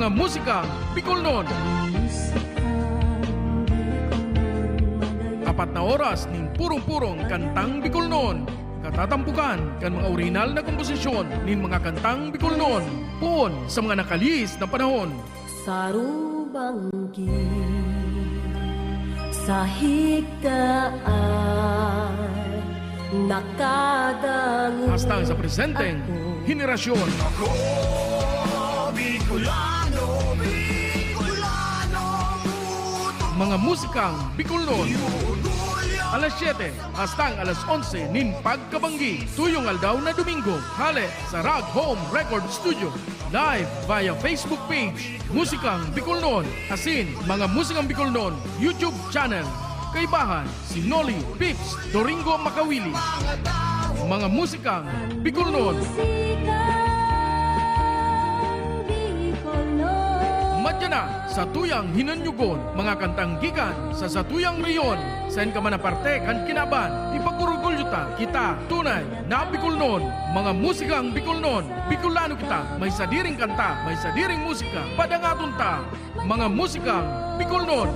mga musikang Bicolnon. 4 na oras ning purong-purong kantang Bicolnon. Katatampukan kan mga original na komposisyon nin mga kantang Bicolnon. Puon sa mga nakalis na panahon. Sarubanggi sa higdaan nakadangu Hastang sa presenteng henerasyon. Ako, Bicolano, Bicolano, Mga musikang Bicolnon. Alas 7 hastang alas 11 nin pagkabanggi. Tuyong aldaw na Domingo. Hale sa Rock Home Record Studio. Live via Facebook page Musikang Bicolnon. Asin mga Musikang Bicolnon YouTube channel. Kaibahan si Noli Pips Doringo Makawili. Mga musikang Bicolnon. Madya na sa tuyang hinanyugon, mga kantang gikan sa satuyang riyon. Sen ka man aparte kan kinaban, ipagurugol yuta kita tunay na Bicolnon. Mga musikang Bicolnon, Bicolano kita, may sadiring kanta, may sadiring musika, padangaton ta. Mga musikang Bicolnon.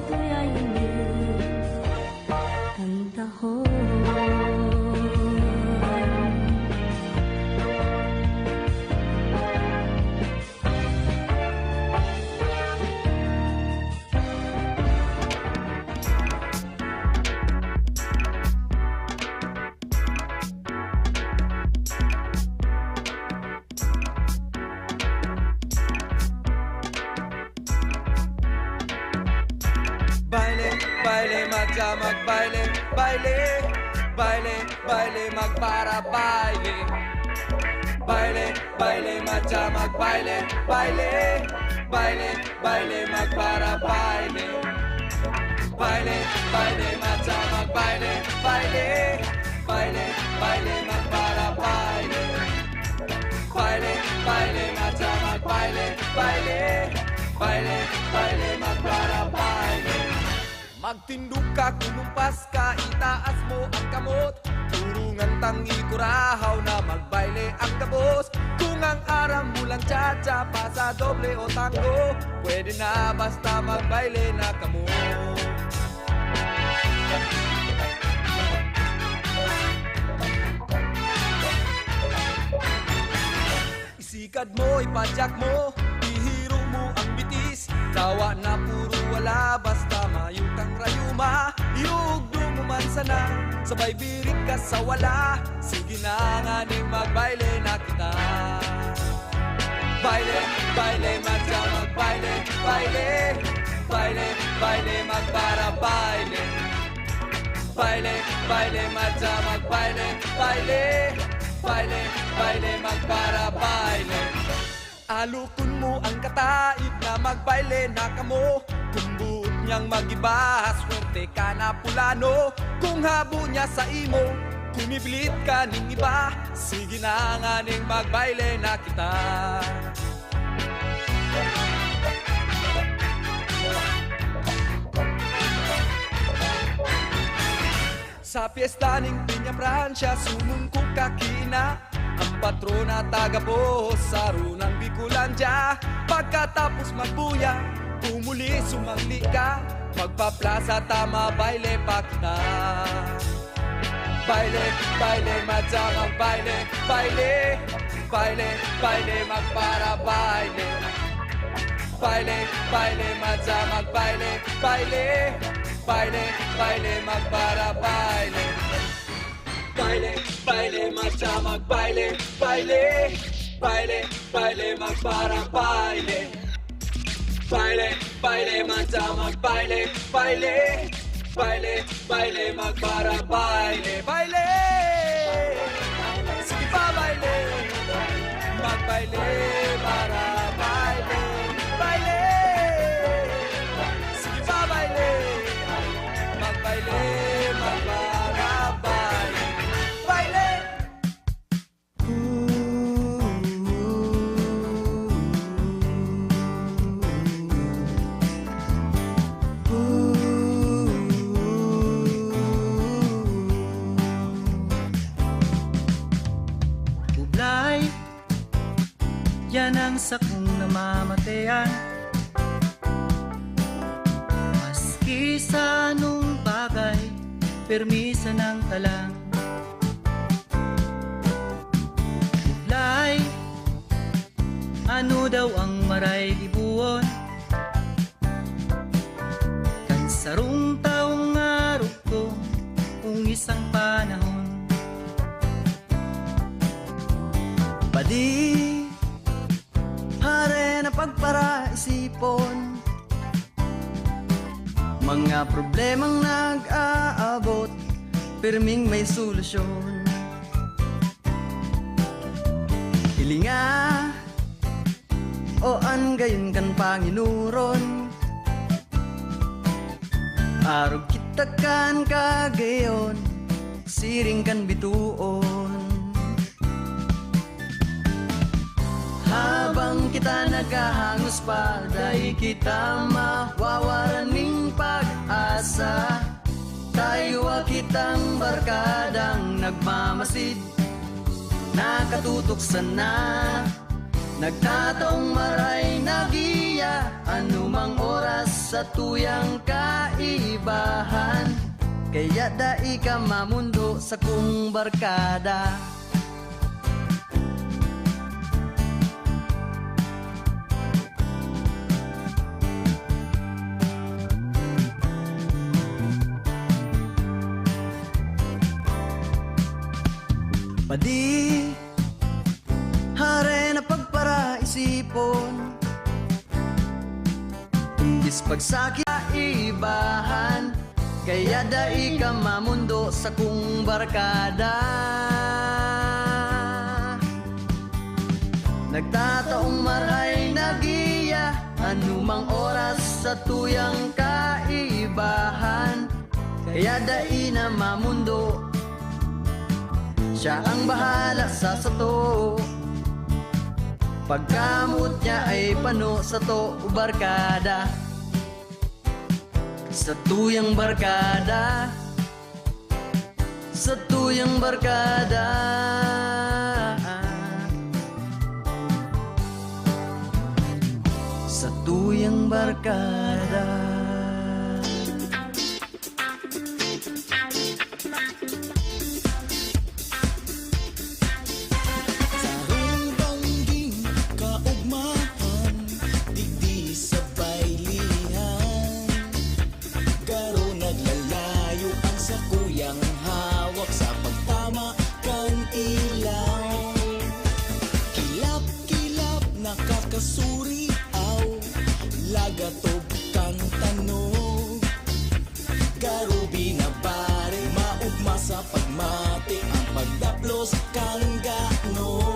Baile, baile, madya magbaile, baile, baile, baile, magpara baile. Baile, baile, madya magbaile, baile, baile, baile, magpara baile. Baile, baile, madya magbaile, baile, baile, baile, magpara baile. Baile, baile, madya magbaile, baile, baile, baile, magpara baile. Magtindog ka, kulumpas ka, itaas mo ang kamot. Turungan tangi kurahaw na magbaile ang kabos. Kung ang aram mo lang cha-cha, pasa doble o tango, pwede na basta magbaile na kamo. Isikad mo, ipadyak mo, ihiro mo ang bitis. Tawa na puro wala, basta mayo kang rayuma. Iugdo mo man sana, sabay birik ka sa wala. Sige na nga ning magbaile na kita. Baile, baile, madya magbaile, baile, baile, baile, magpara baile. Baile, baile, madya magbaile, baile, baile, baile, magpara baile. Alukon mo ang kataib na magbaile na kamo. Kung buot niyang magiba, swerte ka na pulano. Kung habo niya sa imo, kumiblit ka ning iba. Sige na nga ning magbaile na kita. Sa piyesta ning Piña Francia, sumungkok ka kina. Ang patrona taga-bohos sa runang Bicolandia. Pagkatapos magbuya, pumuli sumangli ka. Magpaplaza tama, baile pa kita. Baile, baile, madya magbaile, baile, baile, baile, magpara baile. Baile, baile, madya magbaile, baile, baile, baile, magpara baile. Baile, baile, madya magbaile, baile, baile, baile, magpara baile. Baile, baile, madya magbaile, baile, baile, baile, magpara baile. Baile, sige pa baile, magbaile para baile. Baile, sige pa baile, magbaile, magpara baile. Baile. Bublay, yan ang sakong namamatayan. Kisa nung bagay, permisa ng talang. Lay, ano daw ang maray ibuon? Kansarong taong araw ko, kung isang panahon. Padi, hare na pagpara isipon. Mga problemang nag-aabot, pirming may solusyon. Hilinga, o an gayon kan Panginuron. Arog kita kan kagayon, siring kan bituon. Habang kita nagahangos pa, dahil kita mawawaraning pag-asa. Tayo kitang barkadang nagmamasid, nakatutok sana. Nagtataong maray nagiya, anumang oras sa tuyang kaibahan. Kaya dai ka mamundo sa kung barkada. Padi, hare na pagpara isipon. Imbis pagsakit ibahan, kaya dai ka mamundo sa kung barkada. Nagtataong maray nagiya, anumang oras sa tuyang kaibahan. Kaya dai na mamundo, siya ang bahala sa sato. Pagkamot niya ay pano sa to barkada. Sa tuyang barkada, sa tuyang barkada. Sa tuyang barkada. Nakakasuriaw, lagatob kang tanog. Garubi na pare, maugma sa pagmati, ang pagdaplos kang gano.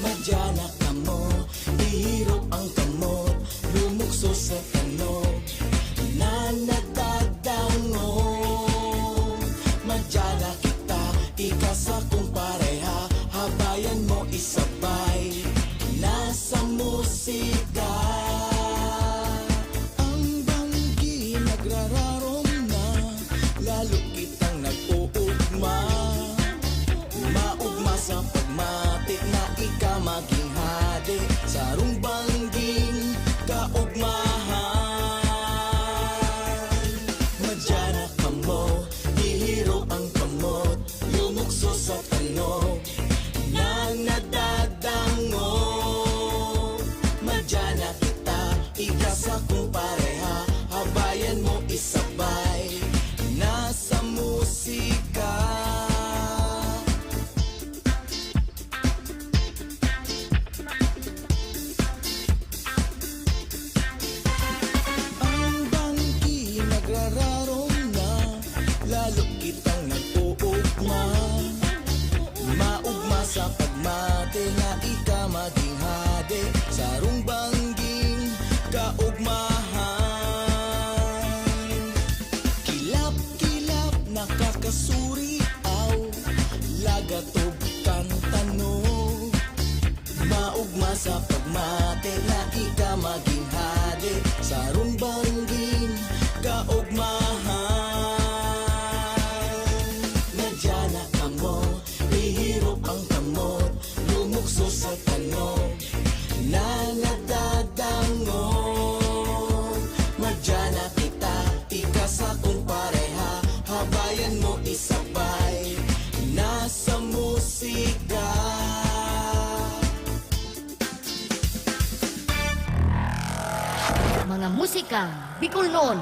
Madyana ka mo, ihirop ang kamot, lumukso sa tanog, na nagdadango. Madyana kita, ikasa kong pareha, habayan mo isabay, nasa musika. Ang banggi nagrararom na, lalo kitang nag-uugma. Maugma sa pagmati na ika maging hadi, sarong bangging kaugmahan. Madyana ka mo, ihiro ang kamot, lumukso sa tanog, nang nadadango. Madyana kita, ikasa kong pareha, habayan mo isabay, nasa musika. Ang bangki nagrararom na, lalo kitang nag-uugma. Maugma sa pagmate na ika maging hade, sarong bangging kaugmahan. Kilap-kilap nakakasuriaw, lagatob kang tanog. Maugma sa pagmate na ika maging hade, sarong bangging kaugmahan. Nadyana ka mo, ihirop ang kamot, lumukso sa tanog, na nadadango. musikang Bicol noon.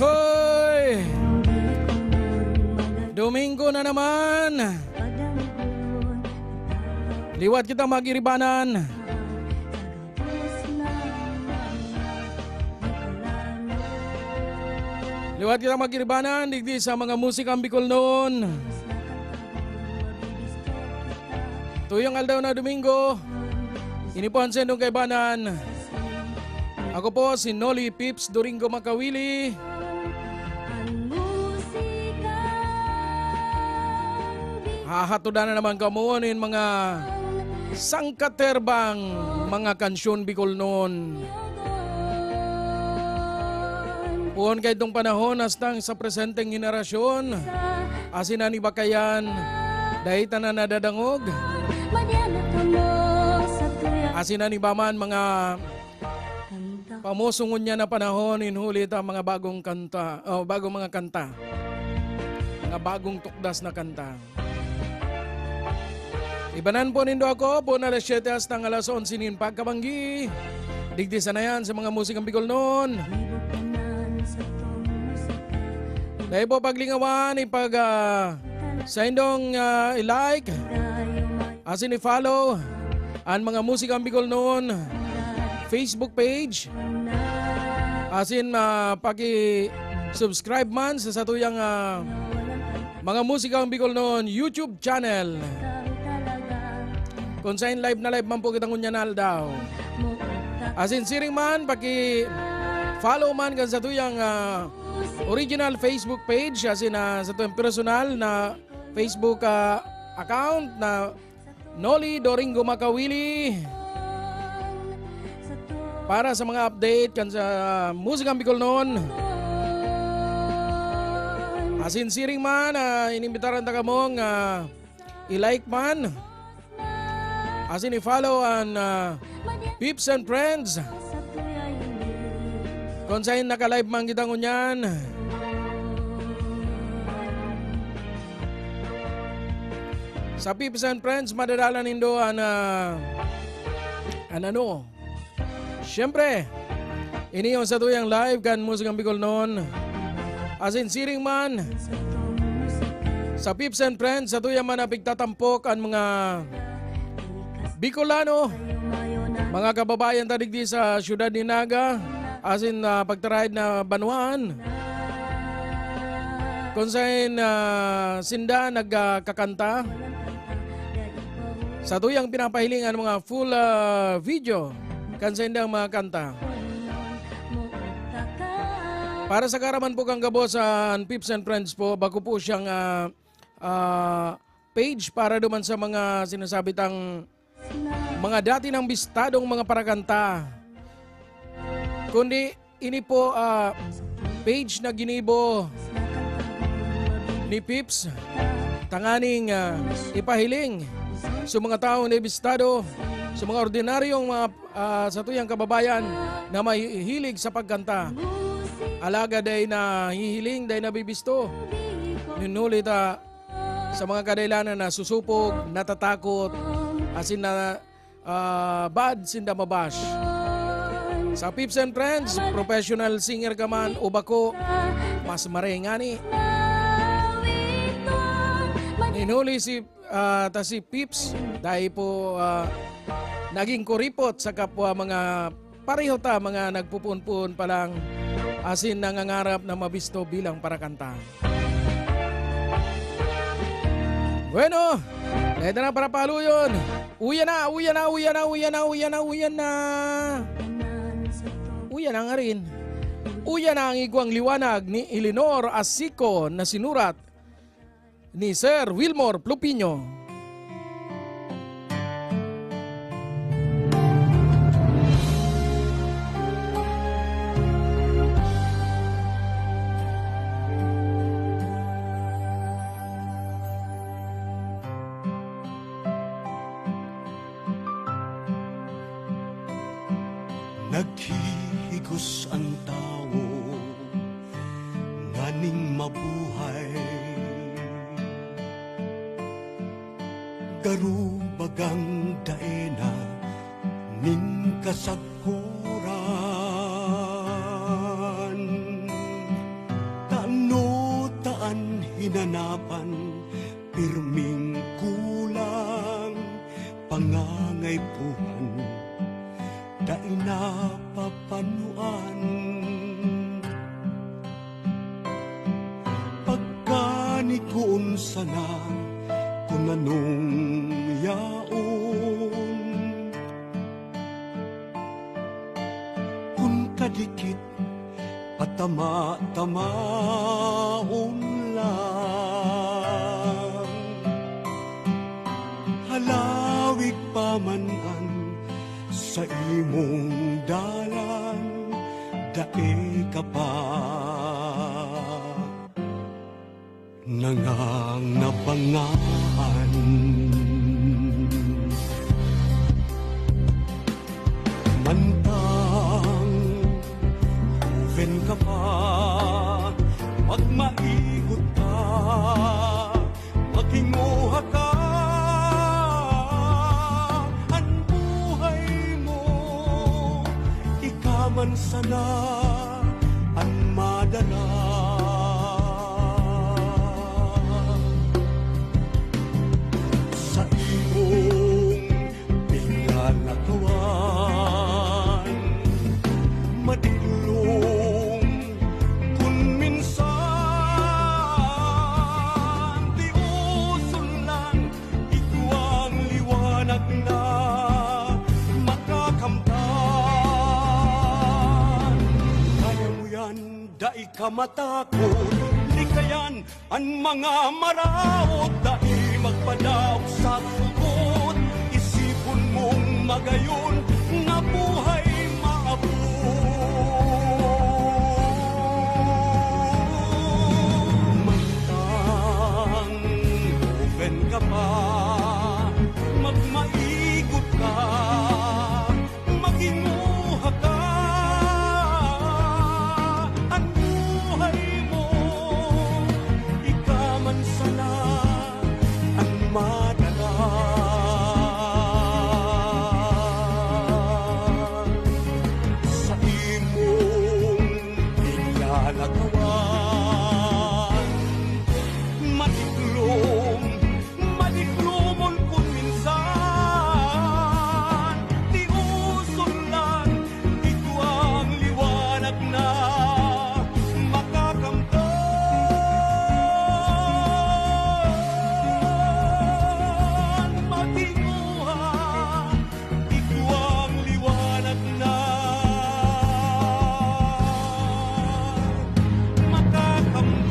Hoy! Domingo na naman. Liwat kita magiribanan. Liwat kita magiribanan digdi sa mga musikang Bicol noon. Tuyong aldaw na Domingo. Ini po ang sendong kaibanan. Ako po si Noli Pips Doringo Makawili. Hahatudan na naman kamuonin mga sangkaterbang mga kansyon Bicol noon. Puon kay itong panahon hastang sa presenteng henerasyon. Asinan iba kayan, dahita na nadadangog. Asinan iba man mga pamusungon niya na panahon, inhulit ang mga bagong kanta, bagong mga kanta. Mga bagong tukdas na kanta. Ibanan po nindo ako po na alas 7 hastang alas 11 nin pagkabanggi. Digdi sa na yan sa mga musikang Bicol noon. Dahil po paglingawan, sa indong i-like, asin i-follow ang mga musikang Bicol noon Facebook page. Asin paki-subscribe man sa satuyang mga musikang Bicol noon YouTube channel. Kung saan live na live man po kitang unyanal daw. Asin siring man, paki-follow man kan sa tuyang original Facebook page. Asin sa tuyang personal na Facebook account na Noli Doringo Makawili. Para sa mga update kan sa musikang Bicol noon. Asin siring man, inimbitaran ta kamong i-like man. Asin i-follow ang Pips and Friends. Kung saan naka-live man kita ngunyan. Sa Pips and Friends, madadala nindo ang ano. Siyempre, ini yung sa tuyang live kan musikang Bicol noon. Asin siring man. Sa Pips and Friends, sa tuyang man napigtatampok ang mga Bicolano, mga kababayan tadigdi sa siyudad ni Naga, asin pagtarahid na Banuan. Kung saan sinda nagkakanta. Sa tuyang pinapahilingan mga full video, kan sa indang mga kanta. Para sa karaman po kang gabo sa Pips and Friends po, bago po siyang page para duman sa mga sinasabitang mga dati ng bistadong mga parakanta. Kundi ini po page na ginibo ni Pips tanganing ipahiling sa mga taong na bistado, sa mga ordinaryong mga sa tuyang kababayan na mahihilig sa pagkanta. Alaga day na hihiling, day na bibisto. Ninulit sa mga kadailanan na susupog, natatakot, asin na bad sinda mabash. Sa Pips and Friends, professional singer ka man o bako, mas marengani. Ninuli si Pips dahil po naging kuripot sa kapwa mga pareho ta mga nagpupunpun pa lang asin nangangarap na mabisto bilang parakanta. Bueno, ito na para palo yun. Uyan na. Uyan na nga rin. Uyan na ang igwang liwanag ni Eleanor Asico na sinurat ni Sir Wilmore Plupino. Naghihigos ang tao nganing mabuhay, garubagang daena nin kasagpuran. Taan hinanapan, pirming kulang, pangangaypuhan, dahil napapanuan. Pagkanikoon sana kung anong yaon, kung kadikit patama-tamaon lang, halawig pamanan sa imong dalan, dae ka pa nangangabangan. Mantang oven ka pa, magmaigot ka, maghinguha ka, ang buhay mo ikaman sana ang madala. Sa iyong pinalakawan, madiglong kung minsan di usulan, ito ang liwanag na makakamtan. Kaya mo yan, dai ka matakot, likayan ang mga maraot, dai magpadaog sa sugod, isipon mong magayon na buhay maabot. Mantang oven ka pa, magmaigot ka, maghinuha ka, ang buhay mo ikaman sana ang madala. Sa imong pinalagawan, madiklom, madiklomon kung minsan di usulan, ito ang liwanag na makakamtan. Matinguha, ito ang liwanag na makakamtan.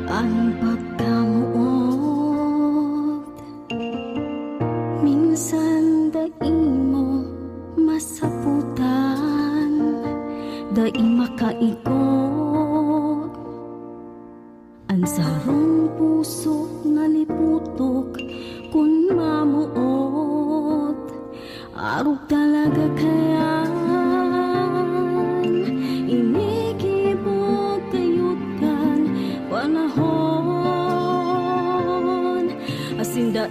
Ang pagkamuot, minsan dai mo masaputan, dai makaikot, ang sarong puso nga liputok kun mamuot, arog talaga kayan, inikibot kayot kan panahon, asin dai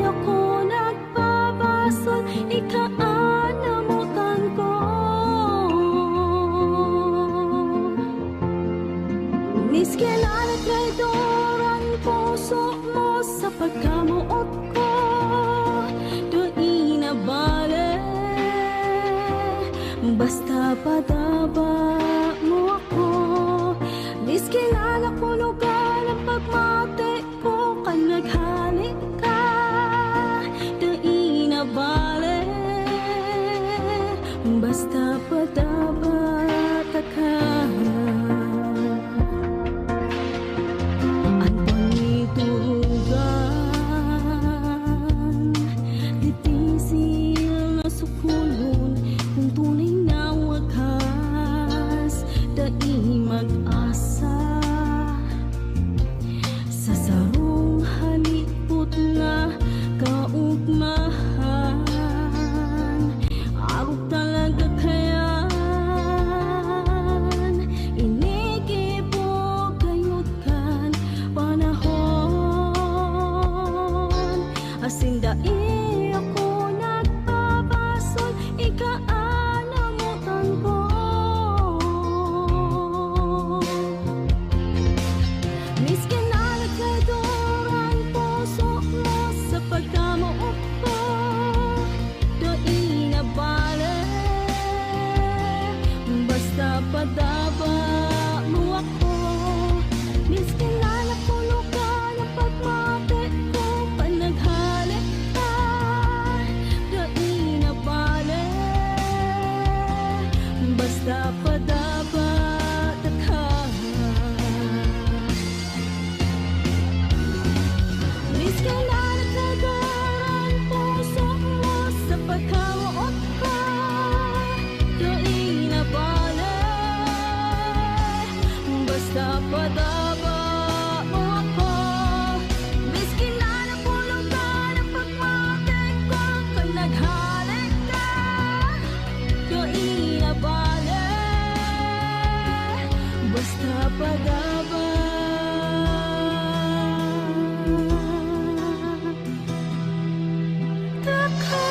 ako nagbabasol, ikaanamutan ko. Miski na traidor ang puso mo sa pagkamuot ko, doon na bale, basta padaba mo ako. Miski na nakulugan ang pagmate ko, kan naghalik ka, doon na bale, basta padaba ka. ugmahan. Ako talaga kayan, inigibog kayot kan panahon. Asindai ako nagbabasol, ikaanamutan ko. Miski nalagkaduran puso mo sa pagkamuot ko, doon na bale. Basta padaba mo ako. Miski nalakulugan ang pagmate ko, panaghalik ka, doon na bale. Basta padaba ka. Miski nalagkaduran puso mo sa pagkamuot ko, doon na bale. Basta padaba mo ako. Miski nalakulugan ang pagmate ko, panaghalik ka, doon na bale. Basta padaba ka.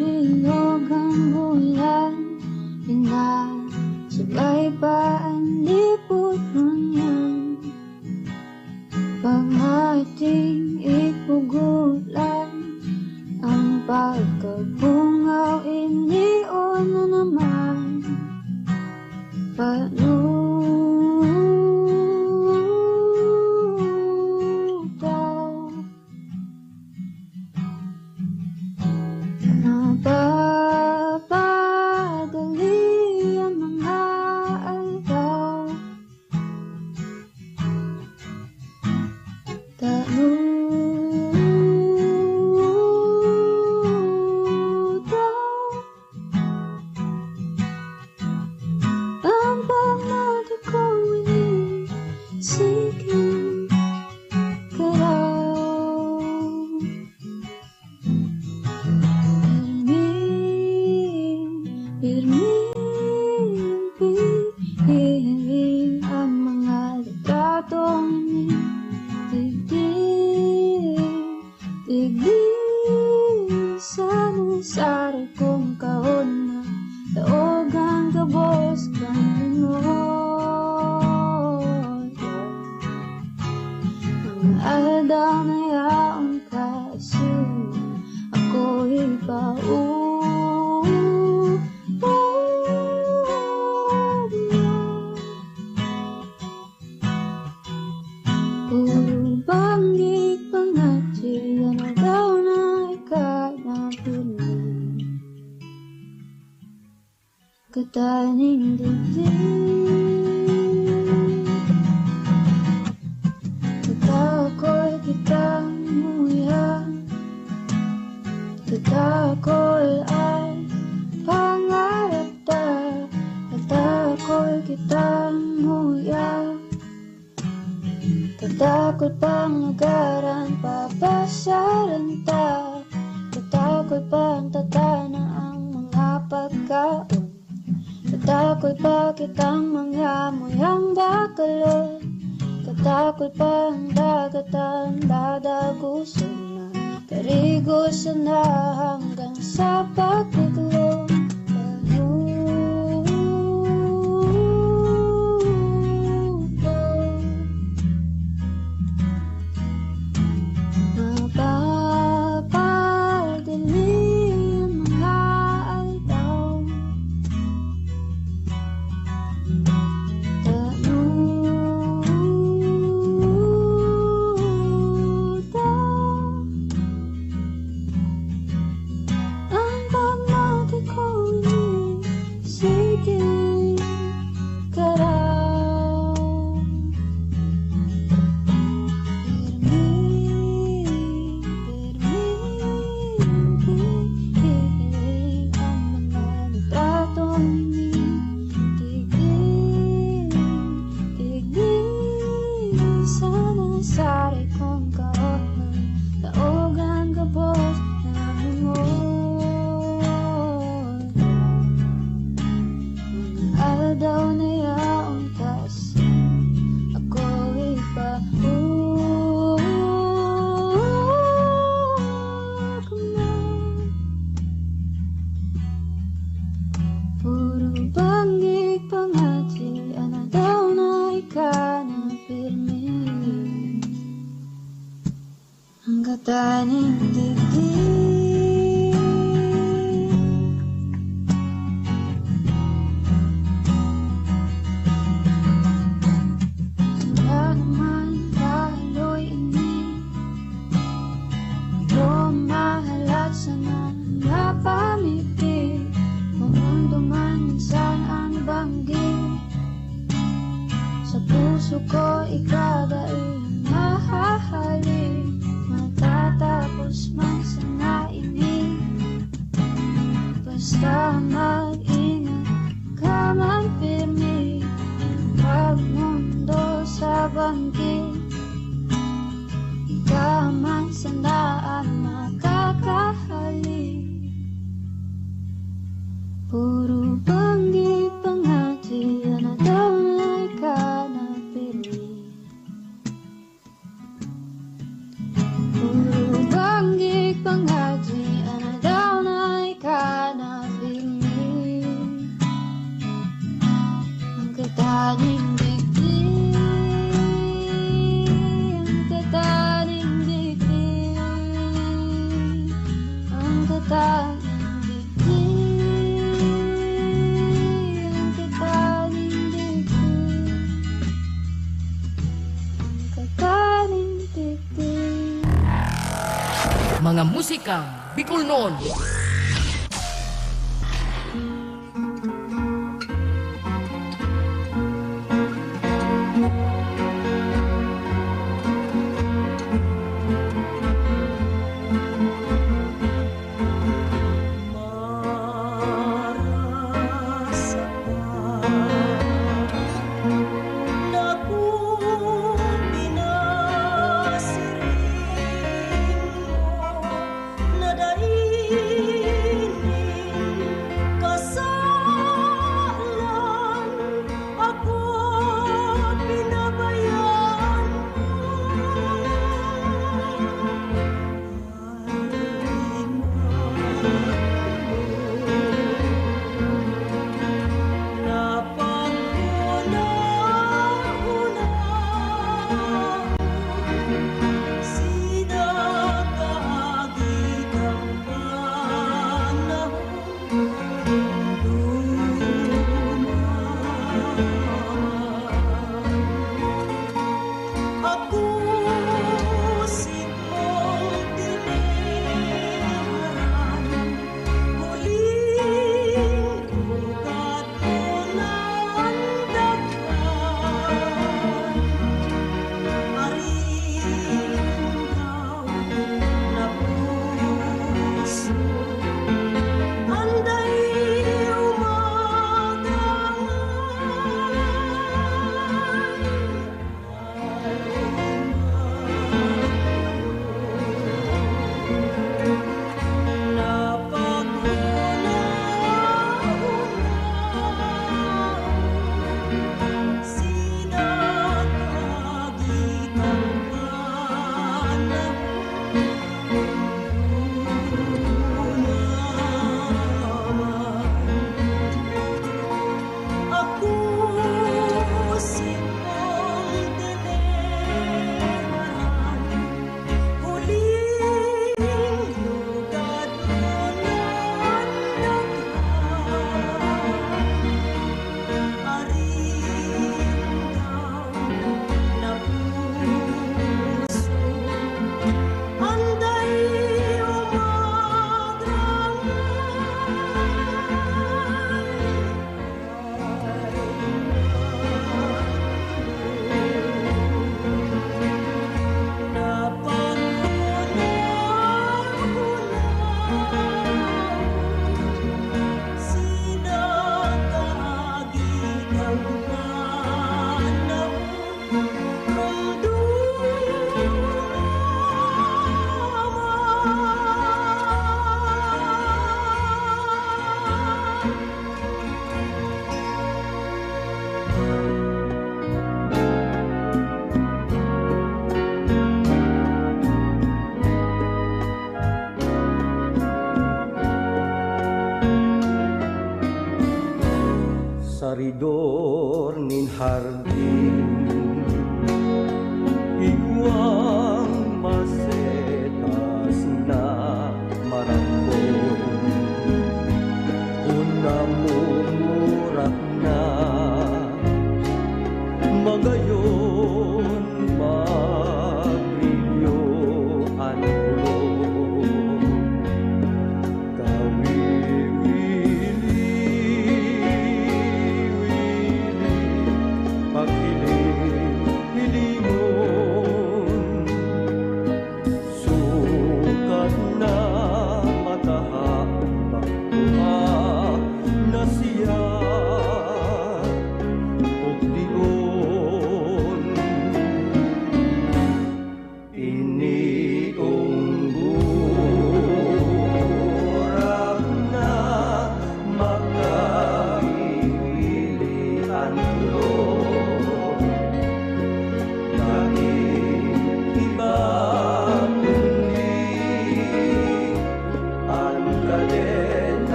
Bilog ang ulan, pinasabay pa ang lipot niyan. Pag ating ipugulan, ang pagkabungaw inion na naman. Paano daw napapadali ang mga aldaw? Ang pamati ko inisigil ka raw. Pihirin ang mga litratong tigdig sa nasari kong kahon na daog ang kabos kanunod. Ang aldaw na yaon kasi ako'y banggit pangati, ano daw na ikanapunin. Kataning dibdib, tatakoy kitang nguya, tatakoy ay pangarap ta, tatakoy kitang nguya. Tatakot pang lugaran, papasaran ta. Tatakot pang tatana ang mga pagkaon. Tatakot pa kitang mga muyang bakalon. Tatakot pang dagatan, dadagusan na. Karigosan na hanggang sa pagkukulong. Ang pamati ko ang kataning dibdib. Handa naman lalo'y inip, mahalat sana napamipig. Kung mundo man minsan ang banggit, sa puso ko ikagay mahahalin. Matatapos man sa nainig, basta mag-ingat ka man pirmi. Pag mundo sa banggit, ikaw man sandaan makakahali. Puro banggit pangati na daw na ikaw na pirmi. Puro banggit pangati na daw na ikaw na pirmi. Ang kataning dibdib, ang kataning dibdib, ang kataning dibdib, ang kataning dibdib, ang kataning dibdib. Mga musikang Bicol noon. Nadari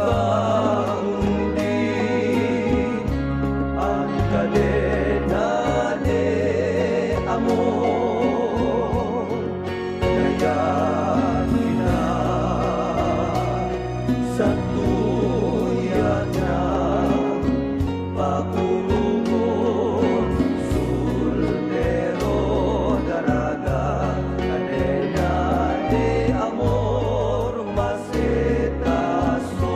pagkaungdi ang kadena de amor kaya na sa tuyan na pakulungon sultero daraga kadena de amor masetason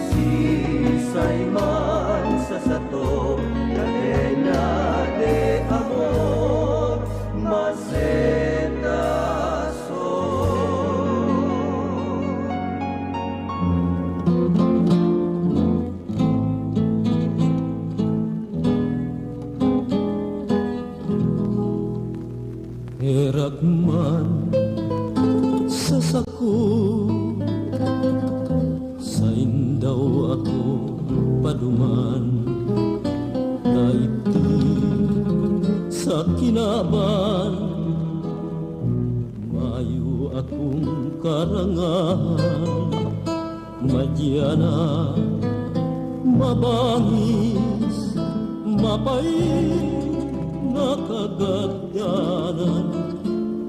sisay man sa sato kadena de amor masetason. Erak man sa sako sa indaw ako paduman daiti sa kinaban mayo akong karangahan madyana mabangis mapay nakagagdanan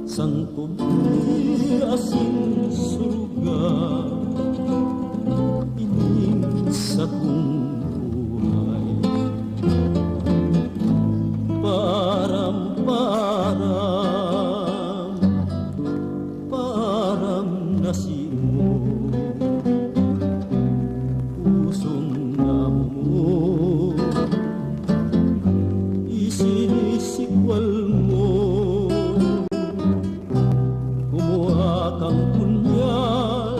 sangkob ni asin surugan ining sa kong buhay param nasimo pusong namo isinisikwal mo kumuha kang punyal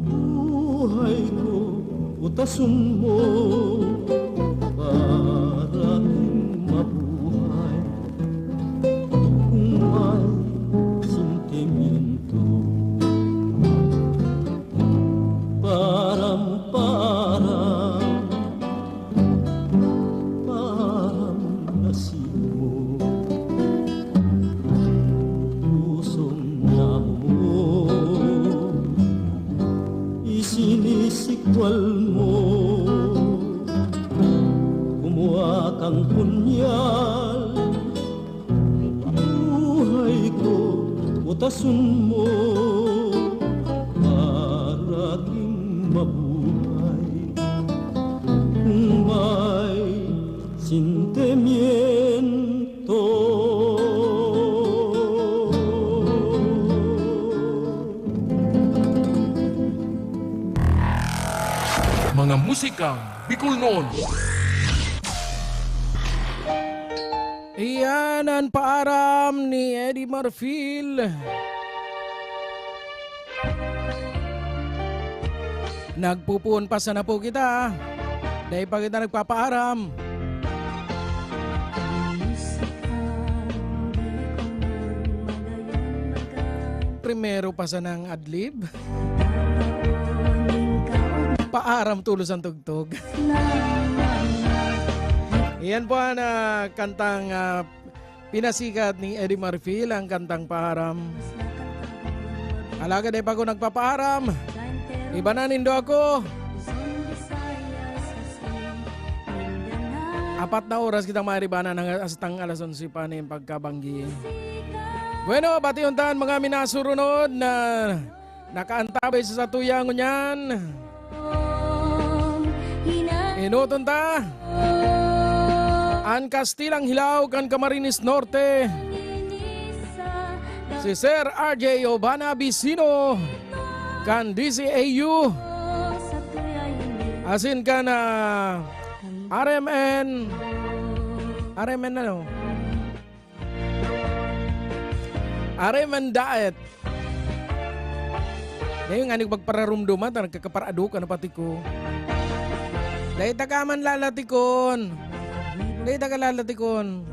buhay ko utasun mo para mabuhay kung may sentimiento param nasimo pusong namo isinisikwal mo kumuha kang punyal buhay ko utasun mo para aking mabuhay kung may sentimiento. Mga musikang Bicol noon. Iyan ang paaram ni Eddie Marfil. Nagpupuon pa sana po kita. Dahil pa kita nagpapaaram. Primero pa sana ng adlib. Paaram tulos ang tugtog. Iyan po ang kantang pinasikat ni Eddie Marfil, ang kantang Paaram. Alaga dahil pa ako nagpapaaram. Iba na nindo ako. 4 na oras kitang maribana ng astang alas 11 pa na yung pagkabanggi. Bueno, bati untaan mga minasurunod na nakaantabay sa satuyangon yan. Inuton ta An Castilang Hilaw kan Camarines Norte, si Sir RJ Obana Bicino kan DCAU, asin kan RMN ano? RMN Diet. Ngayon nga nagpagpararumduman, nagkakaparado ka na pati ko. Dahil takaman lalatikon. Dahil takalalatikon.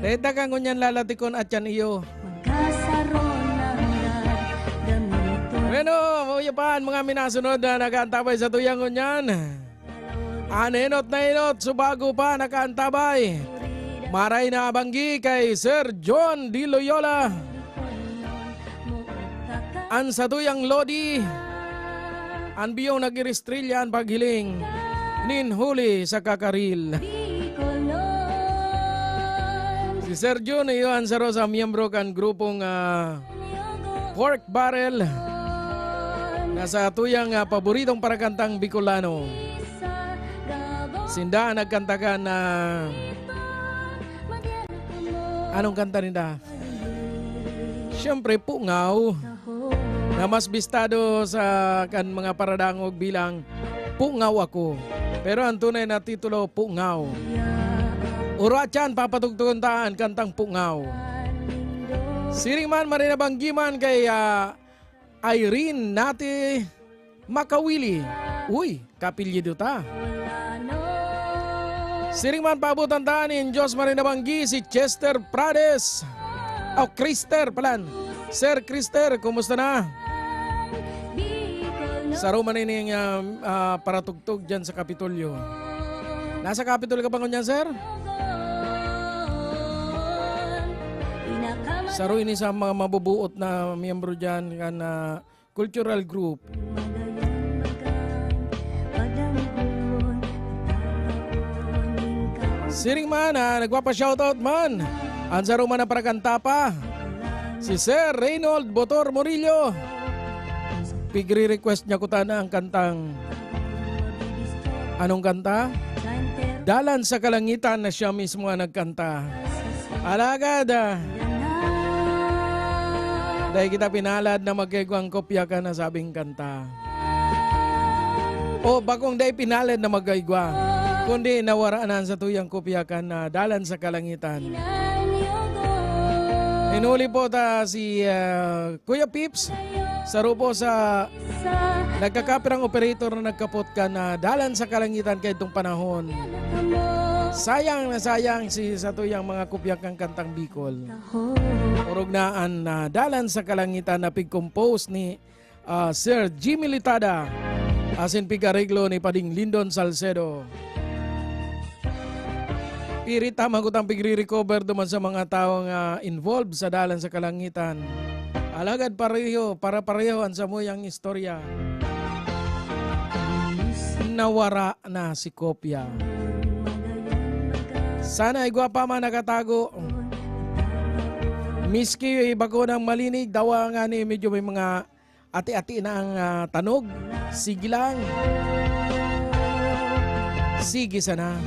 Dahil takang kunyan lalatikon at yan iyo. Bueno, mauyapaan mga minasunod na nakaantabay sa tuyang kunyan. Aninot na inot, subago pa nakaantabay. Maray na banggi kay Sir John D. Loyola. An sa tuyang Lodi. An biyong nag-iristrilyan paghiling. Nin huli sa kakaril. Si Sir John iyon sa rosa miyembro kan grupong Pork Barrel. Nasa tuyang paboritong parakantang Bicolano. Sinda nagkantakan na anong kanta nila? Siyempre Pungaw. Na mas bistado sa kan mga paradangog bilang Pungaw Ako. Pero ang tunay na titulo Pungaw. Urachan papatugtugon taan kantang Pungaw. Siringman marinabanggiman kay Irene Nati Makawili. Uy, kapilyido ta. Siringman pabutan taan Diyos marinabanggi si Chester Prades. Krister palan. Sir Krister, kumusta na? Saro man ini para tugtog dyan sa Kapitolyo. Nasa Kapitolyo ka ba ngunyan, sir? Saro ini sa mga mabubuot na miyembro dyan na cultural group. Siring man, nagpapa-shoutout man. Ansaro man na para kanta pa. Si Sir Reynold Botor Morillo. Pigre-request niya ko na ang kantang. Anong kanta? Dalan sa Kalangitan na siya mismo ang nagkanta. Alagad. Dahil kita pinalad na magkaigwang kopya ka na sabing kanta. O bakong dahil pinalad na magkaigwa. Kundi nawaraanan sa tuyang kopya ka na Dalan sa Kalangitan. Inuli po ta si Kuya Pips. Saro po sa nagkakapirang operator na nagkapot ka na Dalan sa Kalangitan kay itong panahon. Sayang na sayang sa tuyang mga kopya kang kantang Bicol. Urugnaan na Dalan sa Kalangitan na pig-compose ni Sir Jimmy Litada. Asin pig-areglo ni Pading Lindon Salcedo. Pirita magutang pigre-recover duman sa mga taong involved sa Dalan sa Kalangitan. Alagad pareho, para pareho ang samuyang istorya. Nawara na si Kopya. Sana ay gwapa man nakatago. Miski iba ko ng malinig, dawa nga ni medyo may mga ati-ati na ang tanog. Sige lang. Sige sana.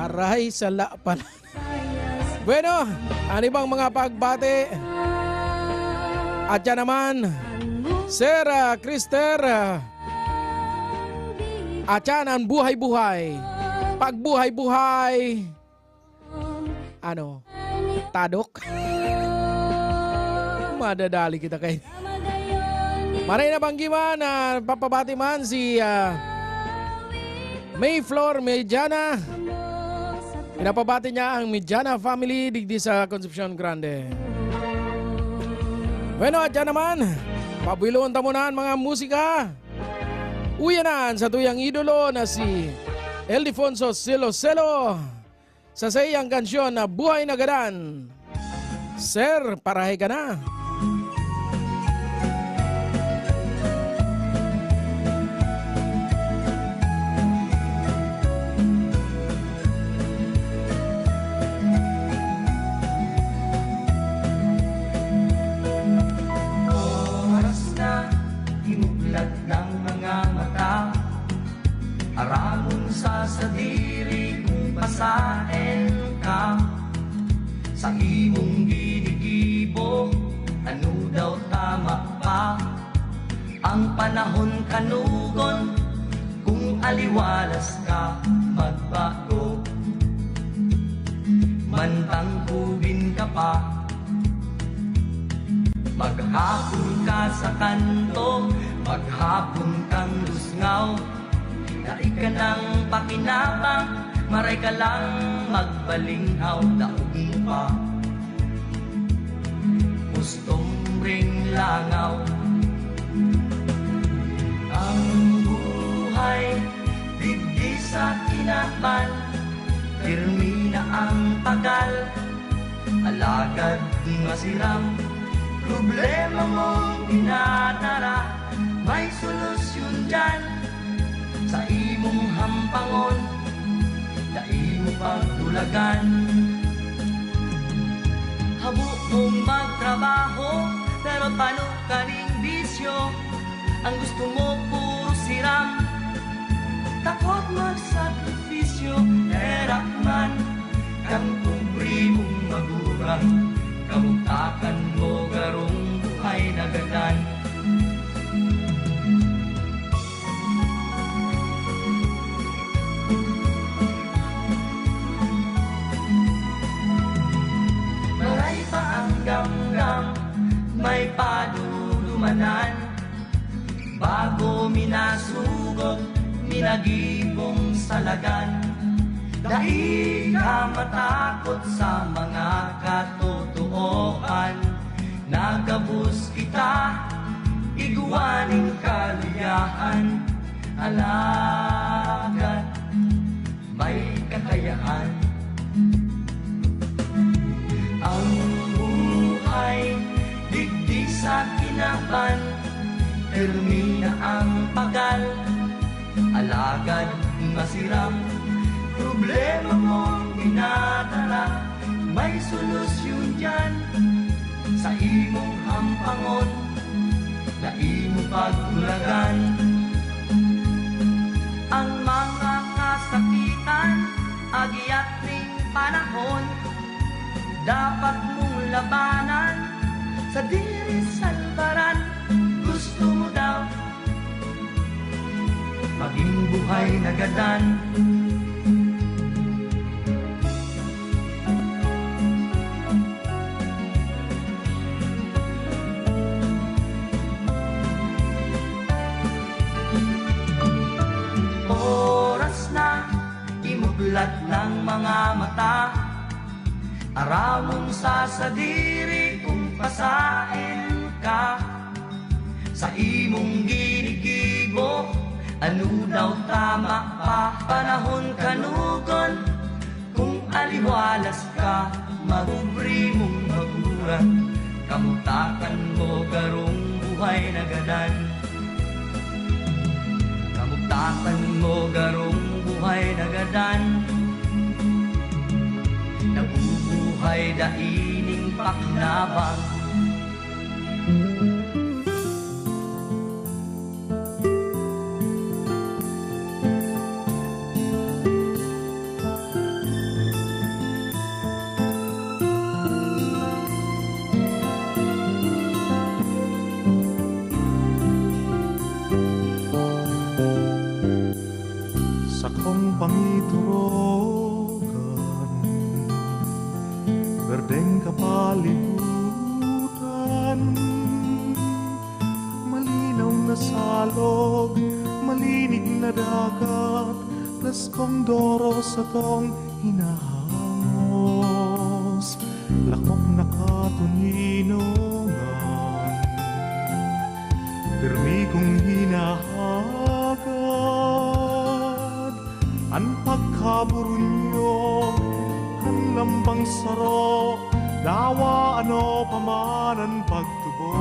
Aray, sala pala. Bueno, ano bang mga pagbate? At yan naman, Sir Krister, at yan ang buhay-buhay. Pagbuhay-buhay. Ano? Tadok? Madadali kita kay. Maray na banggiman, papabati man si Mayflower Mediana. Pinapabati niya ang Mediana family digdi sa Concepcion Grande. Bueno, at yan naman, pabuilon tamunan mga musika. Uyanan sa tuyang idolo na si Ildefonso Selo sa sayang kansyon na Buhay na Gadan. Sir, parahe ka na. Aramon sa sadiri kung pasaen ka sa imong ginigibo, ano daw tama pa ang panahon kanugon kung aliwalas ka magbago mantang kubin ka pa maghapon ka sa kanto maghapon kang lusngaw. Dai ka ng pakinabang, maray ka lang magbalinghaw, daog pa. Gustong ring langaw. Ang buhay sa kinaban, pirmi na ang tagal, alagad di masiram, problema mong dinadara, may solusyon dyan, sa imong hampangon, sa imong pagtulagan. Habo mong magtrabaho, pero paano ka ring bisyo, ang gusto mo puro siram, takot magsakripisyo, erak man kang kubri mong magurang, kamutakan mo garong buhay na gadan. Maray pa ang gamgam, may padulumanan, bago minasugot, minagibong salagan. Dahil ka matakot sa mga katotohan, nagabus kita, iguaning kaliyahan, alagad may kakayahan. Ang buhay, digdi sa kinaban, pirmi na ang pagal, alagad masiram, problema mong dinadala, may solusyon dyan, sa imong hampangon, na imong pagtulagan. Ang mga kasakitan, agiat ning panahon, dapat mong labanan, sa diri salbaran, gusto mo daw maging buhay na gadan. Oras na imuglat ng mga mata, aramong sasadiri kung pasain ka, sa imong ginigibo, ano daw tama pa, panahon kanugon, kung aliwalas ka, magubri mong maguran, kamutakan mo garong buhay na gadan. Kamutakan mo garong buhay na gadan, nabubuhay daining pakinabang. Sa kong pangiturogan, berdeng kapalibutan, malinaw na salog, malinig na dagat, plus kong doro sa tong hinahangos, lakok na katuninongan, pirmi kong hinahagad, ang pagkaburunyo, ang lambang saro, dawa ano paman ang pagtubo.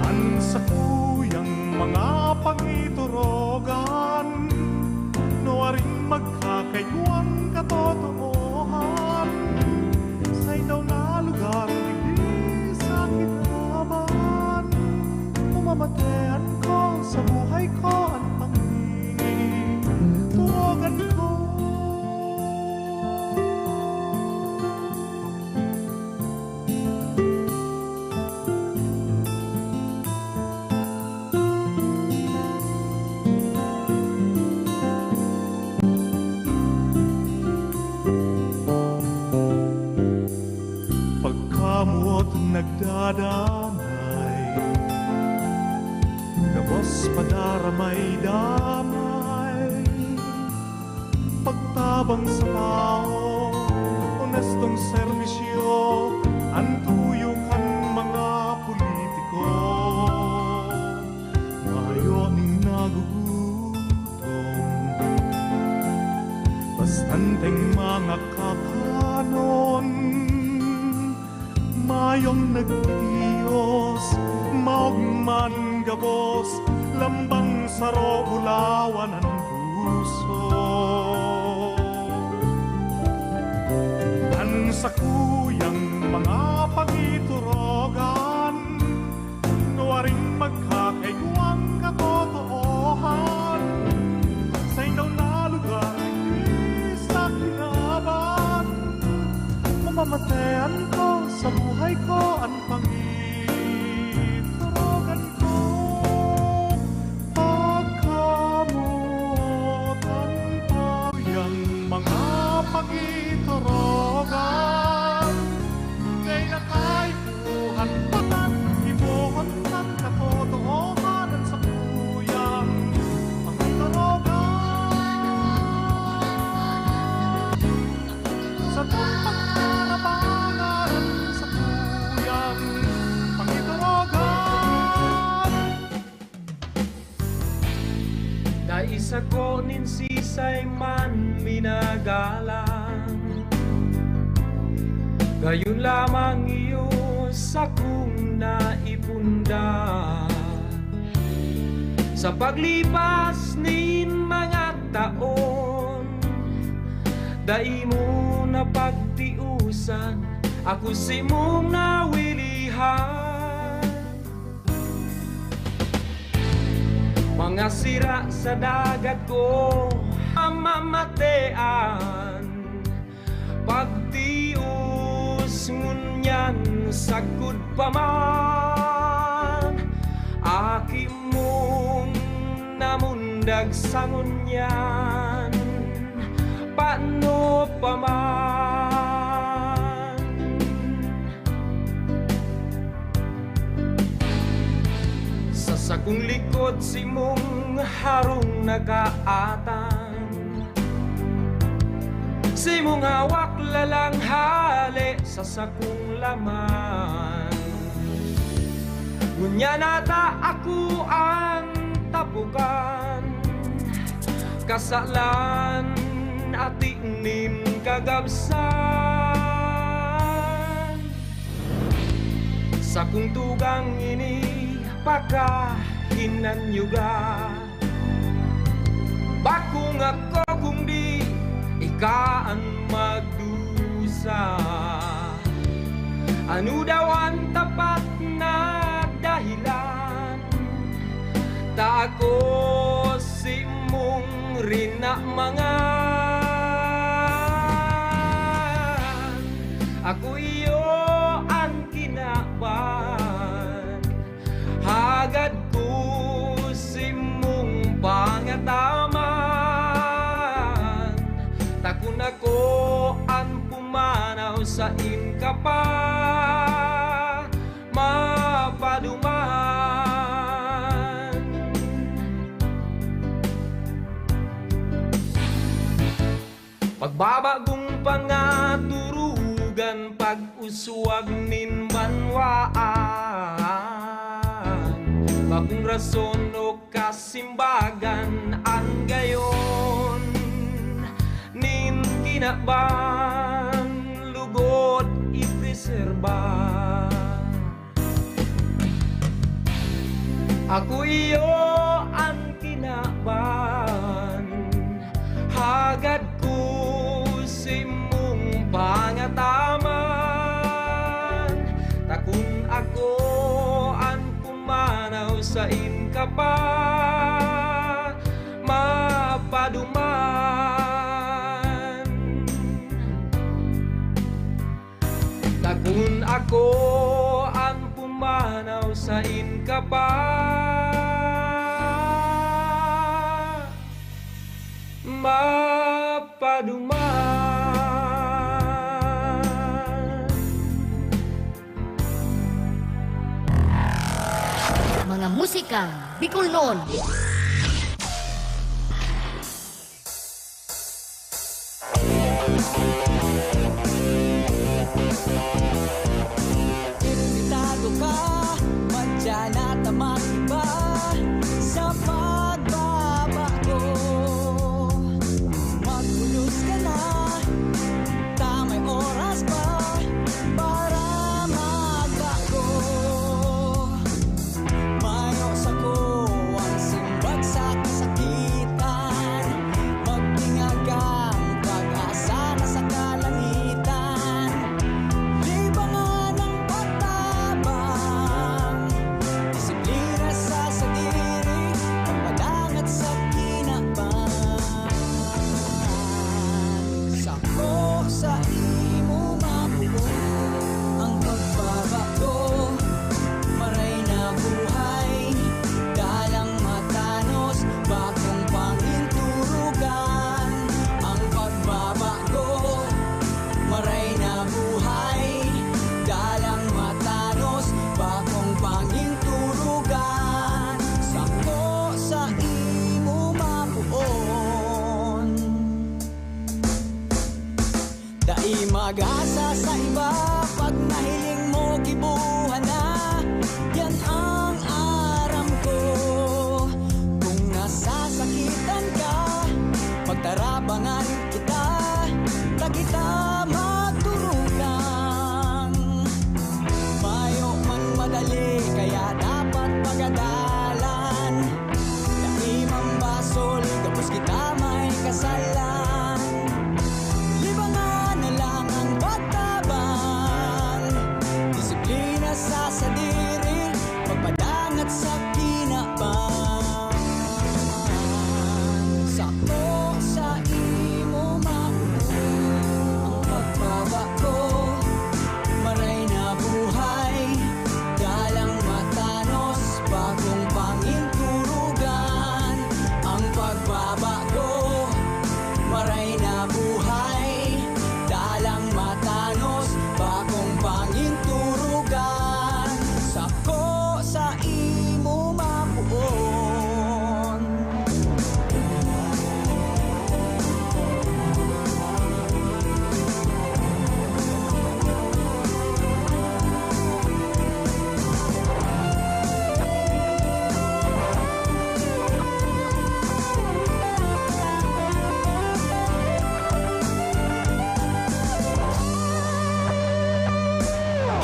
Ang sakuyang mga pangiturogan, nuwaring magkakayuan katotohan, sa'y daw na lugar, digdi sa kinaban, umamatean ko sa buhay ko ang pangiturogan ko. Pagkamuot nagdadanay, gabos padaramay damay, pagtabang sa tao, honestong serbisyo, ang tuyukan mga politiko, ngayon Anting mga kakanon mayong nagtiyos maugman gabos lambang saro ulawan ang puso an sakuyang mga pagiturogan nuwaring magkakaigwang katotoohan sa inaw na lugar di sa kinaban mamamatayan ko sa buhay ko ang pangiturogan ko pagkamutan ko yung mga pagiturogan kay nakaipuhan patan ibuhon ng katotoohan sa buyang pagiturogan sa pagkarapangan sa buyang pagiturogan. Nais ako ninsisay man minagalang gayon lamang iyo sa kong naipunda sa paglipas nin mga taon dai mo na pagtiusan ako si mong nawilihan mga sira sa dagat ko mamamatean pagtius ngunyan sagud pa man aki mong namundag sa ngunyan paano pa man sa sakong likod si mong harong nagaatan si mong hawak lalang hali sa sakong laman ngunya nata ako ang tapukan kasalan at inin kagabsan sa kung tugang ini pagkahinanyuga bakong ako kung di ikaan magdusa ano daw ang tapat na dahilan ta ako si mong rinamangan ako iyo ang kinaban hagad ko si mong pangataman takon ako ang pumanaw sa inka pa mapaduman pagbabagong pangaturugan pag-uswag nin manwaan bakong rason o kasimbagan ang gayon nin kinaban lugod ipreserba ako iyo ang kinaban hagad ko si mong pangataman takun ako ang pumanaw sa inka pa mapaduman takun ako ang pumanaw sa inka pa mapaduman Mga musikang Bicolnon. Imbitado ka, madyan at matiba sa pagbabago. Magpulos ka na mag-asa sa iba. Pag nahiling mo, kibuhan na. Yan ang aram ko. Kung nasasakitan ka, pagtarabangan kita, na kita magturukan. Mayo man madali, kaya dapat pagadalan. Naimang basol, tapos kita may kasalan. Libangan na lang ang pagtabang, disiplina sa sadiri, pagpadangat sa kinabang. Sakto sa imo makuha ang pagbabago, maray na buhay, dalang matanos, bagong panginturugan. Ang pagbabago, maray na buhay, dalang matanos, bagong panginturugan. Sako sa imo mapuon.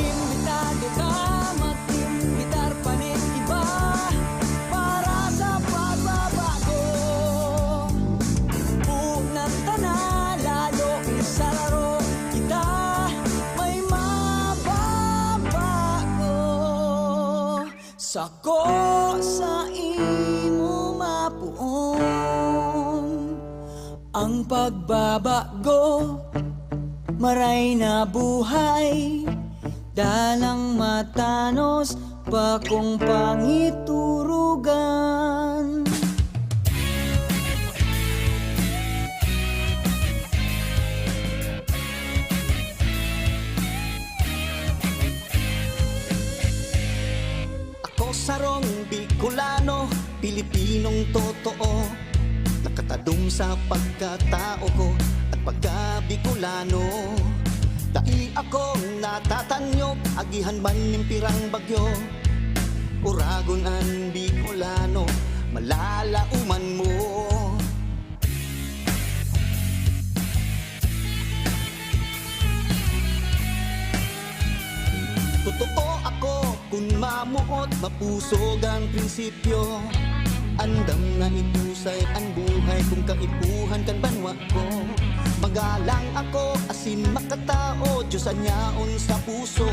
Imbitado ka, mag-imbitar pa rin iba para sa pagbabago. Unang tana, lalo sa laro kita, may mababago. Sako sa imo mapuon ang pagbabago, maray na buhay, dalang matanos, bakong pangiturugan. Ako sarong Bicolano, Pilipinong totoo, nakatadong sa pagkatao ko at pagka-Bicolano. Dai akong natatanyog, agihan man nimpirang bagyo. Uragon ang Bicolano, malalauman mo. Totoo ako kung mamuot, mapusog ang prinsipyo. Andam na itusay ang buhay kung kaipuhan kan banwa ko. Magalang ako, asin makatao, Diyos anyaon sa puso.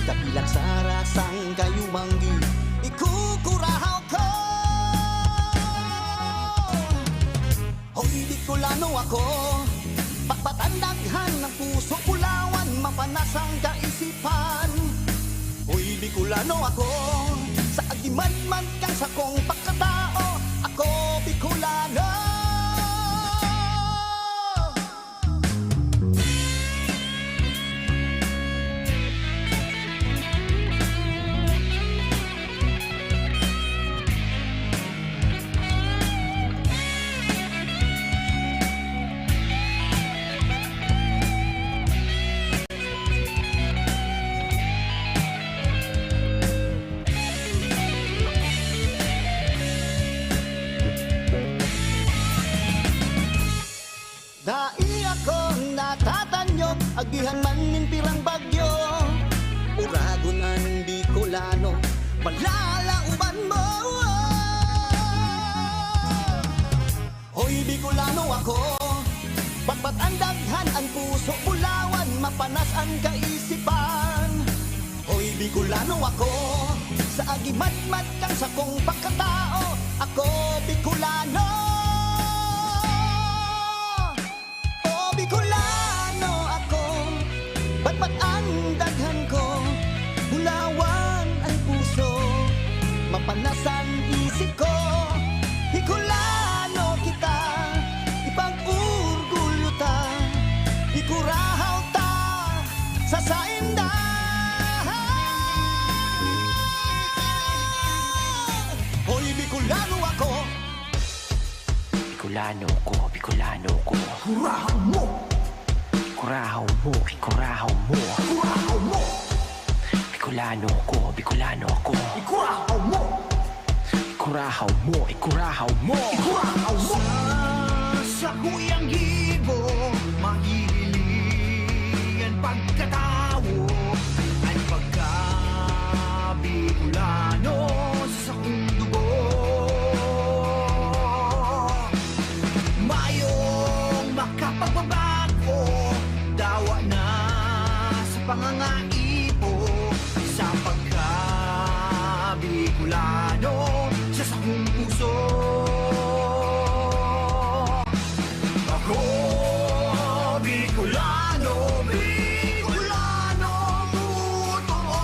Kabilang sa rasang kayumanggi, ikukurahaw ko. Hoy, Bicolano ako, papatandaghan ng puso, pulawan, mapanasang kaisipan. Hoy, Bicolano ako, sa agiman-man kang sakong pagkatao, ako Bicolano. Dai ako natatanyog, agihan man nimpirang bagyo. Uragon ang Bicolano, malalauban mo. Hoy, Bicolano ako, pagpat ang daghan ang puso, pulawan, mapanas ang kaisipan. Hoy, Bicolano ako, sa agimat-mat kang sakong pagkatao, ako Bicolano. Bicolano ako, batbat ang daghan ko, bulawan ang puso, mapanas ang isip ko. Bicolano kita, ipag-urgulyo ta, ikurahaw ta sa sainda. Hoy, Bicolano ako, Bicolano ko, Bicolano ko. Hurahan mo! ikurahaw mo, ikurahaw mo. Bicolano ko, Bicolano ako. Ikurahaw mo, Ikurahaw mo, ikurahaw mo. ikurahaw mo. Sa kuyang gibo, mahihilian pagkatao at pagka-Bicolano sa sakong dugo. Mayong makapagbabago, dawa na sa pangangaipo sa pagka-Bicolano sa sakong puso. Ako, Bicolano, Bicolano, totoo.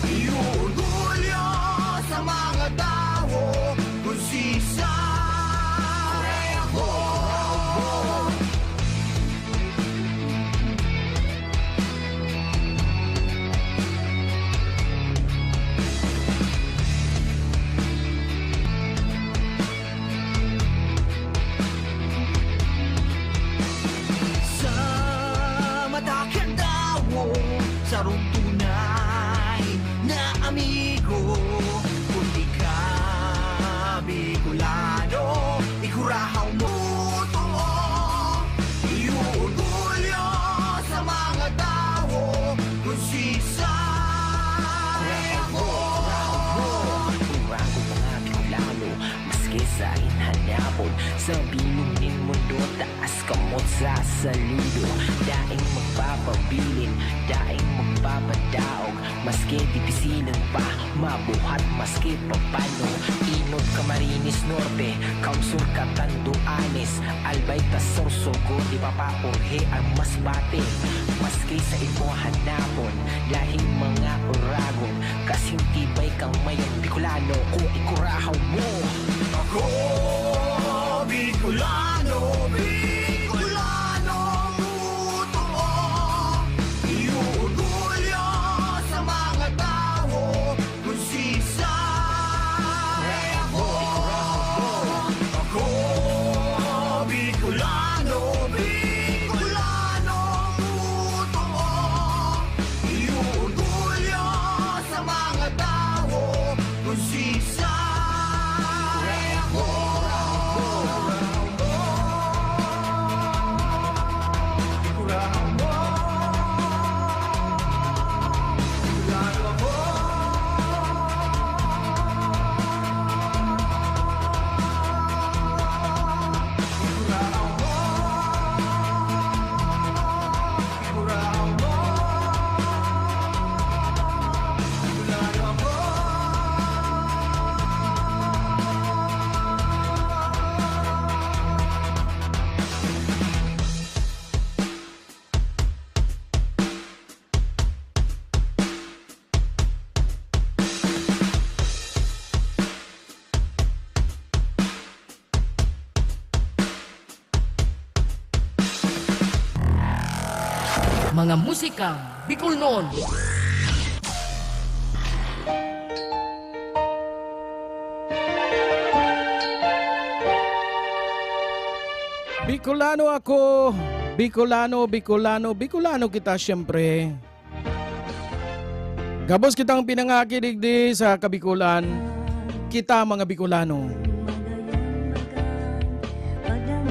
Iorgulyo sa mga tao kung sisay ako. Sa mata kandawo, sarong tunay na amigo. Kung di ka Bicolano, ikurahaw mo to. Iorgulyo sa mga tao kung sisay ako. Kurang ko mga Bicolano, maski sa inhanapon. Sa binunin mundo, taas kamot sa saludo. Daing magpapabilin, daing magpapadaog. Maski dipisilan pa, mabuhat maski papano. Inod Camarines Norte, Kausur Catanduanes. Albay Tasorsogo, di papaurhe ang masbate. Maski sa imo hanapon, lahing mga uragon. Kasing tibay kang mayang Bicolano, kung ikurahaw mo. Ako, Bicolano, Bicolano, totoo. Iorgulyo sa mga tao kung sisay ako. Ako, Bicolano, Bicolano, totoo. Iorgulyo sa mga tao kung sisay ako. Mga musikang Bicolnon. Bicolano ako, Bicolano, Bicolano, Bicolano kita siyempre. Gabos kitang pinangaki digdi sa Kabikulan, kita mga Bicolano.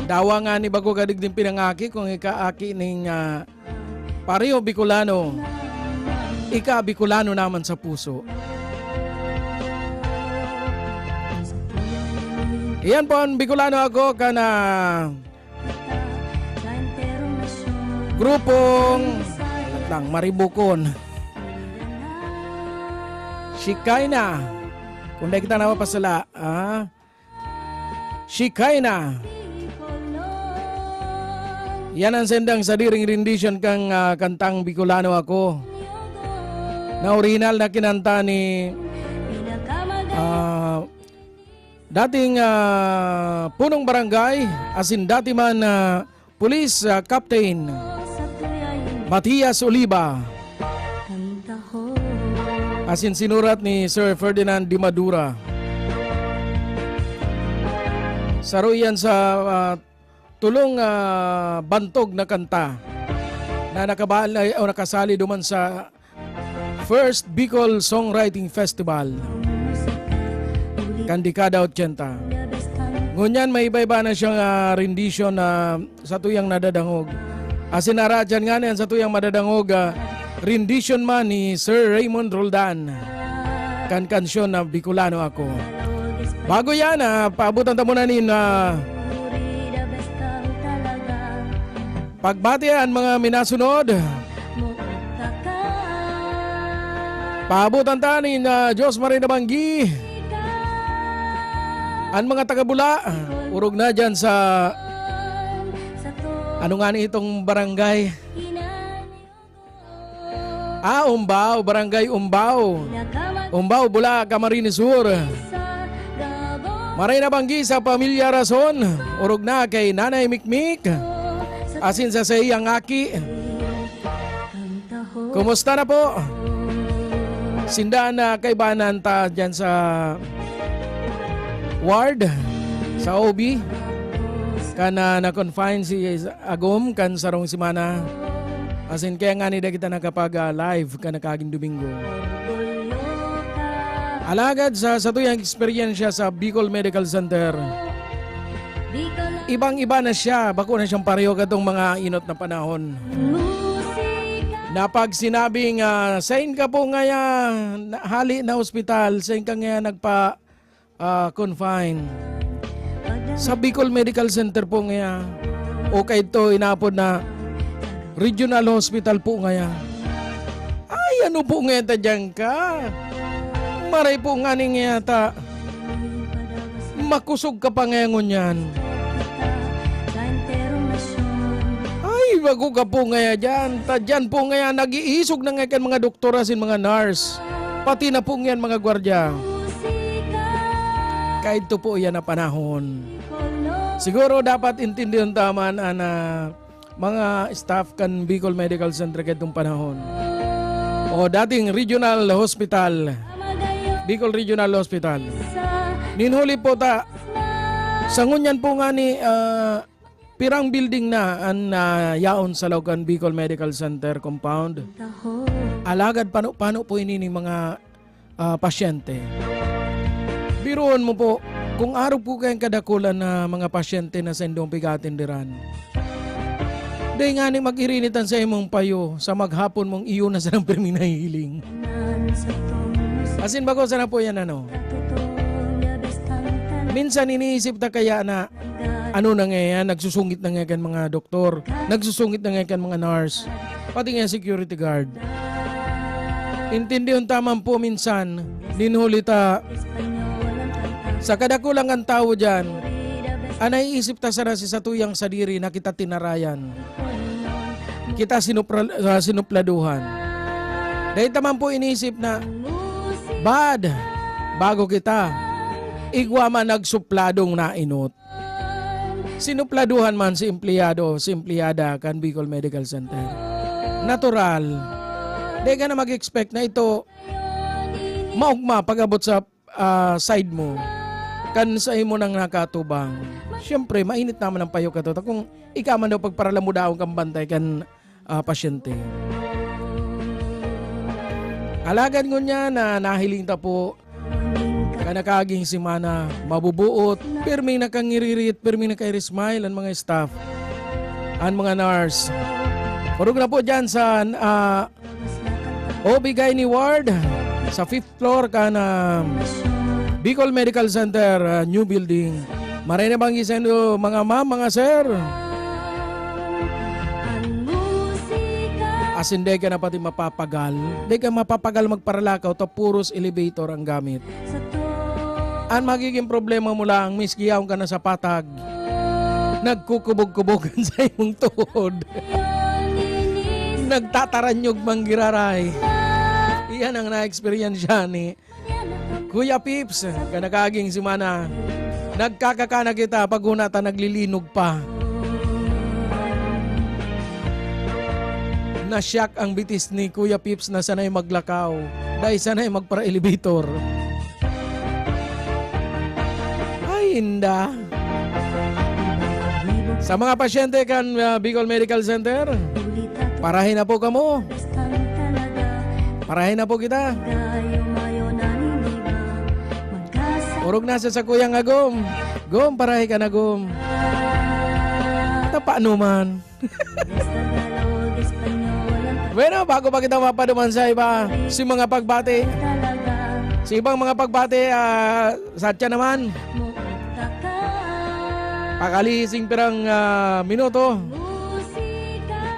Dawa nga ni bago ka digdi pinangaki kung ikaaki ning pareho Bicolano. Ika Bicolano naman sa puso. Iyan po ang Bicolano ako kana grupong Maribukon. Shikaina. Kung dahil kita napapasala, Shikaina. Yan ang sendang sa diring rendition kang kantang Bicolano ako. Na original na kinanta ni dating punong barangay, asin dati man police captain Matias Oliva. Asin sinurat ni Sir Ferdinand Di Madura. Saro yan sa tulong bantog na kanta. na nakabali o nakasali duman sa First Bicol Songwriting Festival kan dekada 80. Ngunyan may iba-iba na siyang rendition na sa tuyang nadadangog. Asinara dyan nga yan sa tuyang madadangog rendition man ni Sir Raymond Roldan kan kansyon na Bicolano Ako. Bago yan, paabutan ta muna nin pagbatian mga minasunod. Paabutan ta nin Diyos Marina Banggi. Ang mga taga-Bula, urog na dyan sa ano nga ni itong barangay? Umbao, barangay Umbao. Umbao, Bula, Camarines Sur. Maray na Banggi sa pamilya Rason. Urog na kay Nanay Mikmik. Asin sa iyang aki. Kumusta na po? Sindaan na kay Bananta dyan sa ward sa OB. Kana na-confine si Agom kan sarong simana. Asin kaya nga nida kita nakapag live ka nakaging Domingo. Alagad sa tuyang eksperyensya sa Bicol Medical Center. Ibang-iba na siya, bako na siyang pareho katong mga inot na panahon. Na pag sinabing sain ka po ngaya hali na ospital, sain ka ngaya nagpa-confine. Sa Bicol Medical Center po ngaya, okay ito inapod na regional hospital po ngaya. Ay, ano po ngaya dyan ka? Maray po nga ning yata. Makusog ka pa ngayon yan. Ay, bago ka po ngaya dyan. Tadyan po ngaya nag-iisog na ngayon mga doktora sin mga nurse. Pati na po ngayon mga gwardya. Kahit to po yan na panahon. Siguro dapat intindihan taman na mga staff kan Bicol Medical Center kahit panahon. O dating regional hospital. Bicol Regional Hospital. Ninhuli po ta. Sangunyan po nga ni pirang building na ang yaon sa Laucan Bicol Medical Center compound. Alagad paano po ini mga pasyente. Biruon mo po, kung araw po kayong kadakulan na mga pasyente na sa indong pigatindiran. Day nga ni mag-irinitan sa imong payo sa maghapon mong iyo na sa nang perminahiling. Asin bago sana po yan ano. Minsan iniisip ta kaya na ano na ngayon, nagsusungit na ngayon mga doktor, nagsusungit na ngayon mga nurse, pati nga security guard. Intindihan taman po minsan, ninhuli ta sa kadakulang ang tao dyan, anay isip ta sana si satuyang sadiri na kita tinarayan. Kita sinupladuhan. Dahil taman po iniisip na bad, bago kita, igwa man nagsupladong nainot. Sinupladuhan man si empleyado, si empleyada kan Bicol Medical Center. Natural. Di ka na mag-expect na ito maugma pag-abot sa side mo. Kan sa imo nang nakatubang. Siyempre, mainit naman ang payo ka to. Kung ikaw man daw pagparala mo daw kang bantay kan pasyente. Alagad ko niya na nahiling ta po kanakaging simana mabubuot, pirming nakangiririt, pirming nakairismile ang mga staff, ang mga nurse. Purog na po dyan sa OB-GYN ward sa 5th floor kana Bicol Medical Center, new building. Maray na bang isendo mga ma'am, mga sir? Asin di ka na pati mapapagal. Di ka mapapagal magparalakaw to puros elevator ang gamit. Ang magiging problema mo lang, miskiyaw ka na sa patag. Nagkukubog-kubogan sa iyong tuhod. Nagtataranyog manggiraray. Iyan ang na-experience ni Kuya Pips, kanakaging simana. Nagkakakana kita pag hunata naglilinog pa. Nasyak ang bitis ni Kuya Pips na sanay maglakaw. Dahil sanay magpara-elevator. Ay, inda. Sa mga pasyente kan Bicol Medical Center, Parahin na po kamo. Parahin na po kita. Urog na sa sakuyang agom. Gom, parahi ka na gom. Paano man? Bueno, bago pa kita mapaduman sa iba, si mga pagbati. Si ibang mga pagbati, Satya naman. Pakalising pirang minuto.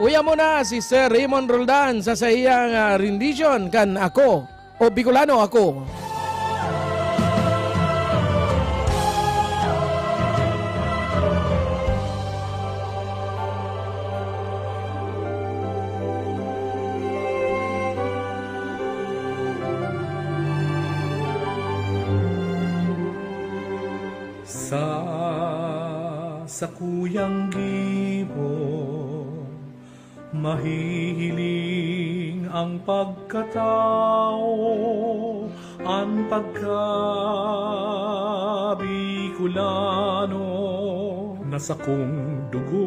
Uya mo na si Sir Raymond Roldan sa iyang rendition kan Ako o Bicolano Ako. Sa kuyang gibo, mahihiling ang pagkatao, ang pagka-Bicolano na sa kong dugo.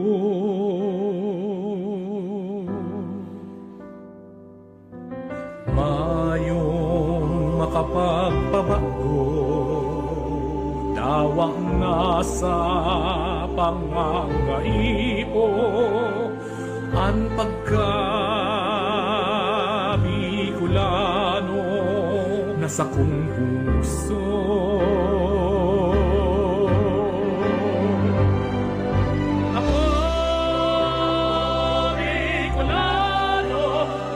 Mayong makapagpabago, dawang nasa pangangaipo, ang pagka-Bicolano na sa kong puso. Ako, Bicolano,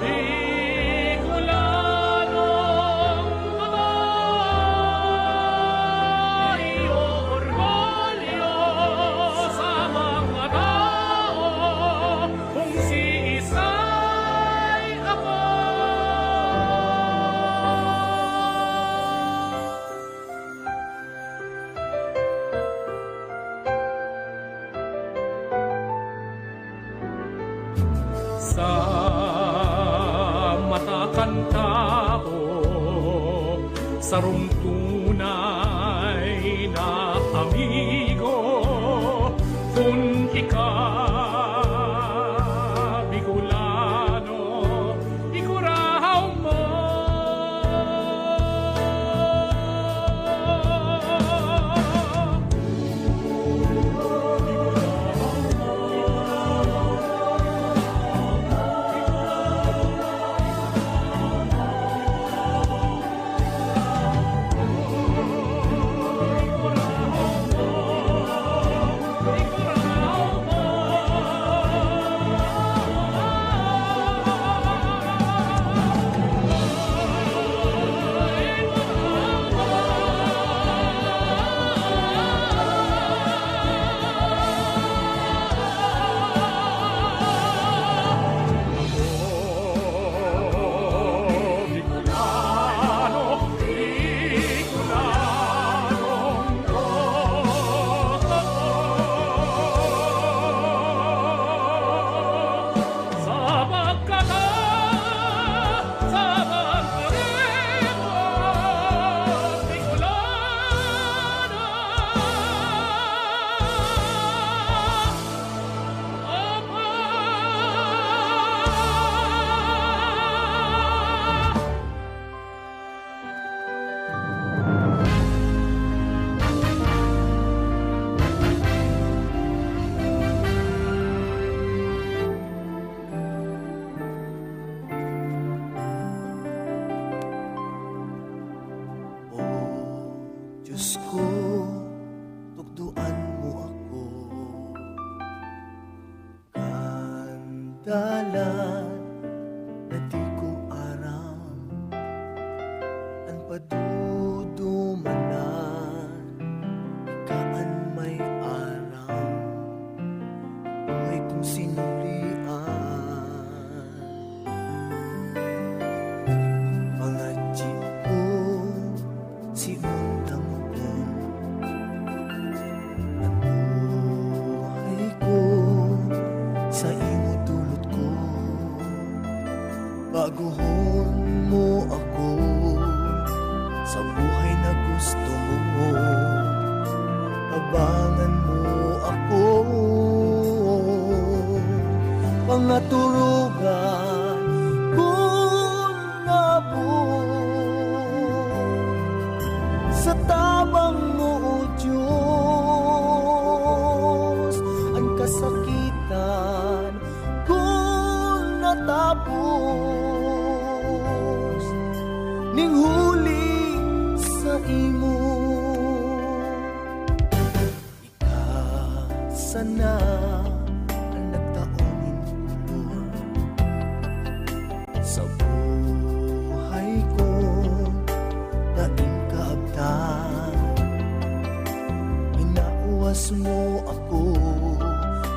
Bicolano, sa matakan tao, sarong tunay na amigo, kung ika-Bicolano, ikurahaw mo. Diyos ko, tukduan mo ako, kandalan na di ko aram, ang padudumanan, ikaan may aram, buhay kong sinulian, pangadji ko si undang sa imo dulot ko, baguhon mo ako sa buhay na gusto mo, abangan mo ako, pangaturog naturugan kung nabot sa tabang mo, O Diyos, ang kasakitan kung natapos ning huli sa imo. Sana ang nagtaonin ko sa buhay ko, daing kaabtan. Inauwas mo ako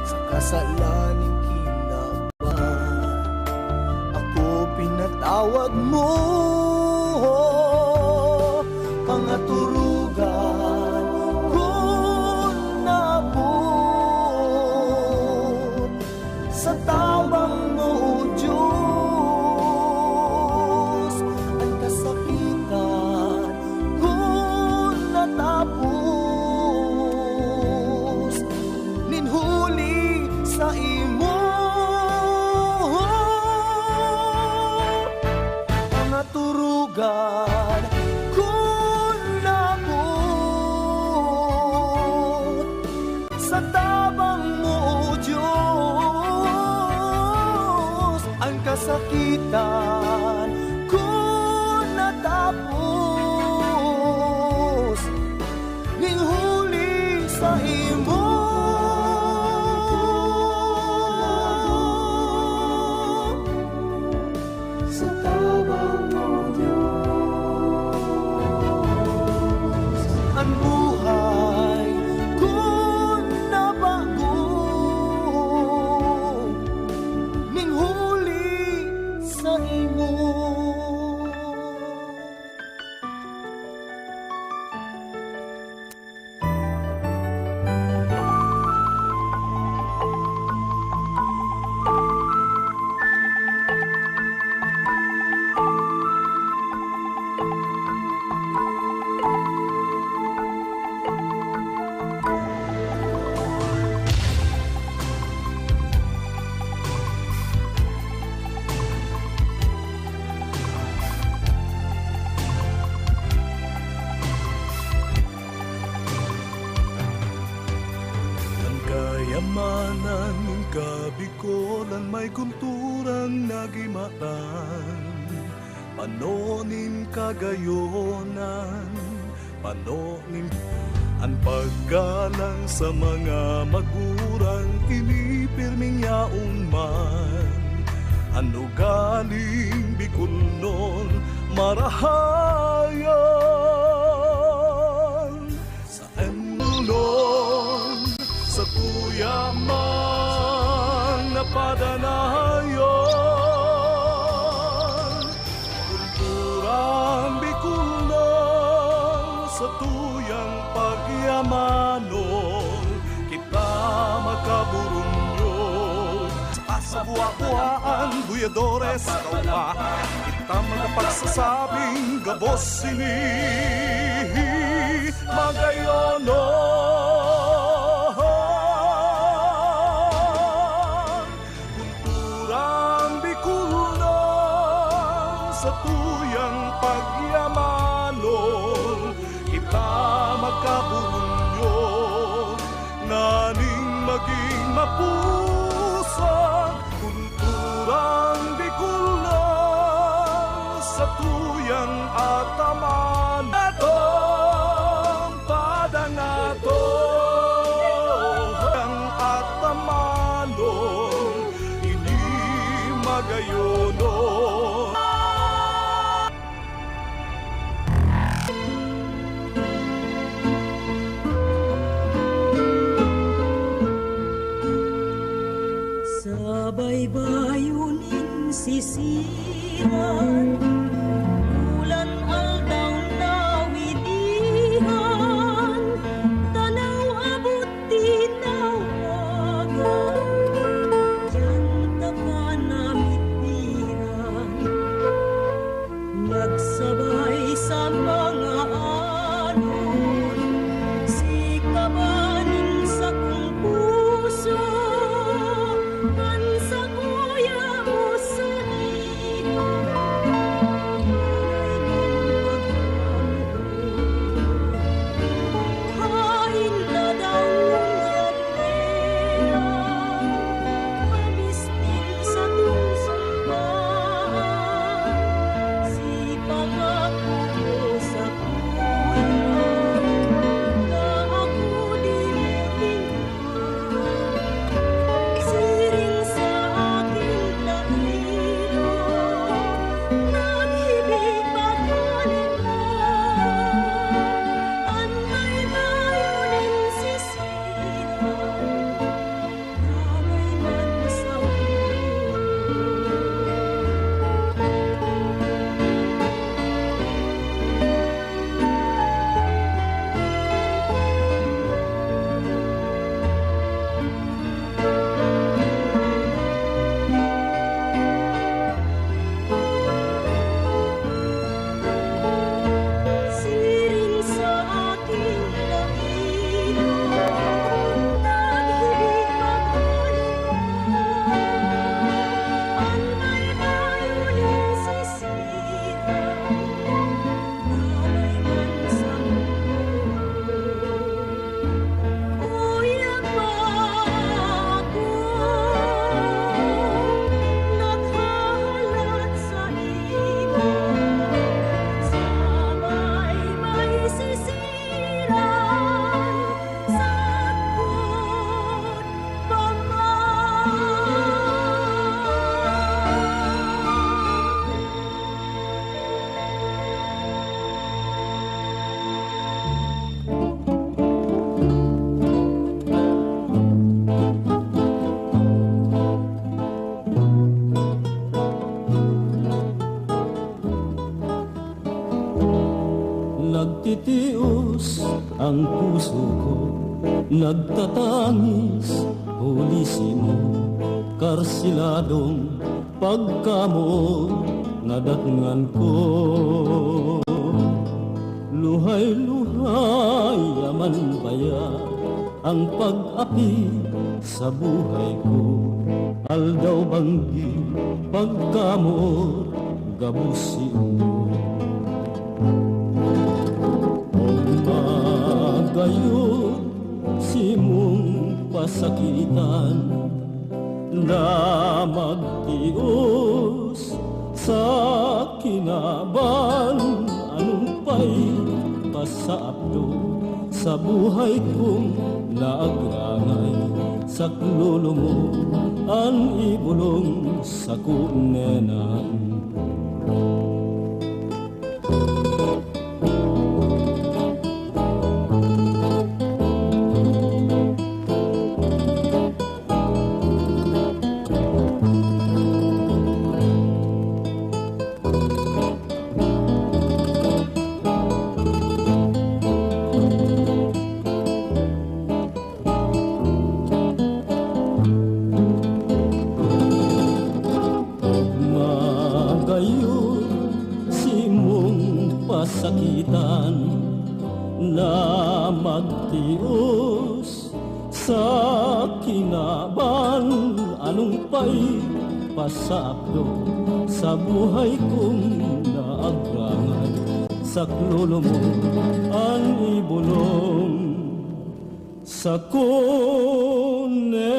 sa kasalaning kinaban. Ako pinatawag mo, pangaturugan kung nabot sa tabang mo, O Diyos, ang kasakitan kung natapos ninhuli sa imo. Pangaturugan kung nabot sa tabang mo, O Diyos, ang kasakitan kung natapos ning huli sa imo. Sa tabang mo, Diyos, ang buhay kung nabago ning huli sa imo. Kayamanan ng Kabikolan may kulturang nagimatan, panonin kagayonan, panonin ang paggalang sa mga magurang inipirming yaong man. Ano galing Bicolnon marahayan sa emulon sa tuyaman na padanayon. Kulturang Bicolnon sa tuyang pagyamanon, kita makaburunyo sa buwa-buwaan, buyadores, kauma, kita magapagsasabing gabos sini magayonon. Kulturang Bicolnon sa tuyang pagyamanon, kita magkabunyo, naning maging mapusang. Kulturang Bicolnon sa tuyang ataman, atong padangaton ang atamanon, ini magayonon. Sa baybayunin sisiran, ulan aldaw na widihan, tanaw abot tinawagan, diyan taka namitbiran, nagsabay sa mga alon, si kabanin sa kong puso. Sa kuya mo ang puso ko nagtatangis, pulisin mo, karsiladong pagkamo nadatngan ko. Luhay-luhay yaman baya ang pag-api sa buhay ko. Aldaw banggi pagkamot gabusin mo. Magayon simong pasakitan na magtios sa kinaban. Anong pa'y pasaabdo sa buhay kong naagrangay. Sa klulo mo ang ibulong sa kunenan. Sakitan na magtios sa kinaban. Anong pa'y pasaplo sa buhay kong naagrangay. Sa klulo mo ang ibulong sa kunenan.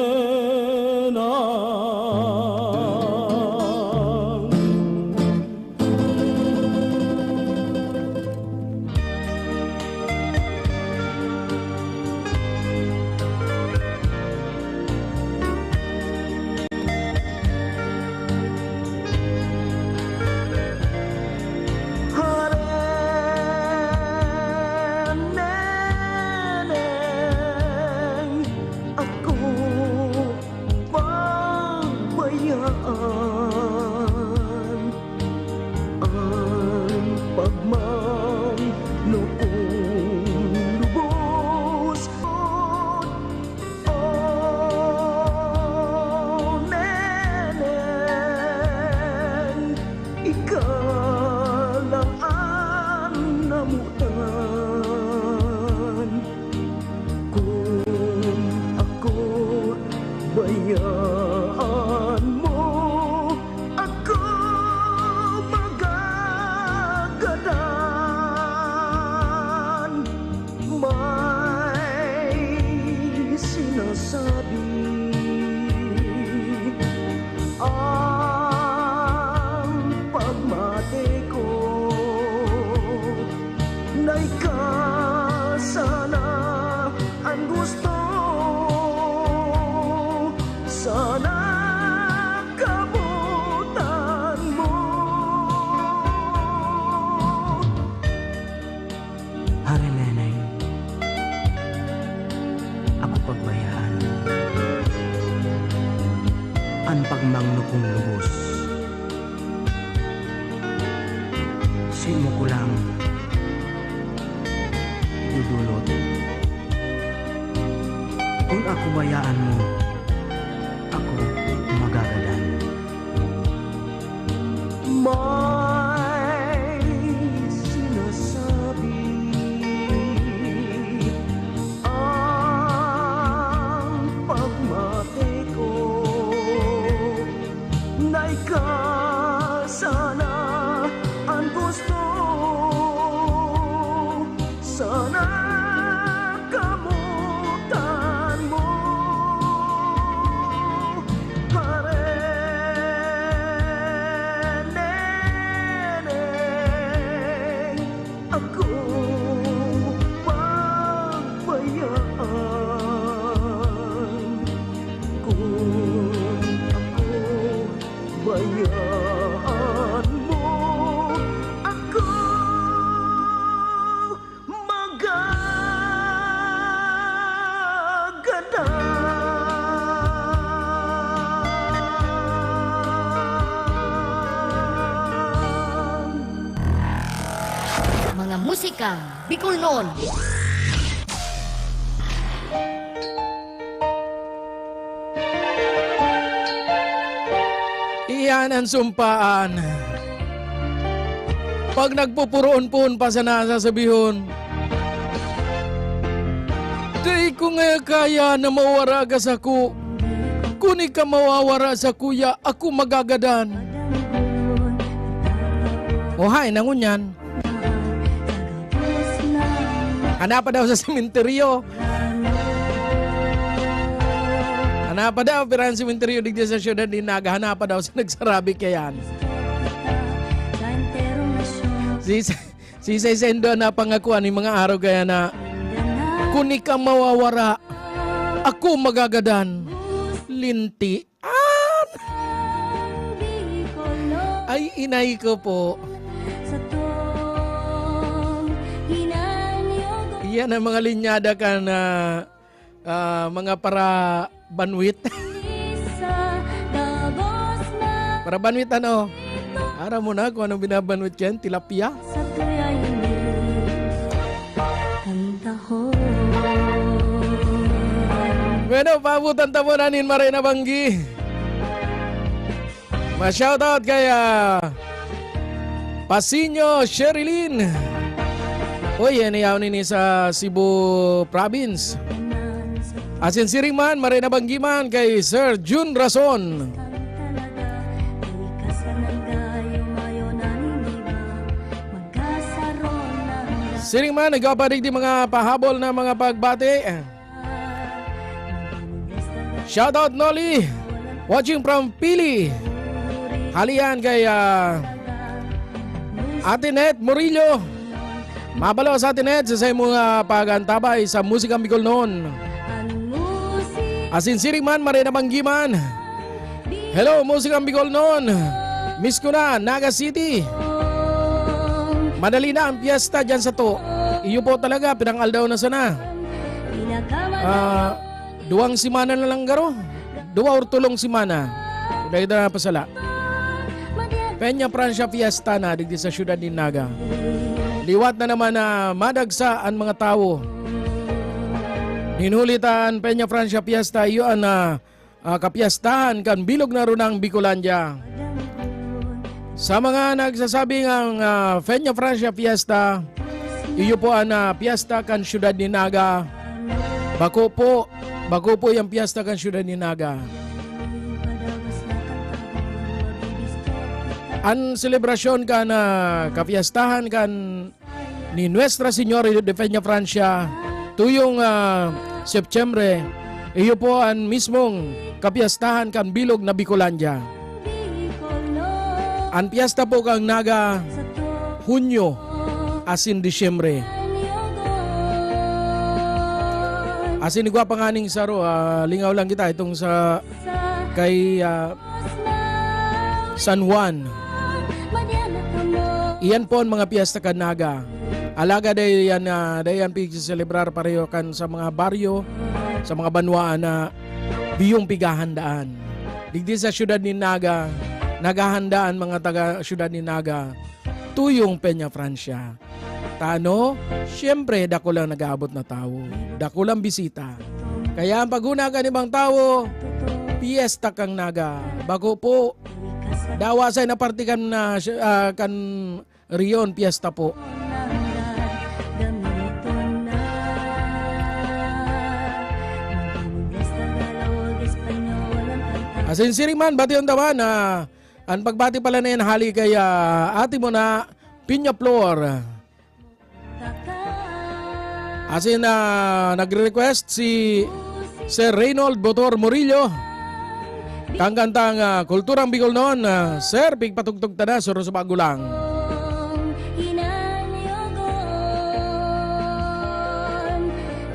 Pagmangnukong lubos simo ko lang dudulot. Kung ako bayaan mo, ako magagadan. May sinasabi ang pagmate ko na ikaw sana ang gusto. Sana kamutan mo. Hareneneng ako pagbayaan. Kung ako bayaan mo, ako Mga musikang Bicolnon. yan ang sumpaan. Pag nagpupuroon-puon pa sa nasasabihon, di ko nga kaya na mawara ka sa ku. Kung ka mawawara sa kuya, ako magagadan. O hay, nangunyan. Hanapa daw sa sementeryo. Hanapa daw, pero ang sementeryo digdi sa syudad din naghanapa daw sa nagsarabi kayan. Si Sendo na pangakuan ni mga araw kaya na kung ka mawawara, ako magagadan. Lintian. Ay, inay ko po. Yan ang mga linyada ka na mga para banwit. Para banwit ano? Ara mo na kung anong binabanwit yan, tilapia. Bueno, pabutan tamo na nin Marina Banggi. Ma-shoutout kay Pasinyo Sherilyn. Uy, yan iyaw nini sa Cebu Province. Asin siringman, Marina Banggi man kay Sir Jun Rason. Siringman, nagkapadig di mga pahabol na mga pagbati. Shoutout Noli, watching from Pili. Halian kay Ate Net Murillo. Mabalo sa Ate Net sa mga pagantabay sa musikang Bicol noon. Asin siringman, Marina Banggiman. Hello, musikang Bicol noon. Miss ko na, Naga City. Madali na ang piyesta dyan sa to. Iyo po talaga, pinangaldaw na sana. 2 simana na lang garo. 2 or 3 simana. Dahil na pasala. Peña Francia Fiesta na digdi sa syudad ni Naga. Liwat na naman na madagsa ang mga tao. Ninulitan Peña Francia Fiesta iyon na kapiyastahan kan bilog na runang Bicolandia. Sa mga nagsasabing ang Peña Francia Fiesta, iyo po ang piyesta kan syudad ni Naga. Bako po yung piyesta kan syudad ni Naga. Ang selebrasyon kan kapiyastahan kan ni Nuestra Señora de Peña Francia tuyong Septembre, iyo po ang mismong kapiyastahan kan bilog na Bicolandia. Ang piyesta po kang Naga, Hunyo, asin Disyembre. Asin igwa panganing saro, lingaw lang kita itong sa kay San Juan. Iyan po ang mga piyesta kan Naga. Alaga dayan pig-celebrar pareho kan sa mga baryo, sa mga banwaan na biyong pigahandaan. Digdi sa syudad ni Naga, nagahandaan mga taga syudad ni Naga, tuyong Peña Francia. Tano, siyempre dako lang nag-aabot na tao, dako lang bisita. Kaya ang paguna ka ibang tao, piyesta kang Naga. Bago po, dawasay na partikan na kan riyon, piyesta po. Asin siringman, bati yung dawan na ang pagbati pala na yan hali kay ate mo na Piña Flor. Asin nagre-request si Sir Reynold Botor Murillo. Kang kantang Kulturang Bicol noon. Sir, pigpatugtog ta na, suro sa pagulang.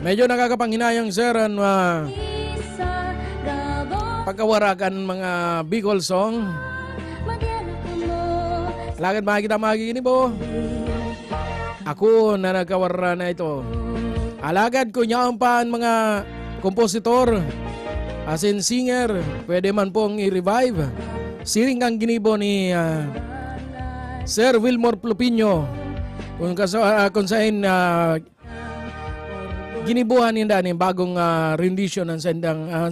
Medyo nakakapanghinayang sir ang pagkawarakan mga Bicol song. Lagad makikita magiging po. Ako na nagkawara na ito. Alagad ko niya pa ang mga kompositor, asin singer, pwede man pong i-revive. Siring ang ginibo ni Sir Wilmore Plupino. Kung saan ginibuhan ninda ni bagong rendition ng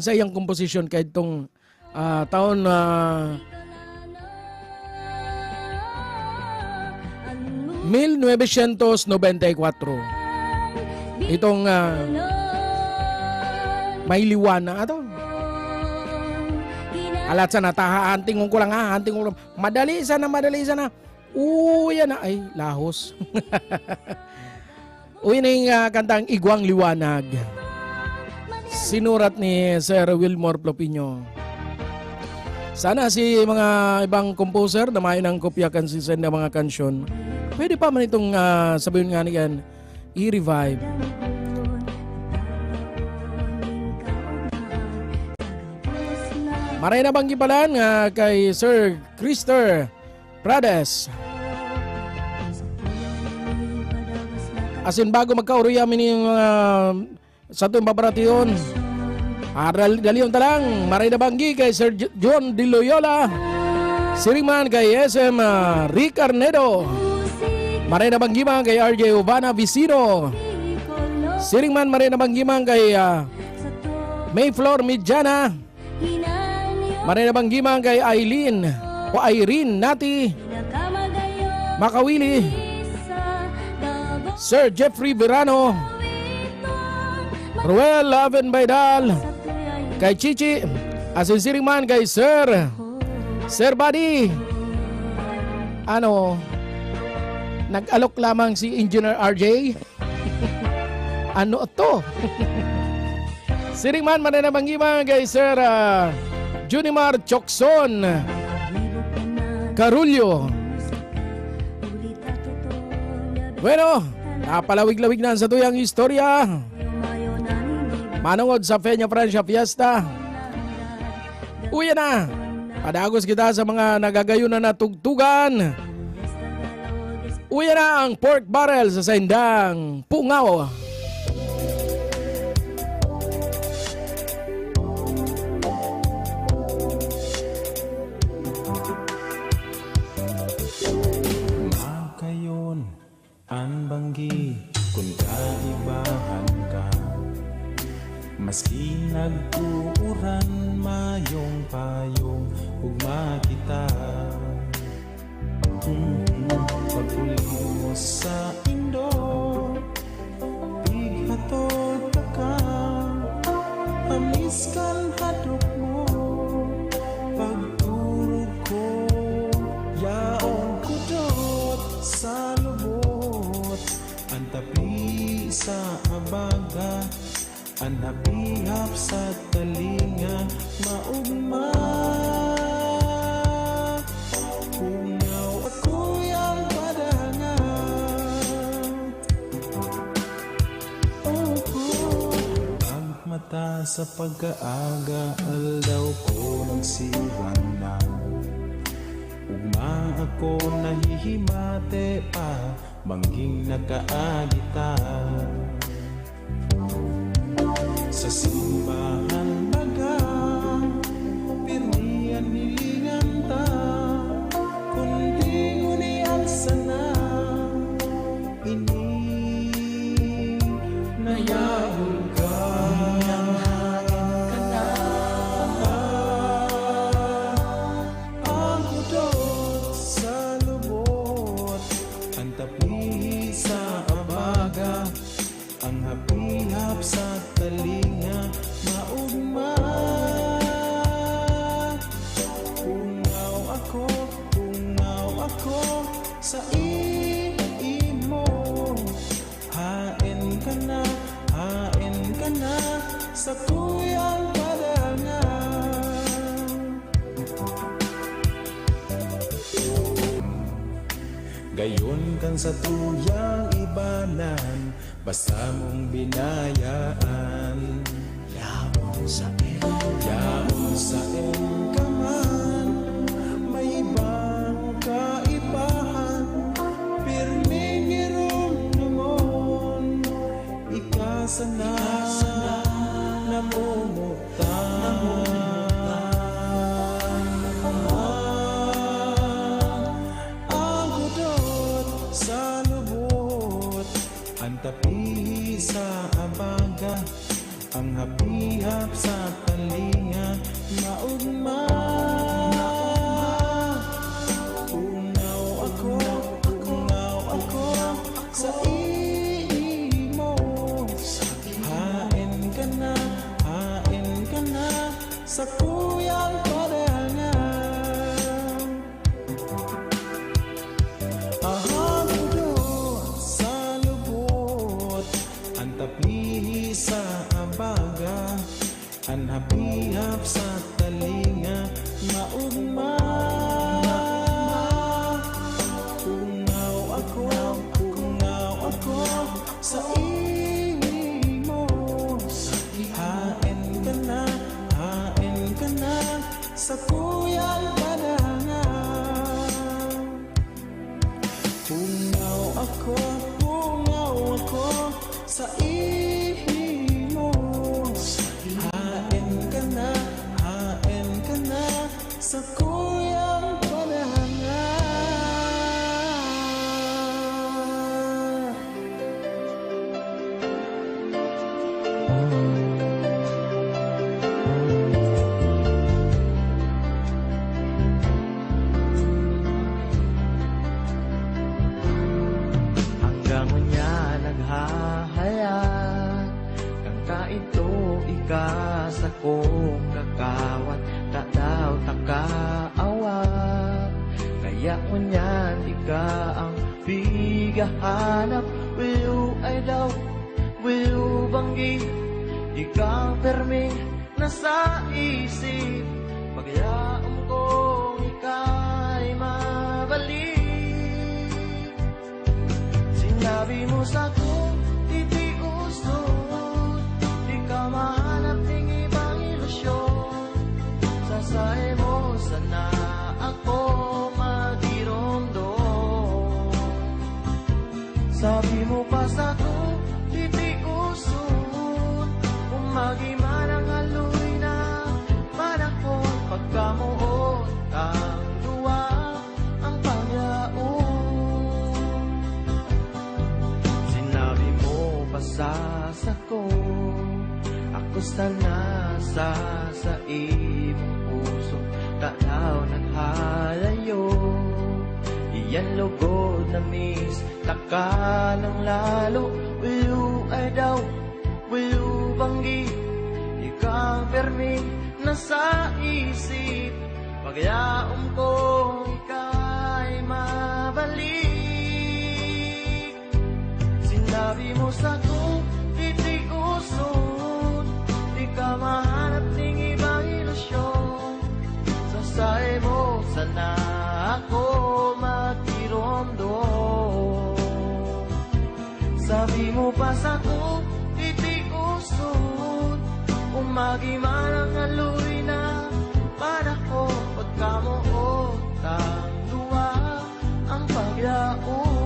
sa iyang komposisyon kahit itong taon 1994. Itong may liwanag ato. Alat sana taha anting ko lang ha, anting ko lang. Madali sana. Yan na ay lahos. Uy na yung kantang Igwang Liwanag. Sinurat ni Sir Wilmore Plopino. Sana si mga ibang composer na may ng kopya consistent na mga kansyon, pwede pa man itong sabihin nga niyan, i-revive. Maray na bang ipalan kay Sir Krister Prades. Asin bago magkauriyamin yung sa itong paparatiyon. Aral daliyon talang maray na banggi kay Sir John De Loyola. Siringman kay SM Rick Arnedo. Maray na banggi man kay RJ Uvana Vicino. Siringman maray na banggi man kay Mayflor Midjana. Maray na banggi man kay Eileen o Irene Nati Makawili. Sir Jeffrey Verano, Ruel Laven Baydal, kay Chichi, asin man kay Sir Buddy. Nag-alok lamang si Engineer RJ. Ano to? Siringman mananabanggiman kay Sir Junimar Chokson Carullo. Bueno, napalawig-lawig na sa tuyang istorya. Manungod sa Peña Francia Fiesta. Uya na. Padagos kita sa mga nagagayunan na tugtugan. Uya na ang pork barrel sa Saindang Pungaw. Makayon ang banggi kung kaibahan ka. Maski nagtuuran mayong payong ugma kita. Pag-uli mo sa indo, pighatod ka. Amis kang hadok mo, pagturog ko. Yaong kudot sa lubot, ang tapi sa abaga. Ang napihap sa talinga, maugma. Pungaw ako yung padangan. Ang mata sa pagkaaga, aldaw ko ng siwang na. Ugma ako nahihimate pa, bangging nakaagita. Sa simbahan baga, pirmihan nilingan ta, kundi unian sana, ini nayahul ka. Ang udot sa lubot, ang tapi sa abaga, ang hapihap sa talinga, maugma. Pungaw ako sa imo. Hain ka na sa tuyang padangan. Gayon kan sa tuyang ibanan, basta mong binayaan. Yaon sa engkaman, may ibang kaibahan. Pirming irumdumon, ikasana namumutan. Ang hudot sa lubot, ang tapi sa abaga, ang hapihap sa talinga, maugma. Pungaw ako sa kuyang padangan. Ahamudo sa lubot, ang taplihi sa abaga, ang hapihap sa talinga, maugma. Pungaw ako sa imo, hain ka na sa kuyang padangan. Pungaw ako sa imo, hain ka na sa kuyang padangan. Hanggang unya naghahayag kang kaito ika sa kong kakawat, ta daw takaawat. Kaya unya ika ang bigahanap, will ay daw will banggi, ikaw permi nasa isip, pagyaam kong ika'y mabalik. Sinabi mo sa'ko, titiusod, di ka mahanap ng ibang ilusyon. Sasay mo sana ako magiromdom. Sabi mo pa sa'ko, titiusod, kung magiman ang aloy na panahon, pagkamuot ang duwa ang pangyaon. Sinabi mo pa sa sako, ako sana sa imong puso, tanaw naghalayo. Iyan lugod na miss, taka ng lalo, will ay daw will banggi, ikaw permi nasa isip, pagyaom ko ika'y mabalik. Sinabi mo sa'ko, titiusod, di ka mahanap ng ibang ilusyon. Sasay mo sana ako magiromdom. Sabi mo pa sa'ko, titiusod, kung magiman ang aloy na panahon, pagkamuot ang luwa ang pagyaon.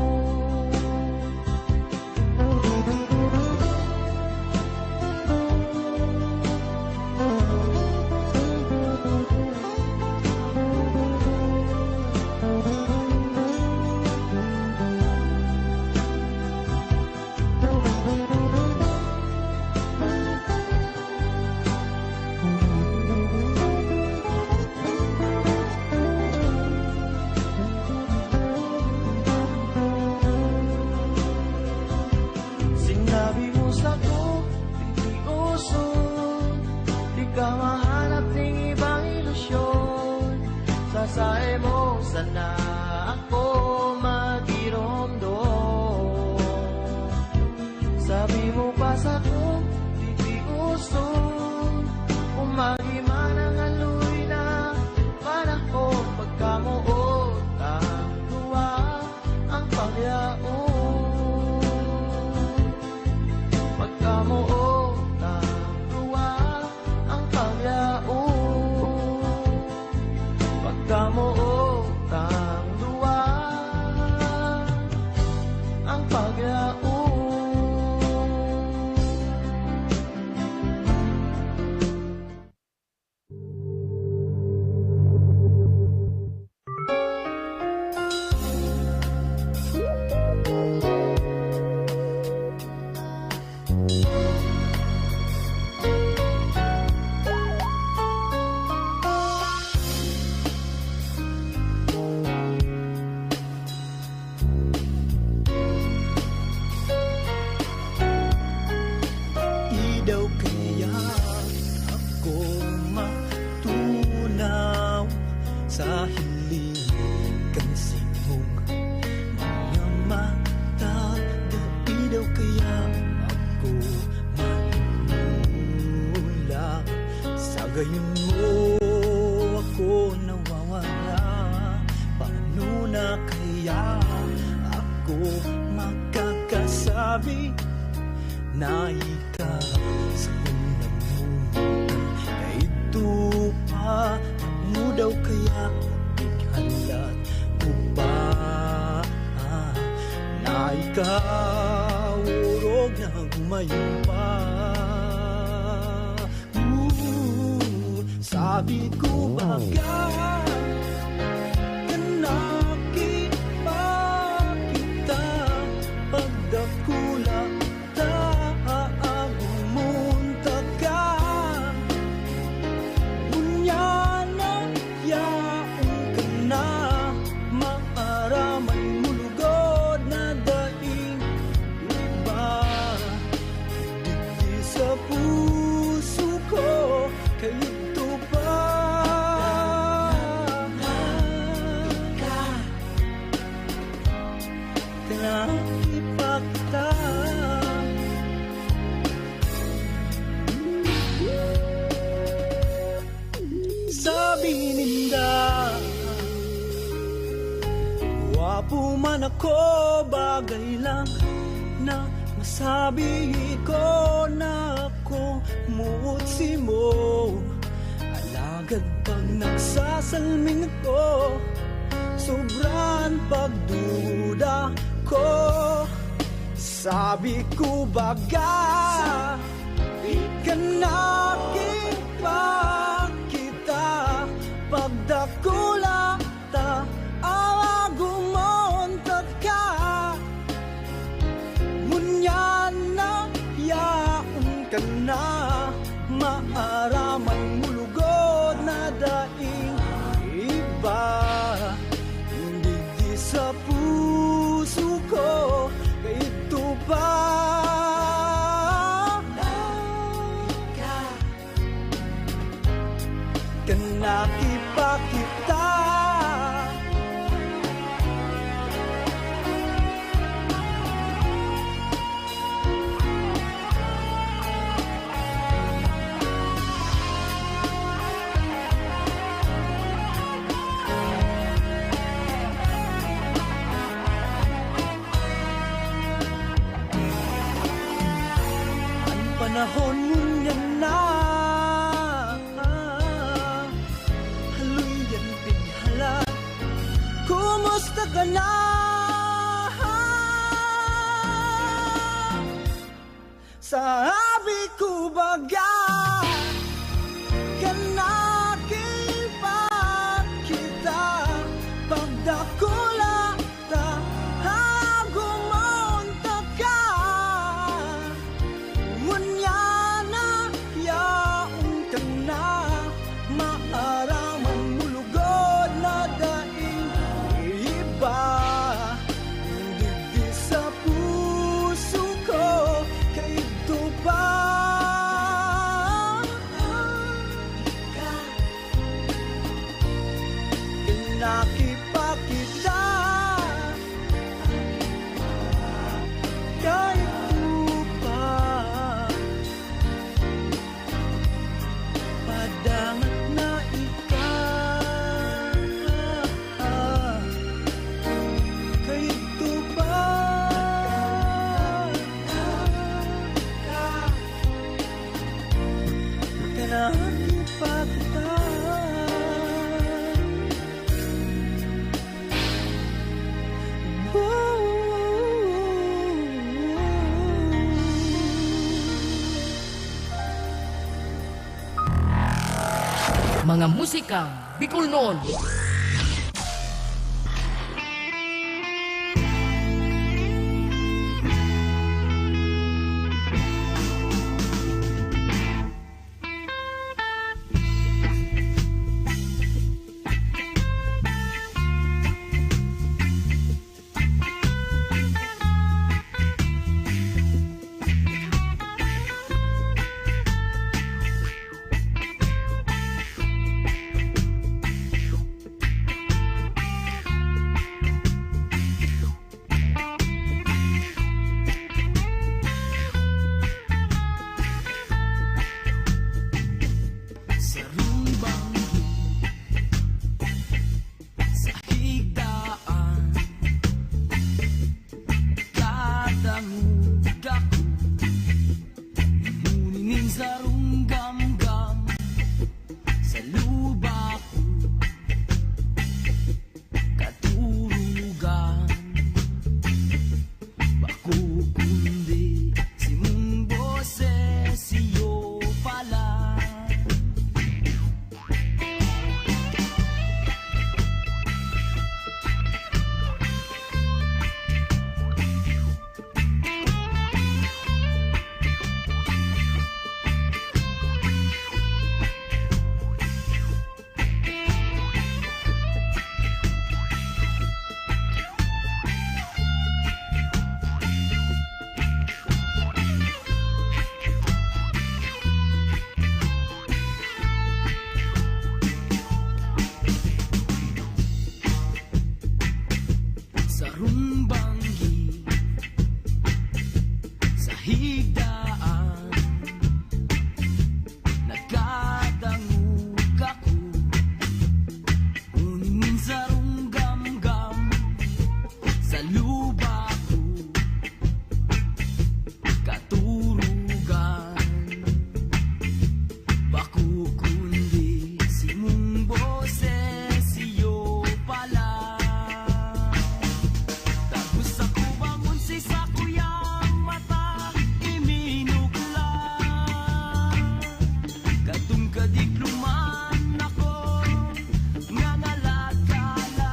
Sinabi mo sa'ko, titiusod, di ka mahanap ng ibang ilusyon. Sasay mo sana ako magiromdom. Sabi mo pa sa'ko, titiusod, kung magiman ang aloy na panahon, pagkamuot ang luwa ang pagyaon. Pagkamuot ang luwa ang pagyaon, pagkamuot ang Gayon mo ako nawawala. Paano na kaya ako makakasabi na ikaw sa unang mundo? Ito pa mo daw kaya bighalat ko ba na ikaw urog na gumayon pa? Sabi ko baga nakita kita pagdakula gumunta ka unyana yaong ka na maaraman mulugod na daing iba digdi sa puso ko kayo ipakita. Sabi ninda wapo man ako, bagay lang na masabi ko na ako muutsi mo. Alagad pag nagsasalming ako, sobrang pagduda ko. Sabi ko baga ka nakipagkita pagdakula ta gumontat ka munyan na yaon ka na maaraman mulugod na daing iba hindi sa puso ko ito pa ka nakipakita. Panahon mo niya na haloy yan bighalat. Kumusta ka na? Sabi ko baga ka nakipagkita pagdakula ta gumonta ka munyana yaong ka na maaraman mulugod na daing iba digdi sa puso ko kayo ba nakipakita kayo pa padangat na ikaw kayo pa nakipakita. Mga musikang Bicol noon. sa rumbanggi, sa higdaan, kadangog ako, nguninin sa runggamgam, sa luba ko, katurugan, baku kundi si mong boses iyo pala. Sa rumbanggi, sa higdaan, nagkadangog ako, nguninin sa runggamgam, sa luba ko, katurugan, baku kundi si mong boses iyo pala. Tapos ako bangon si sa kuyang mata iminugla, kadung kadigluman ako nangalagala,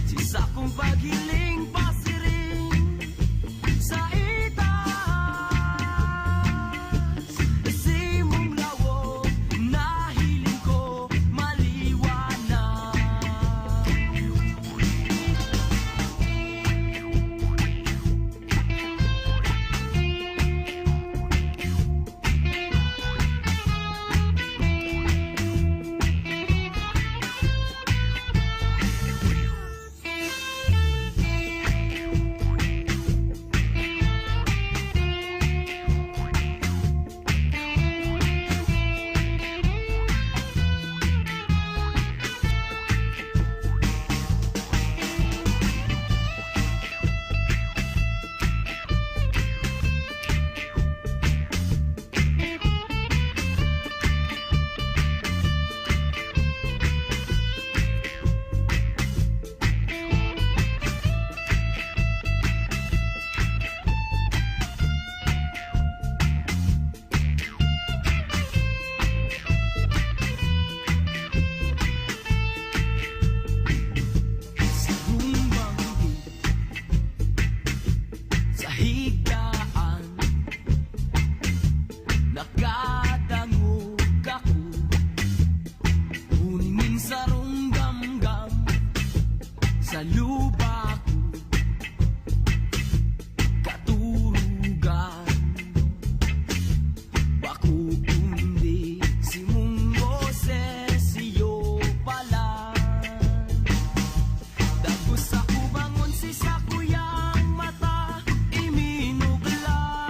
si sa kong paghiling pasiring sa itaas, si mong lawog nahiling ko maliwanag. Sa rumbanggi, sa higdaan, nakadangog ako, nguninin sa runggamgam, sa luba ko, katurugan, baku kundi si mong boses iyo pala. Tapos ako bangon si sa kuyang mata iminugla,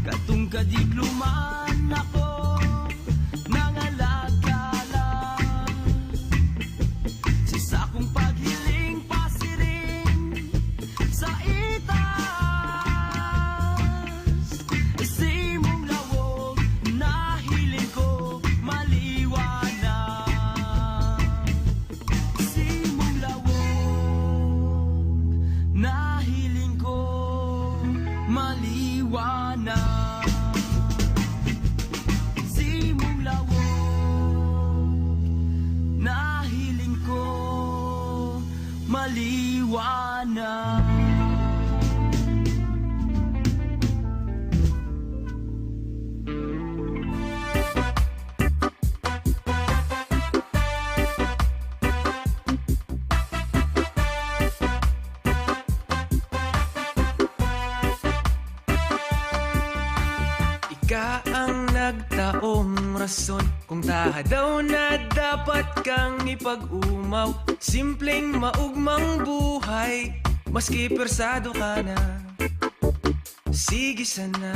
katong kadigluman ako nangalagala, si sa kong paghiling pasiring sa itaas, si mong lawog nahiling ko maliwanag, si mong lawog nahiling ko maliwanag, si mong lawog nahiling ko maliwanag. Ika ang nagtaong rason kung taha daw na dapat kang ipag-umaw. Simpleng maugmang buhay, maski persado ka na. Sige sana,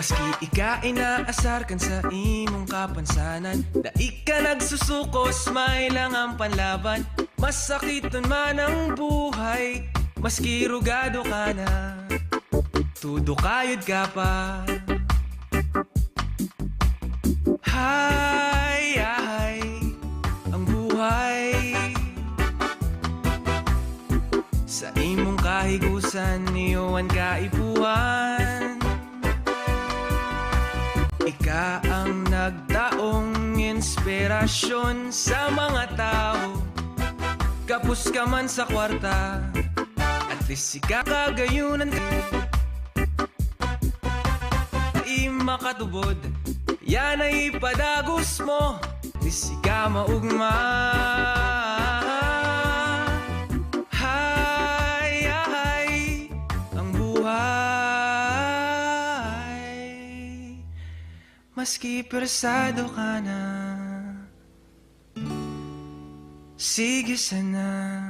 Maski ika inaasar kan sa imong kapansanan, daig ka nagsusukos, may lang ang panlaban. Masakiton man ang buhay, maski rugado ka na, tudo kayod ka pa. Hay, ang buhay sa imong kahigusan, niyoan kaipuhan. Ika ang nagtaong inspirasyon sa mga tao. Kapos ka man sa kwarta, at least ika kagayunan ka. Makatubod, yan ay ipadagos mo, at least ika maugma. Hay, ang buhay. Maski persado ka na, sige sana.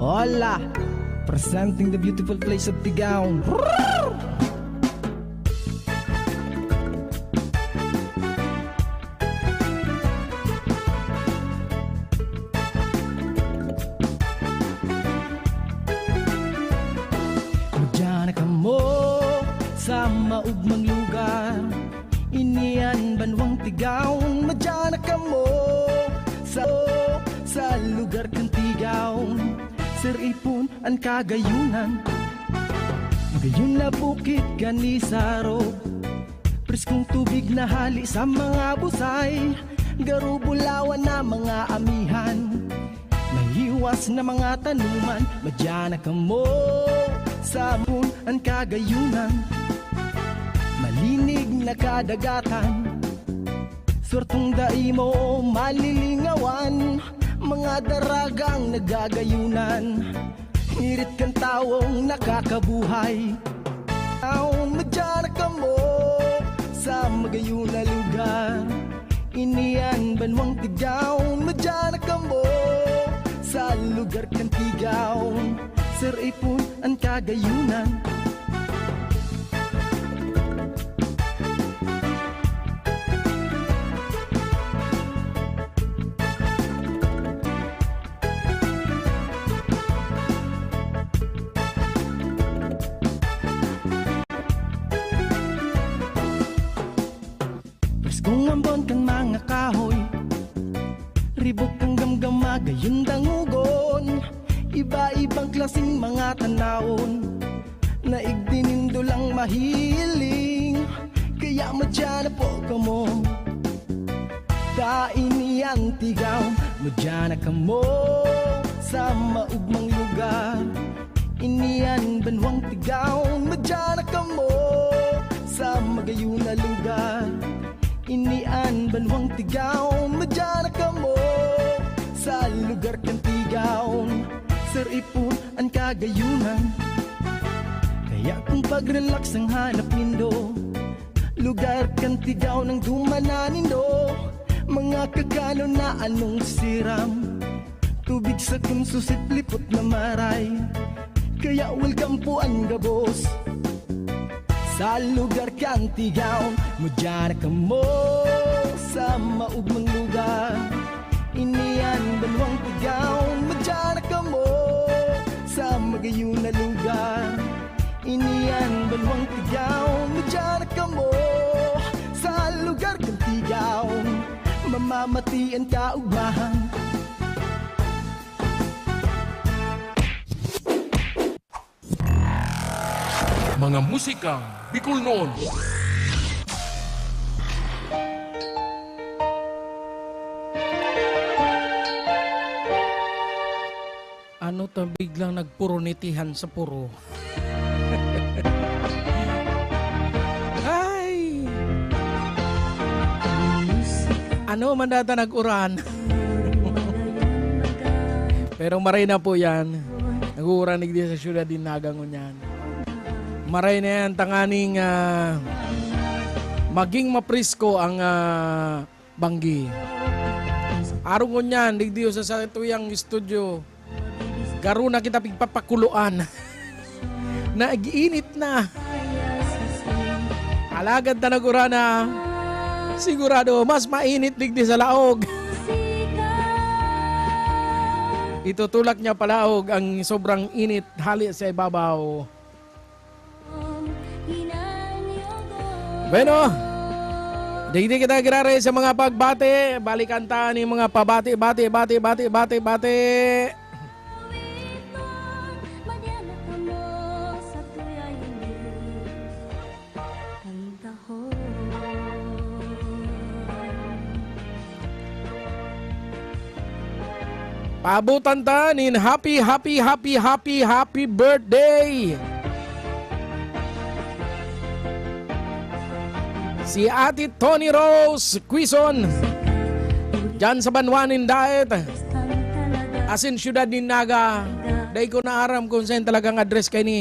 Hola, presenting the beautiful place of Tigaon. Madyan ka mo sa maugmang lugar, inian banwang Tigaon. Madyan ka mo sa lugar kang Tigaon. Sir Ipon ang kagayunan, magayon na bukit kanisaro, preskong tubig na hali sa mga busay, garubulawan na mga amihan, mahiwas na mga tanuman. Madyan ka mo sa Ipon ang kagayunan, malinig na kadagatan, swertong daimo malilingawan, mga daragang nagagayunan, ngirit kang tawong nakakabuhay. Madyan ka mo sa magayon na lugar, inian banwang Tigaon. Madyan ka mo sa lugar kang Tigaon, Sir Ipon ang kagayunan. Kung ambon kang mga kahoy, ribok kang gamgama, gayon dangugon, iba-ibang klaseng mga tanawon, naigdinindo lang mahiling, kaya madyan na po ka mo. Kainian Tigaon, madyan ka mo sa maugmang lugar, inian banwang Tigaon. Madyan ka mo sa magayon na lugar, inian banwang Tigaon. Madyan ka mo sa lugar kang Tigaon, Sir Ipon ang kagayunan. Kaya kung pag-relax ang hanap nindo, lugar kang Tigaon ang dumananin do. Mga kagano na anong siram, tubig sa kunsusit lipot na maray, kaya welcome po ang gabos sa lugar kang Tigaon. Madyan ka mo sa maugmang lugar, inian banwang Tigaon. Madyan ka mo sa magayon na lugar, inian banwang Tigaon. Madyan ka mo sa lugar kang Tigaon, mamamatian ka ugmahan. Mga musikang Bicol noon. Ano to, biglang nagpuronitihan sa puro. Ay! Ano man data nag-uran? Pero maray na po yan. Nag-uuranig din sa syudad din nagangon yan. Maray na yan, tanganing maging maprisko ang banggi. Arong nyan, digdiyo sa tuyang studio. Garo na kita pigpapakuluan. Nag-init na. Alagad na nagura na. Sigurado, mas mainit digdi sa laog. Itutulak niya palaog ang sobrang init hali sa ibabaw. Bueno, digdi kita girare sa mga pagbate. Balikan ta ni mga pabati. Pabutan ta nin happy birthday. Si Ate Tony Rose Quizon dyan sa Banwanin Diet asin syudad ni Naga. Day ko na aram kung saan talagang address kay ni.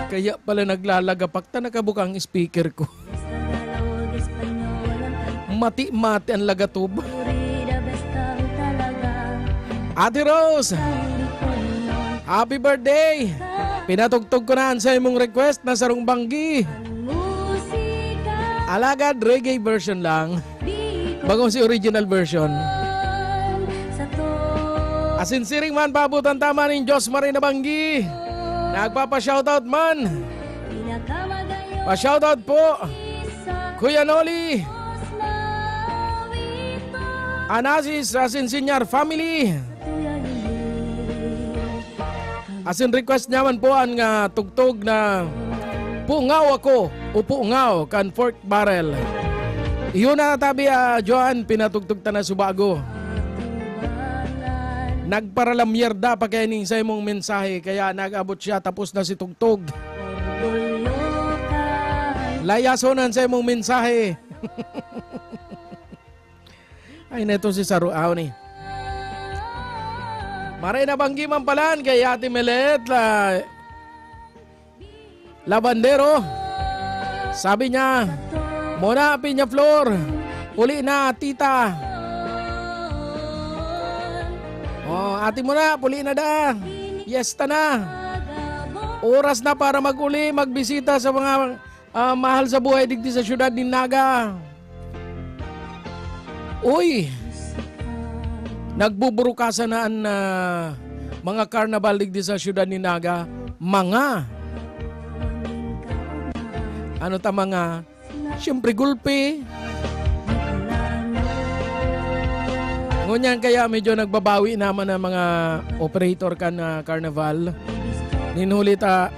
Kaya pala naglalagapak ta nakabukang speaker ko. Mati-mati ang lagatub. Ate Rose, happy birthday! Pinatugtog ko na sa imong request na sarong banggi. Alagad reggae version lang. Bagong si original version. Asinsiring man pabutan tama ni Diyos Marina Banggi. Nagpapa-shoutout man. Pa-shoutout po. Kuya Noli. Anasis Asinsinyar family. Asin request naman po ang tugtog na Pungaw Ako o Pungaw kan Fort Barrel. Iyon na tabi Joan pinatugtog ta na subago. Nagparalamyerda pa kaya ning sa imong mensahe kaya nag-abot siya tapos na si tugtog. Layasonan sa imong mensahe. Ay, neto si Saruaw ni. Maray na banggi man palan kay Ate Melet Labandero. Sabi niya, Mona Piña Flor, uli na tita. Oh, ate mo na, puli na da. Yes ta na. Oras na para mag-uli, magbisita sa mga mahal sa buhay digdi sa syudad ni Naga. Uy, nagbuburukasan na ang mga karnabal digdi sa syudad ni Naga. Mga ano ta mga siyempre gulpi. Ngunyan kaya medyo nagbabawi naman ang mga operator kan na carnival. Ninhuli ta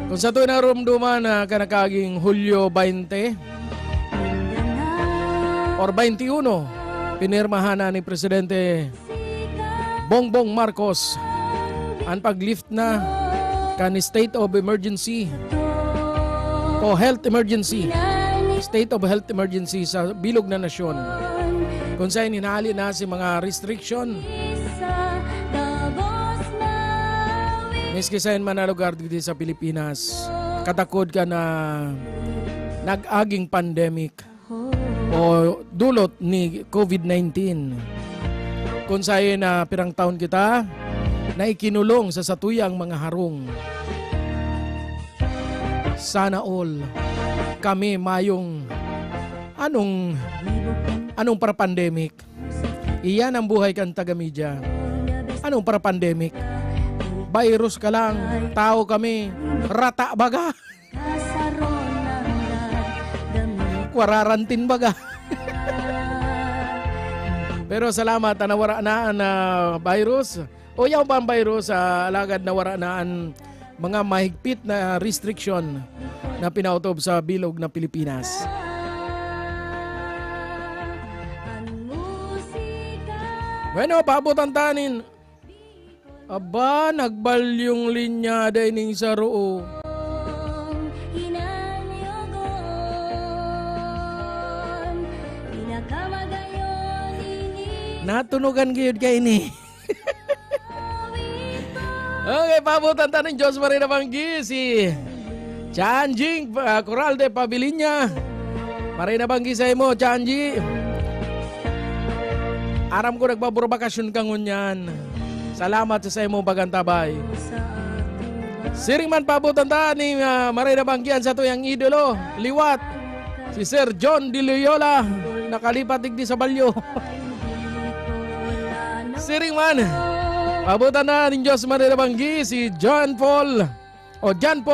kung sa tuwing na rumduman na kanakaging Hulyo 20 or 21, pinirmahan na ni Presidente Bongbong Marcos ang paglift na kan state of emergency o health emergency, state of health emergency sa bilog na nasyon. Kung saan hinahali na si mga restriction. Miski saan man na lugar dito sa Pilipinas, katakod ka na nag-aging pandemic o dulot ni COVID-19. Kung saan na pirang taon kita na ikinulong sa satuyang mga harong. Sana all kami mayong anong para pandemic? Iyan ang buhay kan taga-media. Anong para pandemic? Virus ka lang, tao kami, rata baga. Kwararantin baga. Pero salamat na nawara na ang virus. O yaw ba ang virus alagad nawara na ang mga mahigpit na restriction na pinautob sa bilog na Pilipinas. Bueno, pabutan tanin. Aba, nagbalyong linya day ning Saroo. Natunugan gayud kay ni. Okay, pabutan tayo ng Diyos Marina Banggi, si Chanjing Coral de Pabilinya. Marina Banggi sa imo, Chanji. Aram ko nagbaburo bakasyon ka ngunyan. Salamat sa imo bagantabay. Siring man pabutan tayo ni Marina Banggian sa tuyang idolo, liwat. Si Sir John De Loyola, nakalipat digdi sa balyo. Siring man. Pabutan na ng Diyos Marina Banggi si John Paul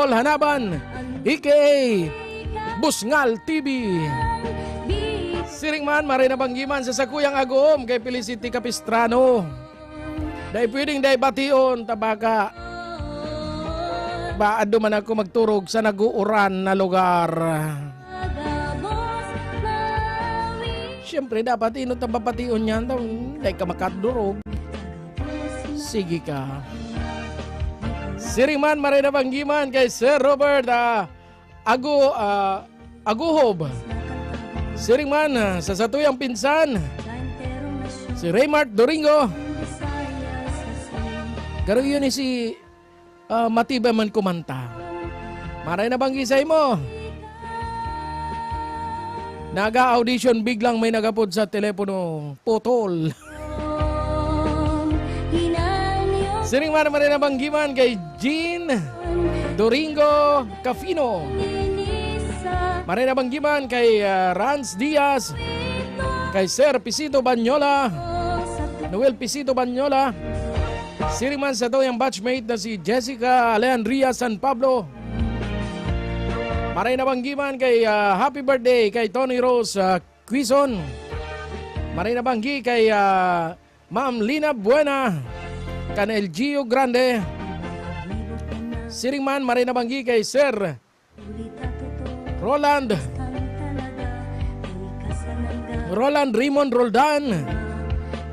Hanaban, aka Busngal TV. Siring man Marina Banggi man sa sakuyang agom kay Felicity Capistrano. Dahil pwedeng dahil bation tabaka. Baado man ako magturog sa naguuran na lugar. Siyempre dapat inot ang papation niyan dahil ka makadurog. Sige ka. Siringman Marina Banggi man kay Sir Robert Aguhob. Siringman sa satuyang pinsan si Raymart Doringo. Garo yun si Matiba man kumanta. Marina Banggi sa imo. Naga-audition biglang may nagapod sa telepono. Putol. Siring man Marina Banggi man kay Jean Doringo Cafino. Marina Banggi man kay Rans Diaz. Kay Sir Pisito Banyola. Noel Pisito Banyola. Siring man sa yung batchmate na si Jessica Leandria San Pablo. Marina Banggi man kay happy birthday kay Tony Rose Quizon. Marina Banggi kay Ma'am Lina Buena. Kanel Gio Grande. Siring man Marina Banggi kay Sir Roland Raymond Roldan.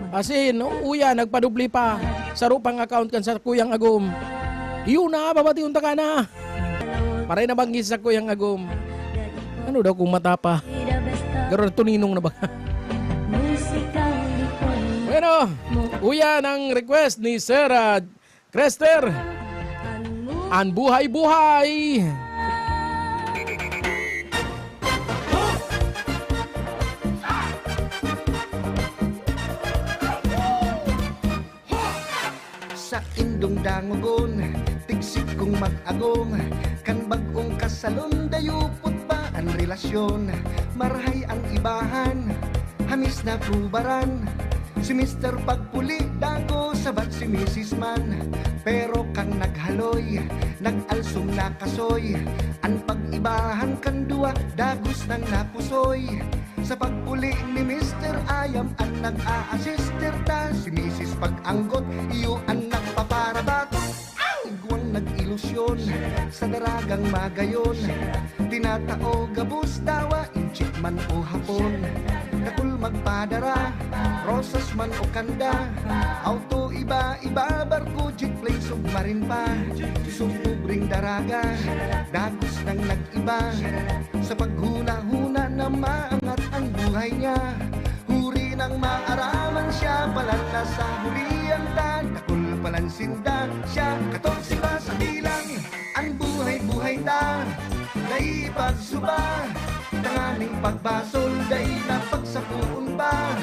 Kasi uya nagpadubli pa sa rupang account kan sa Kuyang Agum. Iyon na babati unta ka na. Marina Banggi sa Kuyang Agum. Ano daw kung matapa? Garo tuninong na ba? Bueno, uya ng request ni Sir Crester. Ang buhay-buhay. Sa indong dangugon, tigsik kong mag-agong, kan bagong kasalon, dayupot pa ang relasyon. Marhay ang ibahan, hamis na kubaran. Si Mr. Pagpuli, dago sabat si Mrs. Man. Pero kang naghaloy, nag-alsong nakasoy. Ang pag-ibahan kan dua, dagos nang napusoy. Sa pagpuli ni Mr. Ayam, ang nag-a-assister ta. Si Mrs. Pag-anggot, iyo ang nagpaparabato. Iguang nag-ilusyon, sa daragang magayon. Tinatao gabus dawa, inchik man o hapon. Kakul magpadara, rosas man o kanda. Auto iba-iba, barko, jeep, plane, submarin pa. Sumubring daraga, dagos nang nag-iba. Sa paghuna-huna na maangat ang buhay niya. Huri ng maaraman siya, palan na sa huliang tan. Kakul palansinda siya, katong siba sa bilang. Ang buhay-buhay ta, naipagsuba. Tanganing pagbasol, day na pagsapuon ba?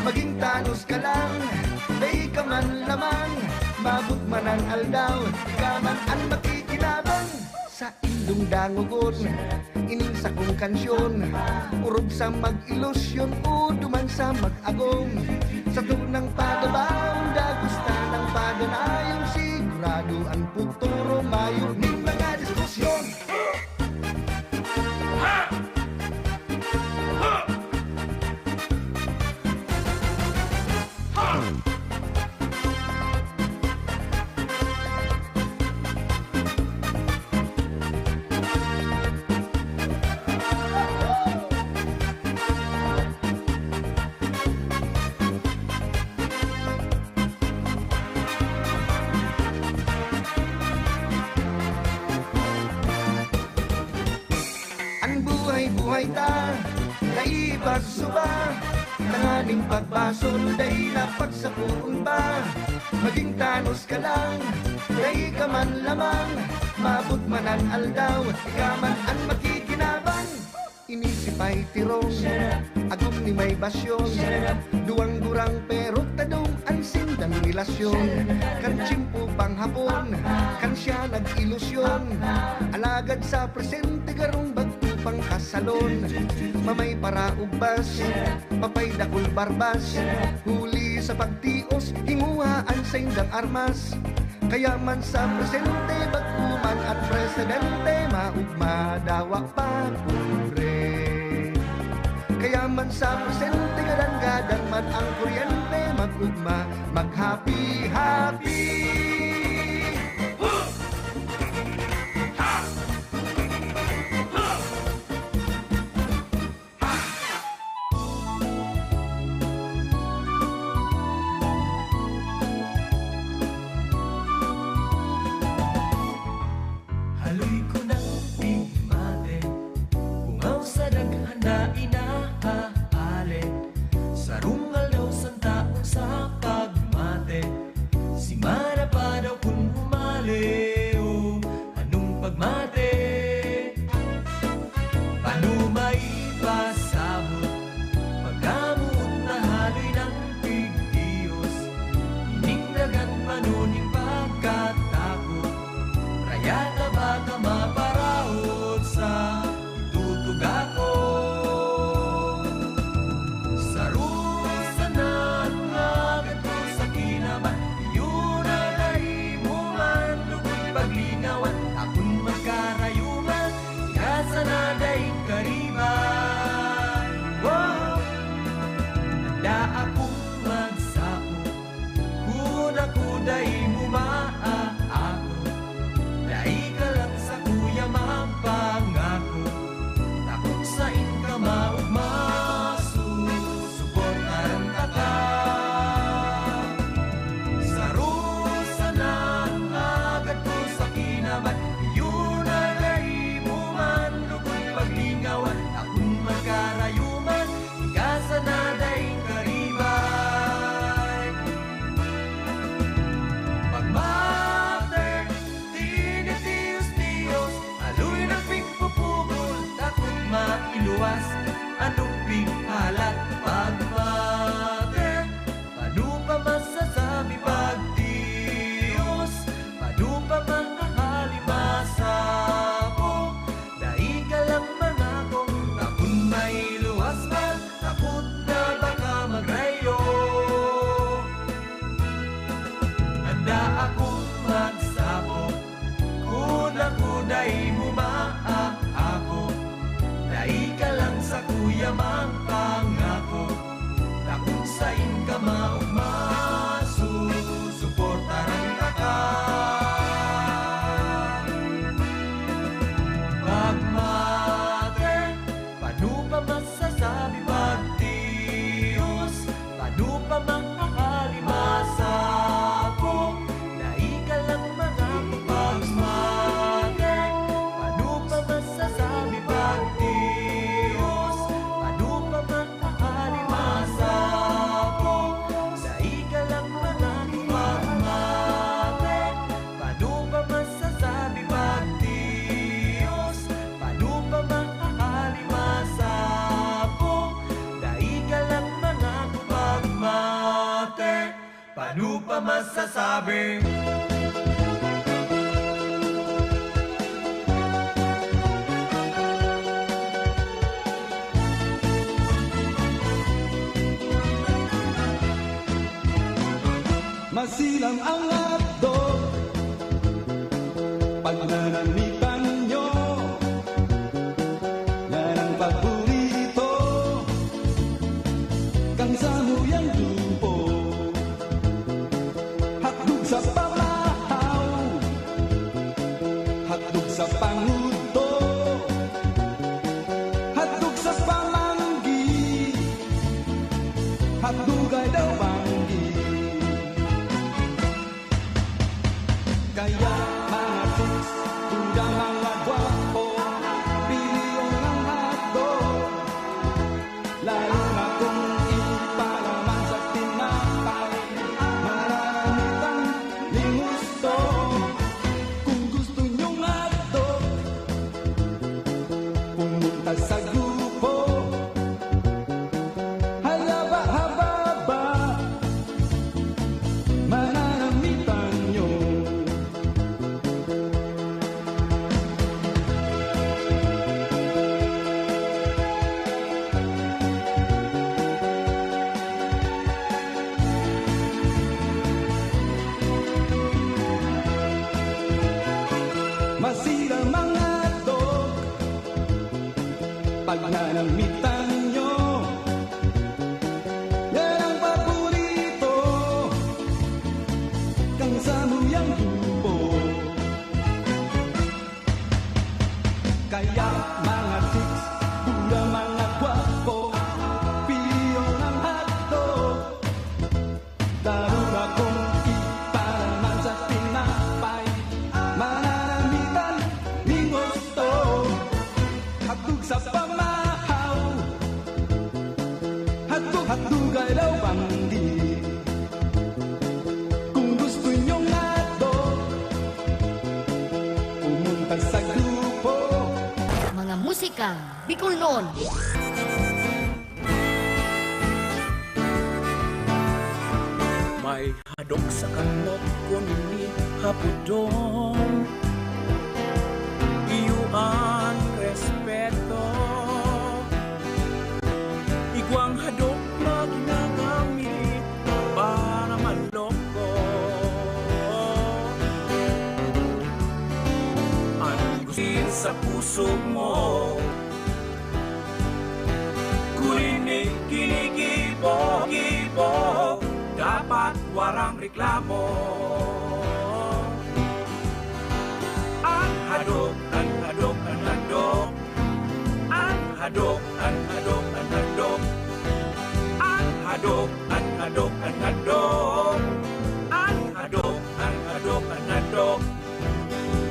Maging tanos ka lang, day ka man lamang. Mabot man ang aldaw, ka man ang makikinabang. Sa indong dangugon, ining sa kong kansyon. Urog sa mag-ilusyon, o duman sa mag-agong. Sa tunang padabaon, dagusta ng padanayong. Sigurado ang puturo, mayo ning mga diskusyon. Buhay ta, naipagsuba. Tanganing pagbasol, day na pagsapuon ba? Maging tanos ka lang, day may kaman lamang, mabot man ang aldaw, kaman ang makikinabang. Inisipay tirong, agum ni may basyon, duwang durang pero tadong ang sindang relasyon. Kan tsimpo pang hapon, kan siya nag-ilusyon, alagad sa presente garong bagto pang kasalon. Mamay para ubas, papay dakul barbas, huli sa pagtios, hinguhaan sa indang armas. Kaya man sa presente, bagkuman at presidente, maugma dawa pa pure. Kaya man sa presente, gadang-gadang man ang kuryente, magugma, mag-happy-happy. Haloy ko ng bigmate, bungaw sa daghan na inahaali, sa rungal daw sang taong sa pagmate, si Mara pa daw kung humali, o anong pagmate? Paano maipasabot, pagkamot na haloy ng pigdiyos, iningdagan panuning pagkatakot, raya ka baka maparahot sa itutuga ko. Sa rusa na agad ko sa kinaman, yun na nahimuman, lukoy paglingawan, akong magkarayuman, ikasa na daing kariban. Wow! Handa akong magsapo, kung ako daing umaa ako, dai ka lang sa kuya mapangako, takot sa inka maugmaso, suportaran ka ka. Sa rusa na agad ko sa kinaman, yun na nahimuman, lukoy paglingawan, akong magkarayuman, ikasa na daing karibay. Pagmate, tinitios-tios, aloy ng pingpupugol, takot mailuwas, anong pinghalat. Pagmate, paano pa masasabi pagtios, paano pa makahali masapo, dai ka lang mangako, takot mailuwas man, takot na baka magrayo. Handa akong magsabog, kung ako da'y mumaa ako, dai ka lang sa kuya mang pangako, takot sa inka maugmaso, suportaran ka ka. Pagmate, paano pa masasabi pagtios, paano pa makakali masapo, dai ka lang mangako. Pagmate, paano pa masasabi pagtios, paano pa makakali masapo, dai ka lang mangako. Pagmate, paano pa masasabi pagtios, paano pa makakali masapo, dai ka lang mangako. Pagmate, paano pa masasabi? Masilang ang hotdog, pag nanamitan nyo, yan ang paborito, kang samuyang lupo, hotdog sa pamahaw, hotdog sa panguto, hotdog sa pamanggi, hotdog ay daw banggi. Kaya mga chicks, tunda mga gwapo, pili yung ng hotdog, lalo na kung ipalaman sa tinapay, marami kang lingusto. masira mga dog. Pag nanamitan nyo, yan ang paborito kang samuyang grupo. Kaya mga chicks, pura mga gwapo, piliyo ng hotdog. Lalo na kung ipalaman sa tinapay, mananamitan ni gusto. Hatog sa pamahaw, hatog-hatugay daw bandi. Kung gusto nyong hotdog, pumunta sa grupo. Mga musikang Bicolnon. May hadok sa kanot ko ni hapudong iyuan respeto. Igwang hadok na ginagamit para manloko. Ang gusin sa puso mo, kurinig kinigibo-gibo, dapat warang reklamo. Ang hadok, ang hadok, ang hadok. Ang hadok, ang hadok, ang hadok. Ang hadok, ang hadok, ang hadok. Ang hadok, ang hadok, ang hadok.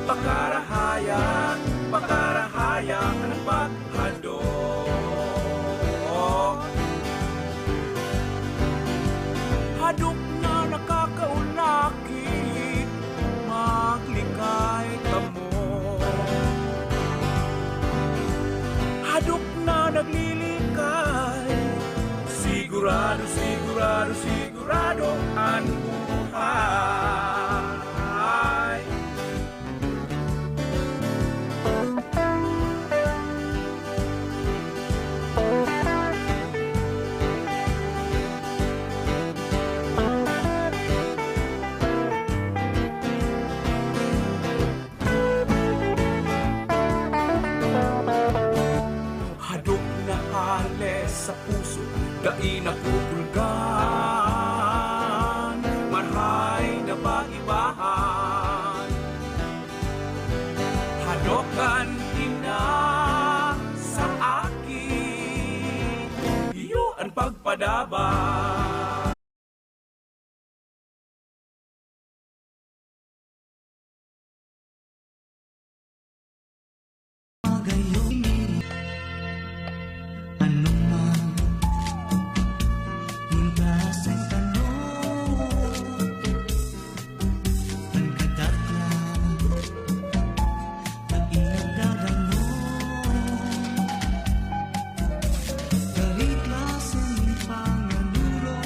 Pakarahaya, pakarahaya ang paghadok. Hadok na nakakaunakit, maglikay ka mo. Hadok na naglilikay, sigurado, sigurado, sigurado ang buhay. Hadok na hales sa puso, dai na pupulgan, marhay na pag-ibahan. Hadokan ina sa akin, iyo ang pagpadaban. Kahit lasan panganuro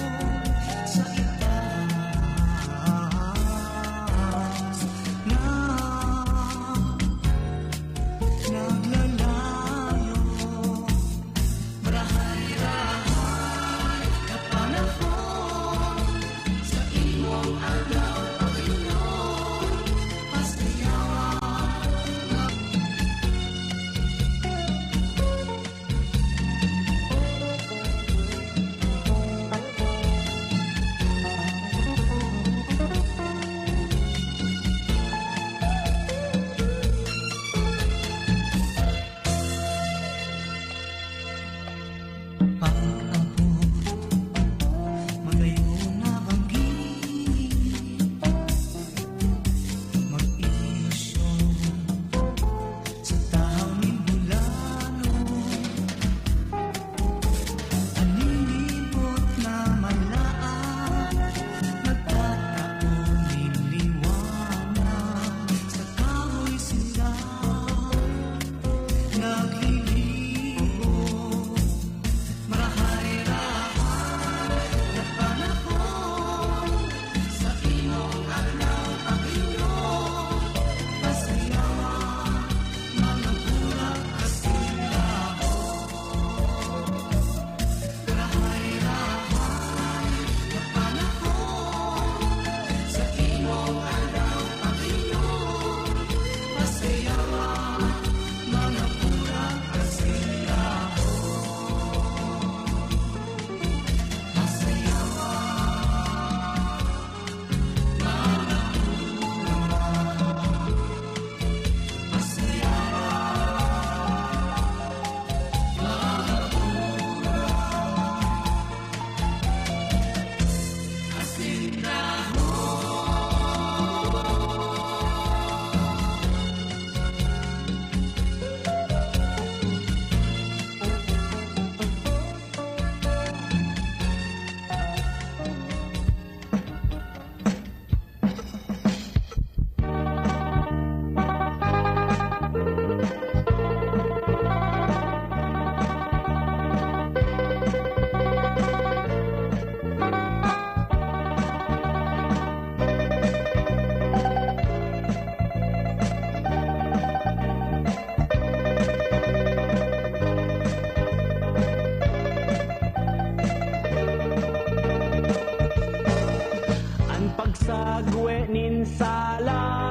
dagwe nin sala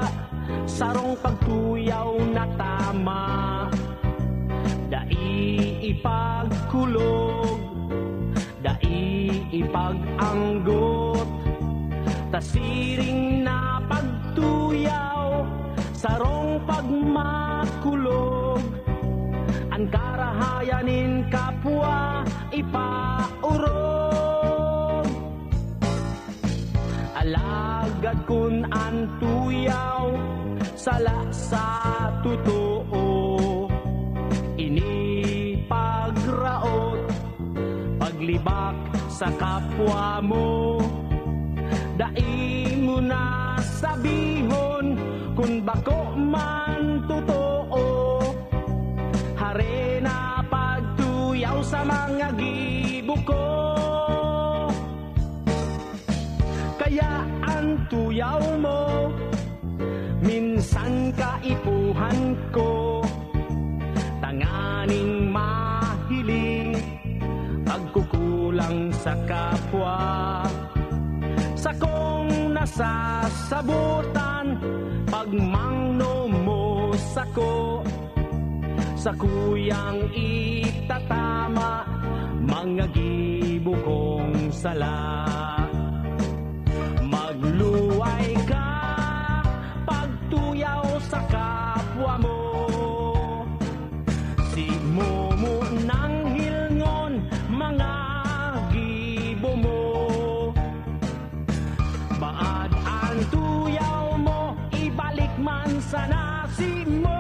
sarong pagtuyaw na tama dai ipagkulog dai ipaganggot tasiring na pagtuyaw sarong pagmakulog ang karahayanin kapwa ipaurog alagad kun ang tuyaw sala sa totoo ini pagraot paglibak sa kapwa mo dai mo na sabihon kung bako man totoo hare na pagtuyaw sa mga gibuko kaya ang tuyaw mo minsan kaipuhan ko tanganing mahiling pagkukulang sa kapwa sa kong nasasabutan pagmangno mo sako sa kuyang itatama mga gibukong sala magluway ka pagtuyaw sa kapwa mo si mo nang hilngon mga gibo mo baad ang tuyaw mo ibalik man sa nasi mo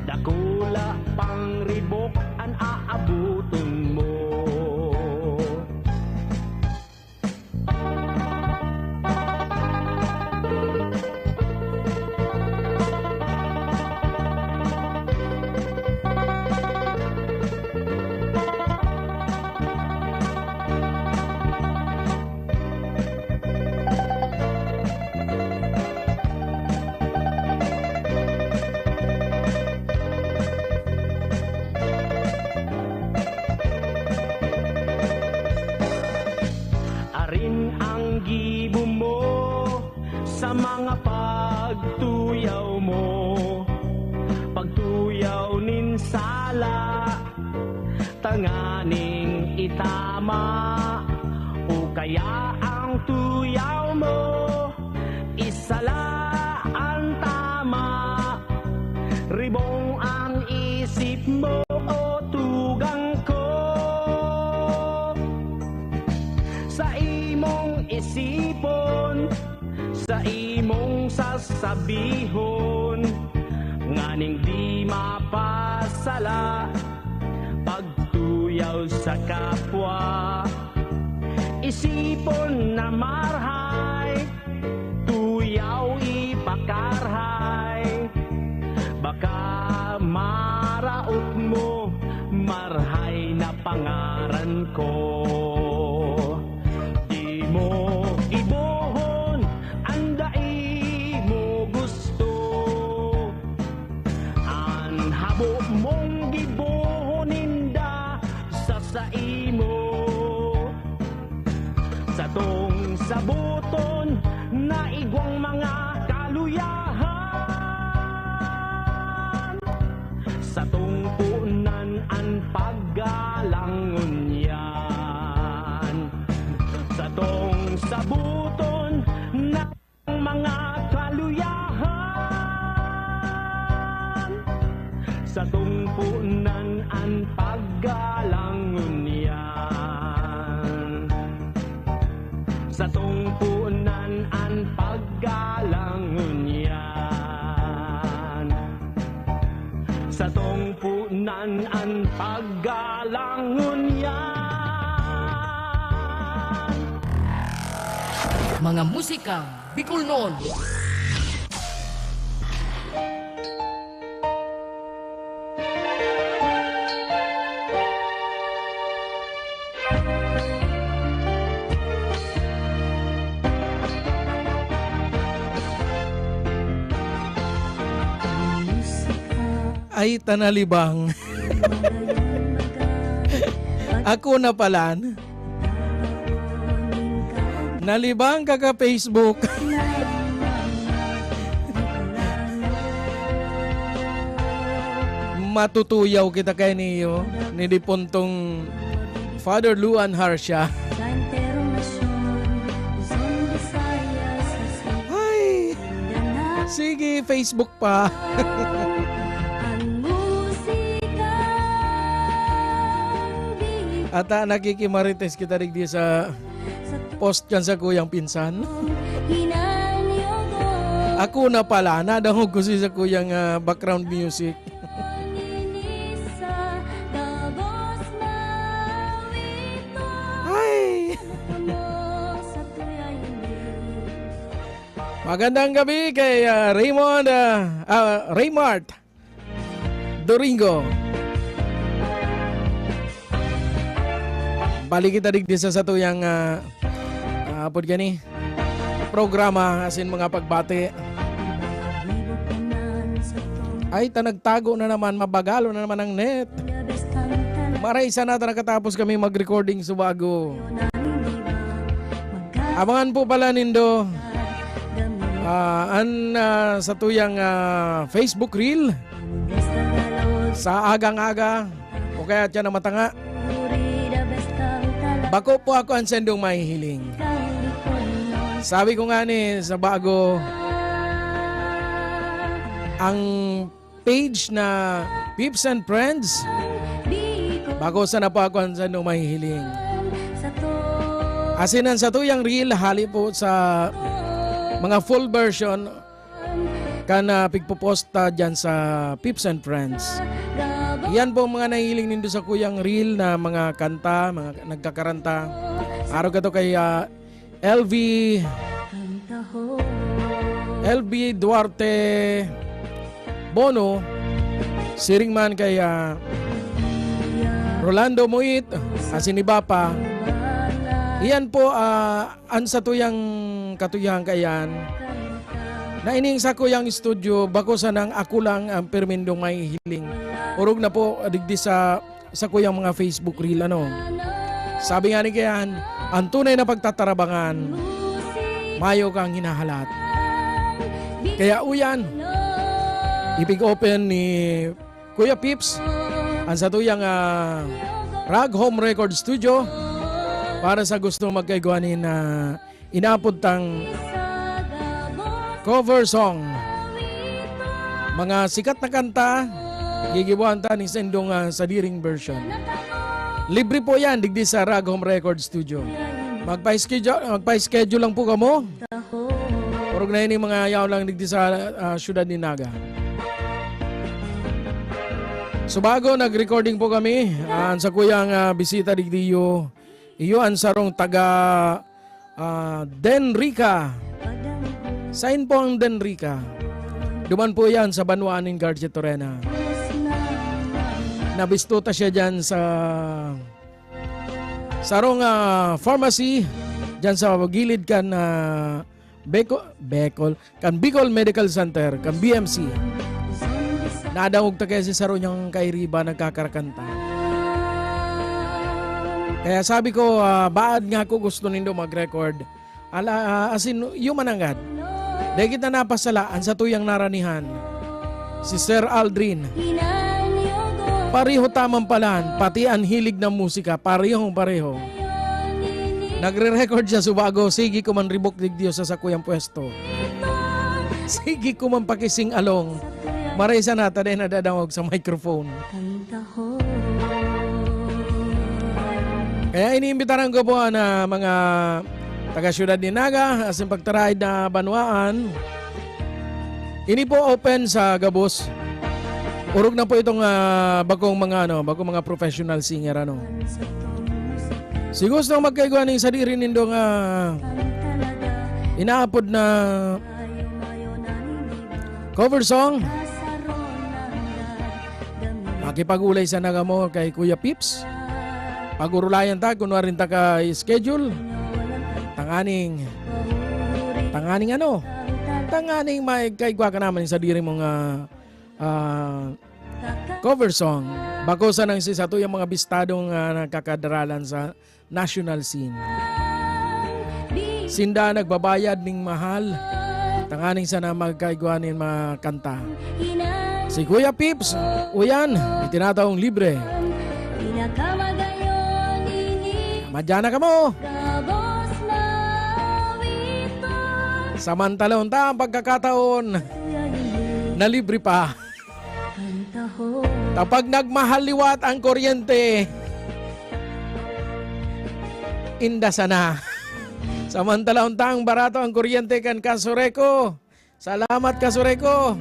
dakula pang ribok ang aabuton mo arin ang gibo mo sa mga pagtuyaw mo pagtuyaw nin sala tanganing itama o kaya ang tuyaw mo isala ang tama ribong ang isip mo o tugang ko sa imong isipon sa imong sasabihon nganing di mapasala pagtuyaw sa kapwa isipon na marhay tuyaw ipakarhay baka maraot mo marhay na pangaran ko di mo ibohon ang dai mo gusto ang habo mong gibohoninda sa saimo sa tong sabuton na igwang mga kaluyahan sa tong punan ang paggalangon yan sa tong sabuton na mga kaluyahan sa tong punan ang paggalangon yan sa tong punan ang paggalangon yan sa tong punan ang paggalangon yan Mga musikang Bicolnon. Ay, tanalibang. Ako na palan. Nalibang ka ka Facebook. Matutuyaw kita kay niyo ni Dipontong Father Luan Harsha. Ay, sige, Facebook pa. At nakikimarites kita rin di sa post kan sa kuyang pinsan. Ako na pala, nadangog ko sa kuyang background music. Ay! Magandang gabi kay Raymart Doringo. Balik kita digdi sa tuyang apod gani programa asin mga pagbati. Ay nagtago na naman, mabagalo na naman ang net. Maray isa na nakatapos kami mag-recording sa bago. Abangan po pala nindo sa tuyang Facebook Reel sa agang-aga o kaya tiyan na matanga. Bako po ako ang sendong mahihiling. Sabi ko nga ni sa bago, ang page na Pips and Friends, bako sana po ako ang sendong mahihiling. Asinan sa tuyang reel, hali po sa mga full version kana pigpoposta dyan sa Pips and Friends. Yan po mga nahiling nindo sa kuyang reel na mga kanta, mga nagkakaranta. Araw ka to kay LV Duarte Bono, siring man kay Rolando Muit, asinibapa. Iyan po an sa tuyang katuyang kayan. Na ining sa kuyang studio, bako sanang ako lang ang permindong may hiling. Urog na po digdi sa kuyang mga Facebook reel ano. Sabi nga ni kayan, ang tunay na pagtatarabangan, mayo kang hinahalat. Kaya uyan, ipig open ni Kuya Pips ang sa tuyang Rag Home Record Studio para sa gusto magkaiguanin na inaapod tang cover song. Mga sikat na kanta, gigibuhan ta ni sendong sadiring version. Libre po yan, digdi sa Rag Home Record Studio. Magpa-schedule lang po kamo. Purog na yun yung mga yaw lang digdi sa syudad ni Naga. So bago nag-recording po kami, sa kuyang bisita digdi iyo ang sarong taga Denrica. Sain po ang Denrica. Duman po yan sa Banwaanin Garcia Torena. Nabistuta siya dyan sa sarong pharmacy dyan sa gilid kan Bicol Medical Center kan BMC. Nadangog ta kasi saro niyang kay Riba nagkakarakanta. Kaya sabi ko baad nga ako gusto nindo mag-record. Asin yung manangad. Dahil kita napasalaan sa tuyang naranihan. Si Sir Aldrin. Pareho tamang palan, pati ang hilig ng musika, pareho. Nagre-record siya subago, sige ko man ribok digdiyo sa sakuyang pwesto. Sige ko man pakising along. Maraysa nata din nadadangog sa microphone. Kaya iniimbitaran ko po na mga taga-syudad ni Naga, asin pagtaraid na Banwaan. Ini po open sa Gabos. Urog na po itong bagong mga professional singer ano. Si gusto magkaiguan ng sadiri nindong inaapod na cover song. Makipag-ulay sa Naga mo kay Kuya Pips. Pagurulayan ta, kunwarin ta ka schedule. Tanganing may kaigwa ka naman sa diri mong cover song. Bakusan ng si sato yung mga bistadong nakakadaralan sa national scene. Sinda nagbabayad ning mahal. Tanganing sana magkaiguanin mga kanta. Si Kuya Pips, uyan, itinataong libre. Madyan na ka mo. Samantala unta ang pagkakataon na libre pa. Kapag nagmahal liwat ang kuryente, inda sana. Samantala unta ang barato ang kuryente kan Kasureko. Salamat Kasureko.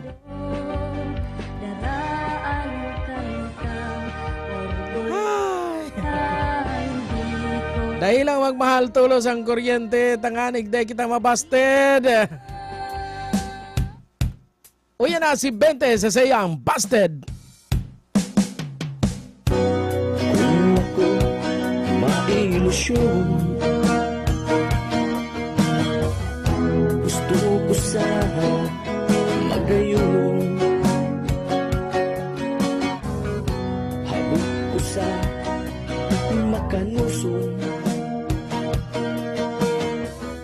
Dahil lang magmahal tulos ang kuryente, tanganig dahil kita mabasted. Uyan na si Bente sa sayang Busted. Kung ako mailusyon, gusto ko sana magayon. Habog ko sa makanuson,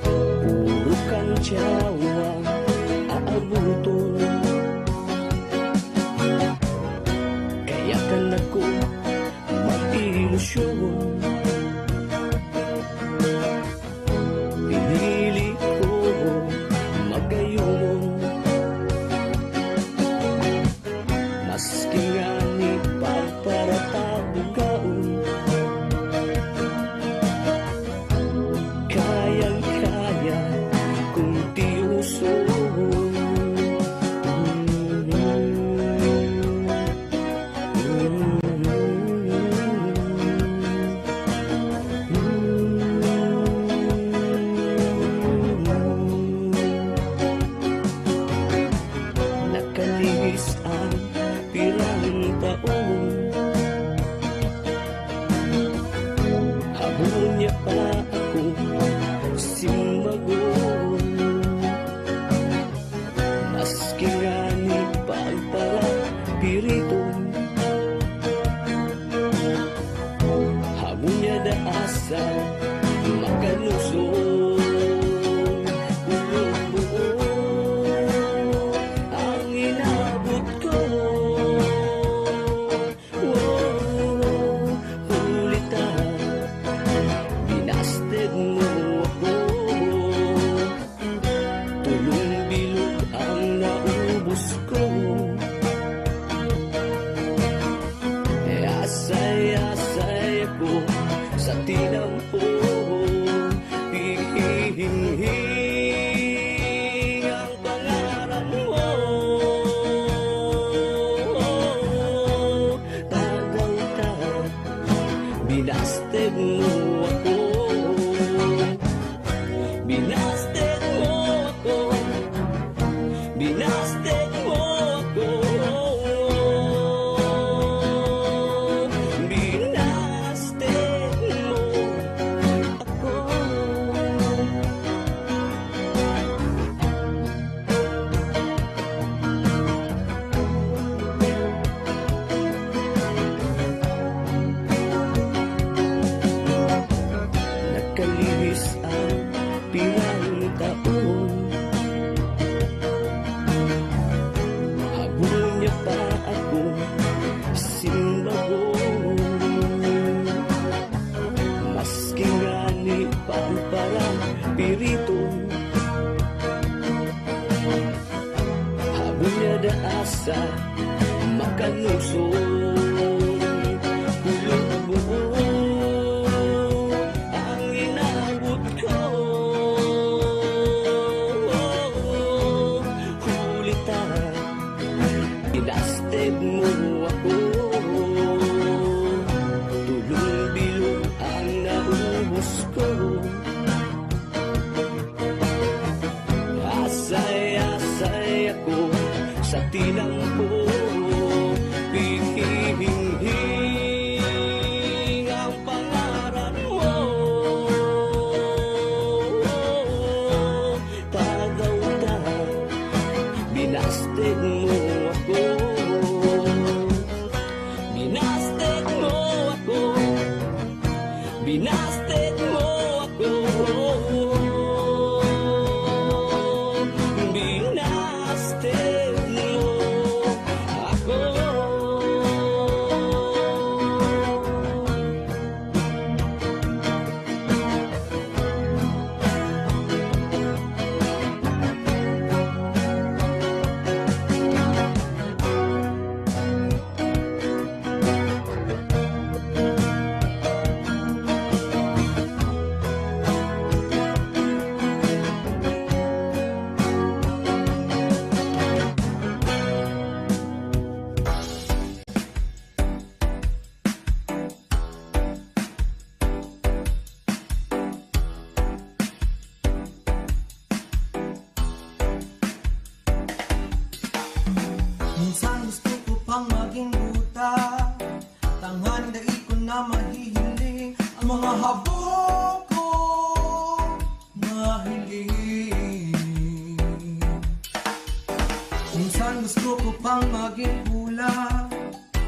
puro kang tiyawang aabuton. Kaya ka na ko mag-ilusyon. Pinili ko magayon, maski nga ni pagparatabugaon. Kayang-kaya kung tiuson. Nakalis ang pirang taon, habol niya pa ako simbagon. Maski nga ni pagparapiriton, habol niya daasa makalusong. Ang inabot ko, ulitan, binasted mo ako. Tulong bilog ang naubos ko. Asay-asay ako sa tinampo. Hihing ang pangarap mo. Tagaw-taw, binasted mo ako. Binasted mo ako. Binasted mo ako. Binasted mo ako. Nakalihis ang pirang taon, habol niya pa ako simbagon. Maski nga ni pamparang piriton, habol niya daasa makalusong. Ang inabot ko, hulitan, binasted mo ako. Tulong bilog ang naubos ko. Asay-asay ako sa tinampo. Hihing ang pangalan mo. Tagaw-taw, binasted mo ako. Binasted mo ako. Binasted mo ako. pang maging buta. Tanghaling dai ko na mahihiling ang mga habog ko mahiling. Minsan gusto ko pang maging hula,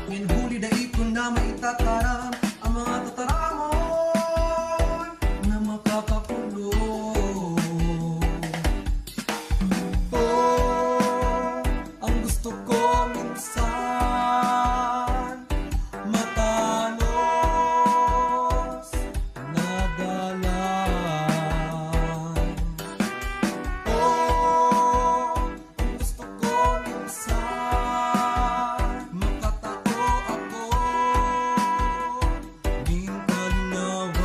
ngayon huli dai ko na maitataram ang mga tataramon na makakakulong. Ang gusto ko minsan matanos na dalan. Ang gusto ko minsan makatao ako din kalinawan.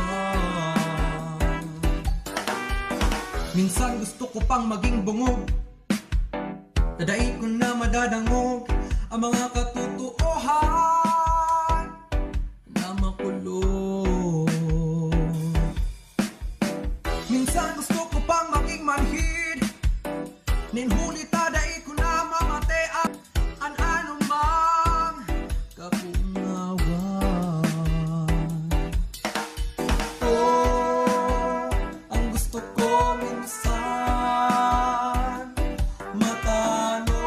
Minsan gusto ko pang maging bungog, tadai ko na madadangog ang mga katotohan na makulong. Minsan gusto ko pang maging manhid, ninhuli tadai ko na mamate ang anumang kapungawan. Ang gusto ko minsan matanos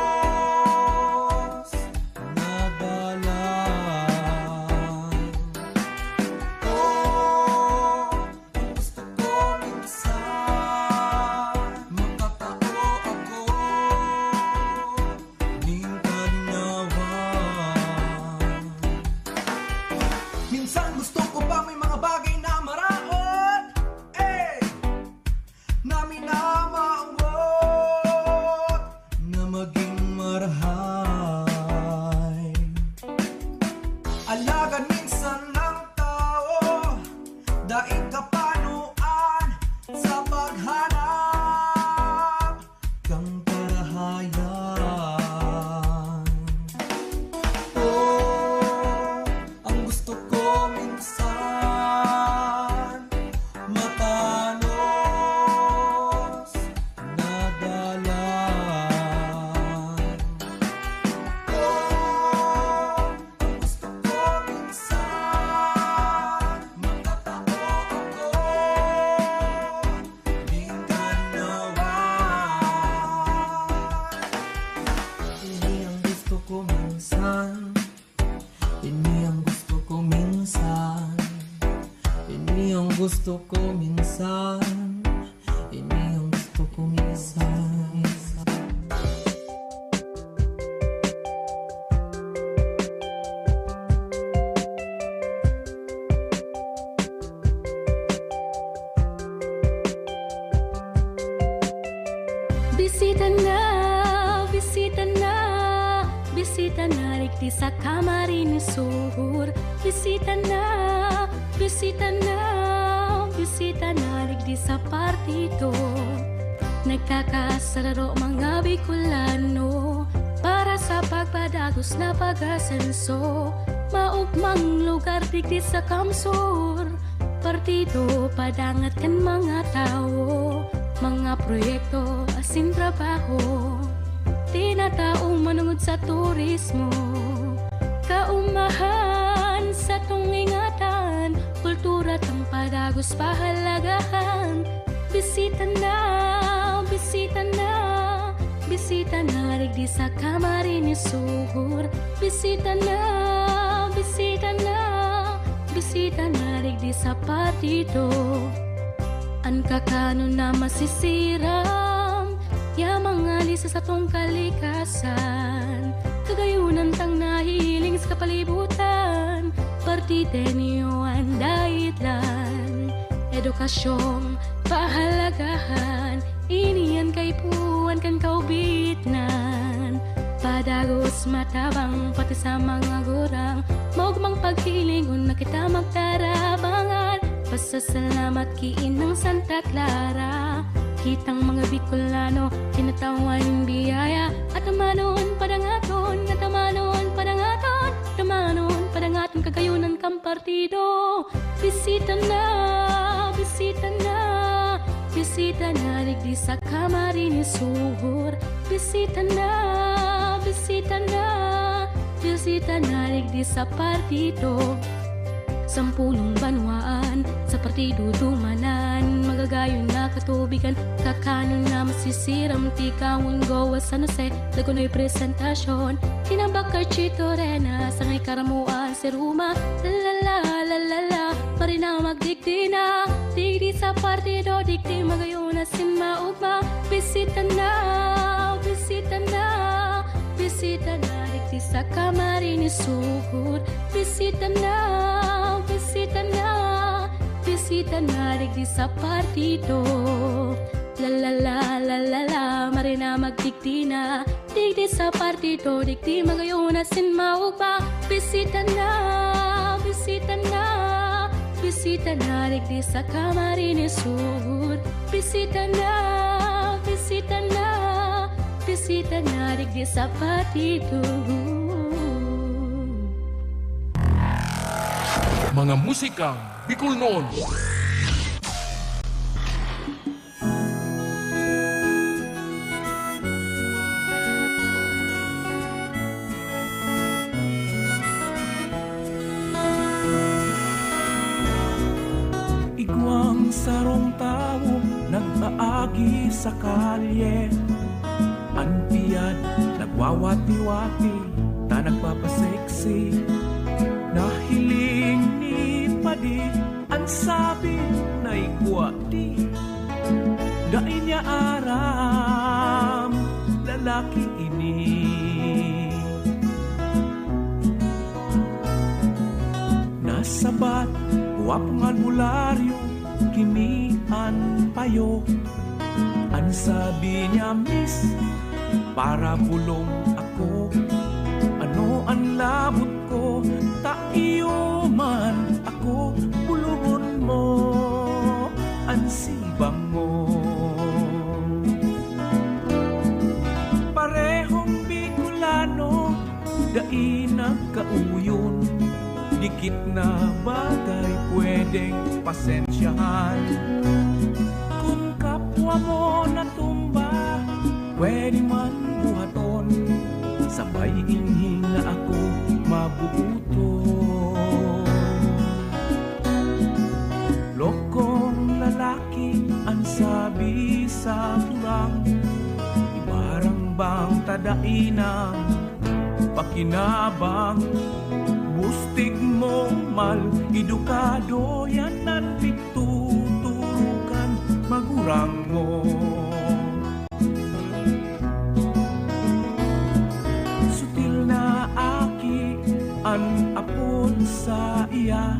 na dalan. Ang gusto ko minsan makatao ako din kalinawan. Minsan gusto ko pa may mga bagay na maraot, na minamawot, na maging marahay. Alagad minsan ng tao, daig kapanuan sa paghanap kang karahayan. Ang gusto ko minsan matanos na dalan. Ang gusto ko minsan makatao ako din kalinawan. Ini ang gusto ko minsan, ini ang gusto ko minsan, ini ang gusto ko minsan, ini ang gusto ko minsan. Bisita na, bisita na, bisita na rikti sa kamarin ni Suhur. Bisita na, bisita na, bisita na rikti sa partido. Nagkakasararo mga Bicolano para sa pagpadagos na pag-asenso. Maugmang lugar rikti sa Kamsur. Partido padangat kan mga tao, mga proyekto asin trabaho. Tinataong manungod sa turismo, kaumahan sa tungingatan, kultura tang padagos pahalagahan. Bisita na, bisita na, bisita na rigdi sa kamarin ni Suhur. Bisita na, bisita na, bisita na rigdi sa partido. Ang kakano na masisiram, ya mga lisa sa tong kalikasan. Kagayunan tang nahiling sa kapalibutan, partidenyo ang daitlan. Edukasyong pahalagahan, iniyan kay puwan kan kaubitnan. Padagos matabang pati sa mga gurang, maugmang paghilingon na kita magtarabangan. Pasasalamat kiin ng Santa Clara, kitang mga Bicolano, kinatawan biyaya. At amanon padangaton, at amanon padangaton, at amanon padangaton kagayunan kang partido. Bisita na, bisita na, bisita na rigdi sa kamarin ni Suhur. Bisita na, bisita na, bisita na digdi sa partido. Sampulong banwaan sa partido dumanan, magagayon na katubigan, kakanon na masisiram, tikawon gowa San Jose, lagunoy presentasyon, tinambakar Chito Rena, sangay karamuan si Ruma, lalala, marina magdigdi na, digdi sa partido, digdi magayon na sinmaugma, bisita na, bisita na, bisita na, digdi sa Camarines Sur, bisita na, bisita na, bisita na digdi sa partido. La marina magdigdi na, digdi sa partido, digdi magayon na sinmaugma, bisita na, bisita na, bisita na digdi sa Camarines Sur, bisita na, bisita na, bisita na digdi sa partido. Mga musikang Bicol noon. Igwang sarong tao nag-aagi sa kalye, anpiyad nagwawati-wati ta nagpapaseksi, nahiling ni padi ang sabi na igwati, dai niya aram lalaki ini. Nasabat guwapong albularyo kimian payo, ang sabi niya miss para bulong ako, ano ang labot ko, taiyo man ako, bulungon mo ang sibang mo. Parehong Bicolano, dai nagkauyon, dikit na bagay pwedeng pasensyahan. Kung kapwa mo natumba, pwede man buhaton, sabay inhing na ako mabuto. Lokong lalaki ang sabi sa turang, ibarang bang tadainang pakinabang, bustig mo mal edukado yan at pituturukan magurang mo. An apon sa iya,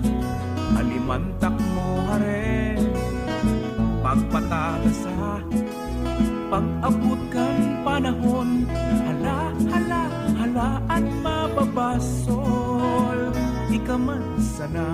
alimantak mo hare, pagpatagasa, pag-abot kan panahon, hala at mababasol, ikaman sana.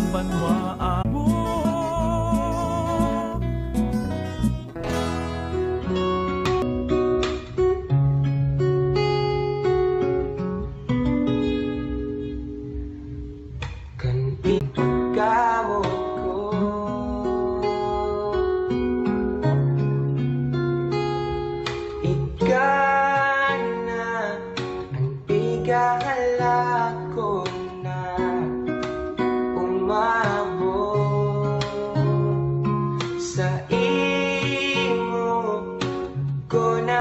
Banwaan mo, kan ipagkamot ko, ikaw na ang pigahala ko na umabot sa imo ko na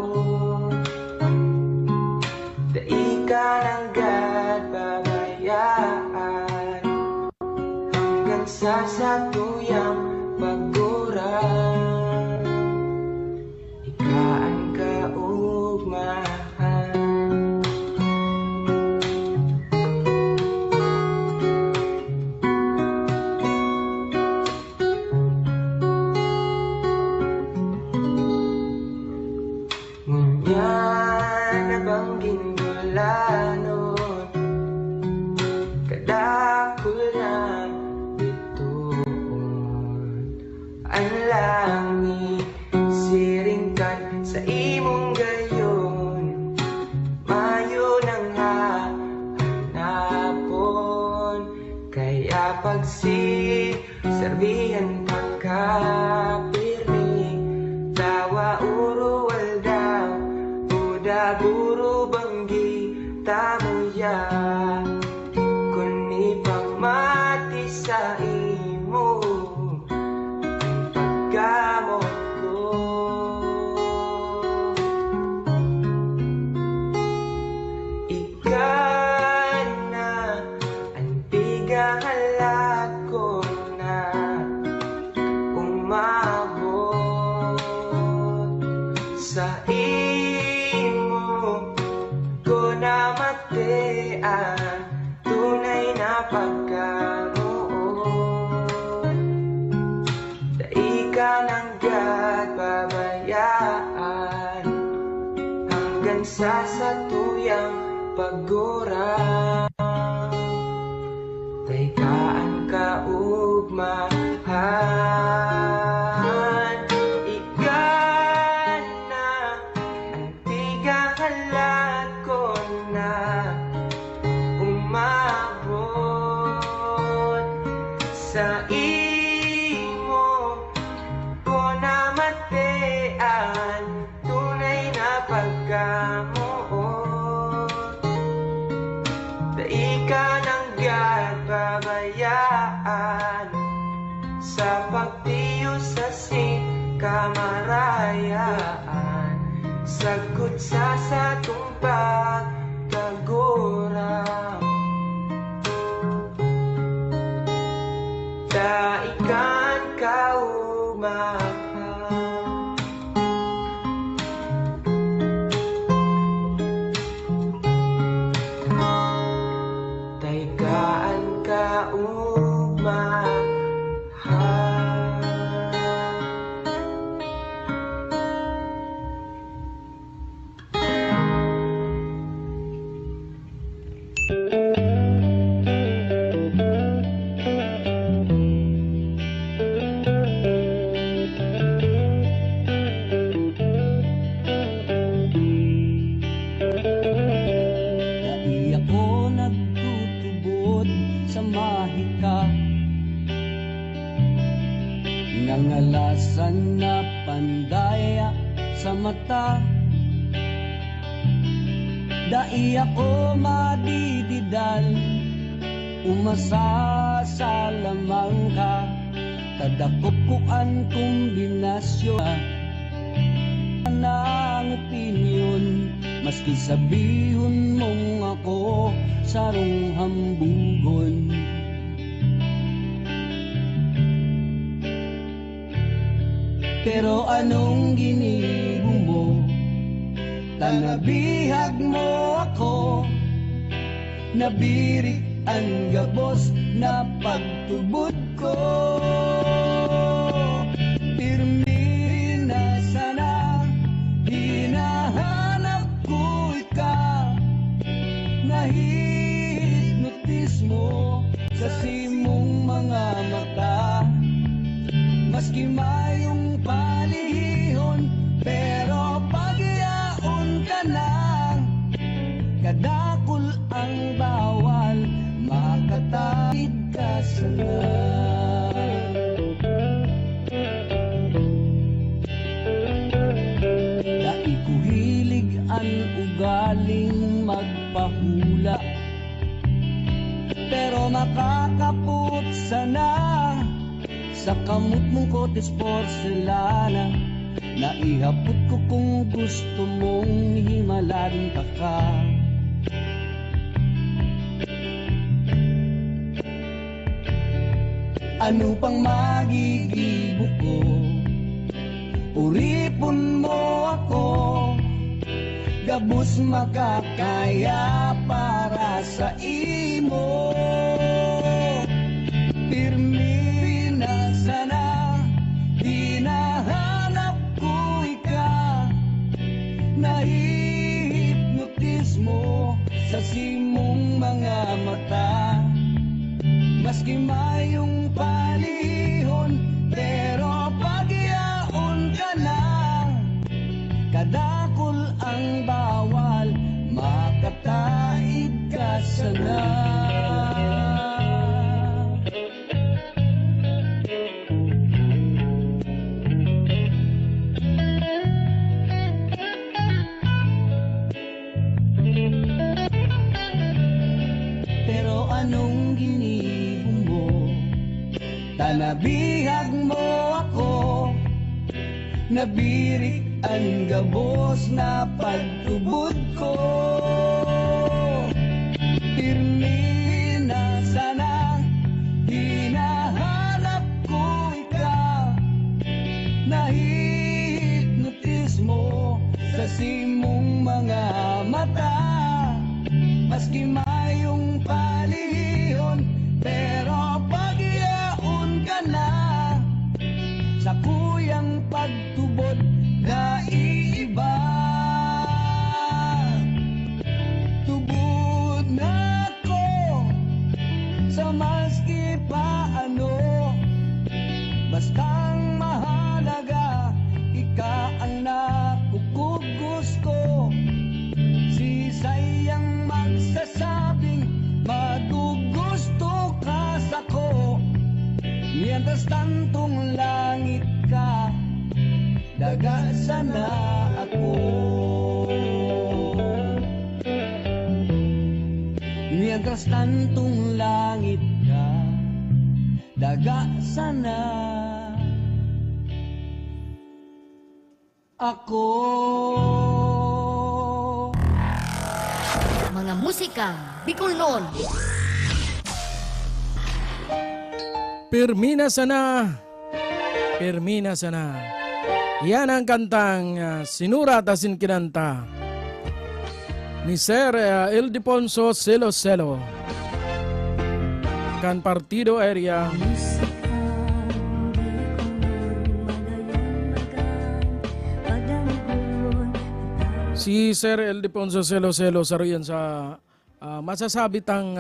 dai ka ng babayaan hanggang sa satuyang paguran, ikaan ka ugmahan. Yan abang ginulanon, kadakul na Serbihan pagkapirmi Tawa uro walda Uda guru banggi Tamuya Kuni pagmati sa imo Pagkamot ko Ika na ang pigahalat ko na umabot sa imo ko na matean tunay na pagkaroon dai ka ng pabayaan hanggang sa satuyang pagurang taykaan ka ugmahan ikan na ang tigahalat ko na umabot sa imo ko na matean tunay na pagkamuot dai ka ng pabayaan sa pagtiyo sa kamarayaan sagot sa satong pagkagurang daikan kaumahan daikan kaumahan Dai ako nagtutubod sa mahika Nangalasan na pandaya sa mata Dai ako madididal Umasa sa lamang ka Tadakop ko ang kombinasyon ng opinyon Maski sabihon mong ako sarong hambugon Pero anong ginibo mo? Tanabihag mo ako Nabirik ang gabos na pagtubod ko Pirmi na sana hinahanap ko ika Nahihipnotis mo sa simong mga mata Maski mayong palihon pero pagyaon ka lang Kadakol ang bawal makatawid ka sana Dai ko hilig ang ugaling magpahula Pero makakaput sana Sa kamot mong kotes porselana Naihapot ko kung gusto mong himalan ka Ano pang magigibo ko Uripon mo ako Gabos makakaya para sa imo Pirmi na sana hinahanap ko ika Nahihipnotis mo sa simong mga mata Maski mayong palihon pero pagyaon ka lang Kadakol ang bawal makataid ka sana anong ginibong mo. Tanabihag mo ako, nabirik ang gabos na pagtubod ko. Pirmi na sana, hinahanap ko ikaw. Nahihipnotis mo sa simong mga mata. Maski mayong palihon, pero pagyaon ka na sa kuyang pagtubod na iiba. Tubod na ko sa maski paano, bastang mahalaga ika ang nakukugusto. Si sayang magsasabing magugusto ka sako, mientras tantong langit ka, daga sana ako. Mientras tantong langit ka, daga sana ako. Mga musikang Bicolnon. Pirmina sana, Pirmina sana. Yan ang kantang sinurat at kinanta ni Sir Ildefonso Selo Selo. Kan Partido Area. Si Sir Ildefonso Selo Selo saruyan sa masasabi tang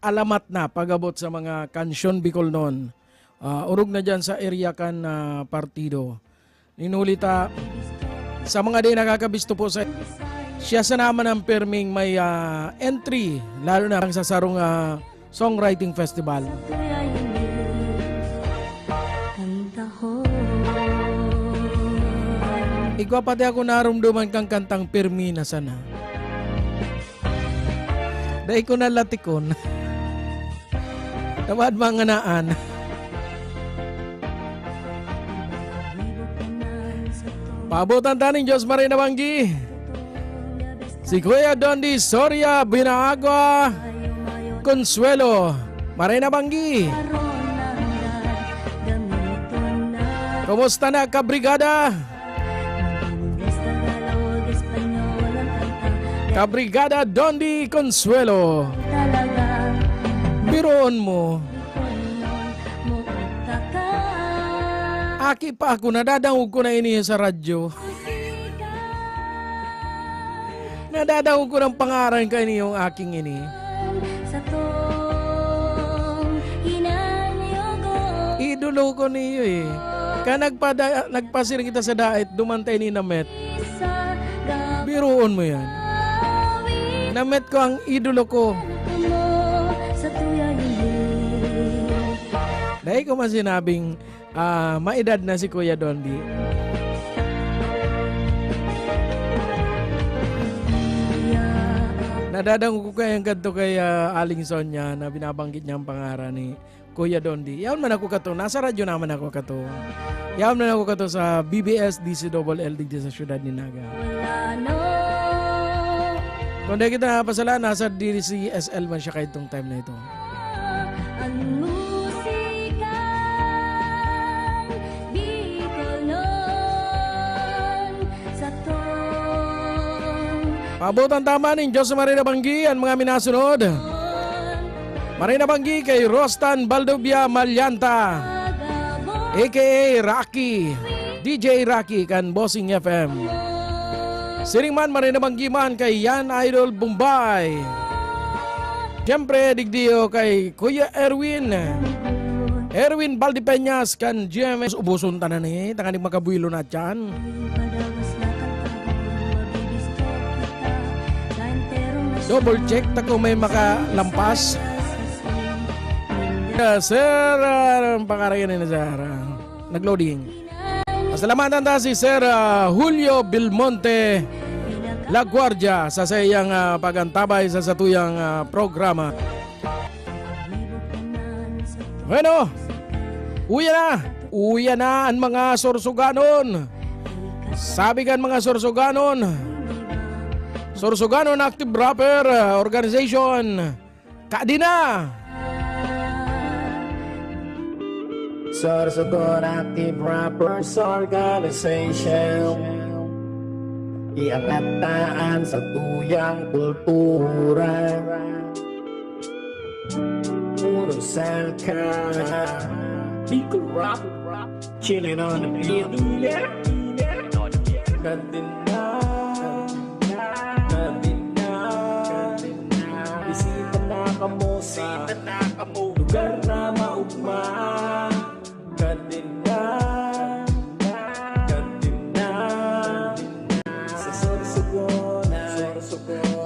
alamat na pagabot sa mga kansyon Bicolnon. Urog na dyan sa area kan partido. Ninulita sa mga di nakakabisto po sa siya sa naman ang perming may entry lalo na sa sarong songwriting festival. Igwa pati ako narumduman kang kantang Pirmina sana. Dahil ko nalatikon. Tawad mga naan. Pabutan taning Diyos Marina Banggi. Si Kuya Dondi Soria Binaagwa Consuelo Marina Banggi. Kumusta na kabrigada? Kabrigada Dondi Consuelo. Biroon mo. Aki pa ako, nadadangog ko na ini sa radyo. Nadadangog ko ng pangaran ka ini yung aking ini. Idolo ko niyo eh. Kaya nagpasiring kita sa daet, dumantay ni Namet. Biroon mo yan. Namet ko ang idolo ko. Dahil ko man sinabing maedad na si Kuya Dondi. Nadadang ko kayang ganito kay Aling Sonia na binabanggit niya ang pangaran ni Kuya Dondi. Yaon man ako kato. Nasa radyo naman ako kato. Yaon man ako kato sa BBS DCLLD sa syudad ni Naga. Kung di kita napasala, nasa DCSL man siya kahit itong time na ito. Pabutan tama ng Diyos sa Marina Banggi ang mga minasunod. Marina Banggi kay Rostan Baldovia Malyanta aka Rocky, DJ Rocky kan Bossing FM. Siringman Marina Banggi man kay Yan Idol Bombay. Siyempre digdiyo kay Kuya Erwin Valdipeñas kan GMS ubuson tanan eh, tanganig makabuilo na dyan. Double check ta kung may makalampas. Sir, pangaraya na Sir. Nagloading. Pasalamatan ta si Sir Julio Belmonte La Guardia sa sayang pagantabay sa satuyang programa. Bueno, uya na ang mga Sorsoganon. Sabi kan mga Sorsoganon Active Rapper Organization, kaadi na. Sorsogon Active Rappers Organization, iangataan sa tuyang kultura. Urusan ka, Bicol Rap, chilling on the beat. Kadina, bisita na kamo sa lugar na maugma. Kadina, sa Sorsogon,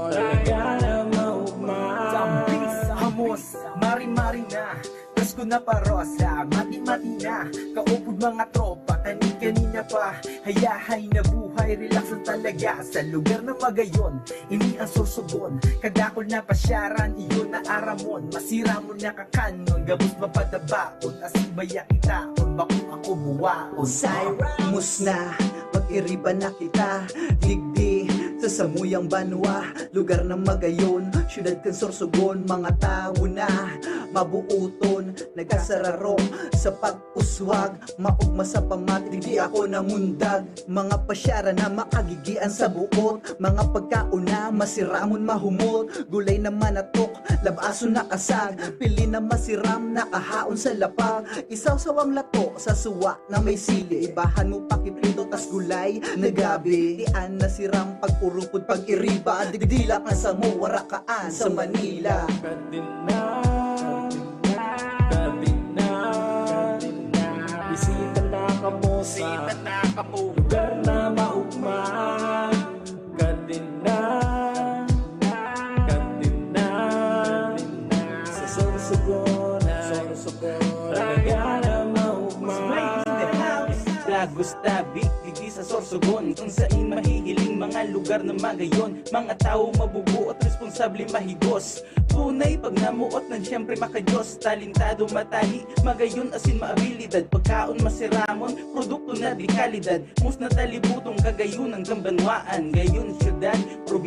talaga na maugma. Zambis, hamos, mari-mari na, Pasko na parosa, mati-mati na, kaupod mga tropa, kanina pa, hayahay na buhay, relax na talaga, sa lugar na magayon, ini ang Sorsogon, kadakol na pasyaran, iyon na aramon, masira mo na kakanon, gabos mapadabaon, asibaya itaon, bakong ako buwaon. Mus na, mag-iriba na kita, digdi, sa Samuyang Banwa, lugar ng magayon, syudad kan Sorsogon, mga tao na mabuuton, nagkasararong sa pag-uswag, maugma sa pamatig, di ako namundag, mga pasyara na makagigian sa buot, mga pagkauna, masiramon mahumot, gulay na manatok, labaso na kasag, pili na masiram, nakahaon sa lapag, isaw-sawang lato sa suwa na may sili, ibahan mo pakiprito tas gulay na gabi, tian na siram pag-urupod pag-iriba, digdilak na sa muwarakaan sa Manila. Bisita na kamo sa lugar na maugma. Kadina, sa Sorsogon, talaga na maugma. Gustabi, digi sa Sorsogon, kung saan mahihiling mga lugar na magayon, mga tao mabubuo at responsable mahigos, tunay pag namuot ng siyempre makajos, talentado matahi, magayon asin maabilidad, pagkaon masiramon, produkto na di kalidad, mus na talibutong kagayunan ng Banwaan, gayon syudad, probinsya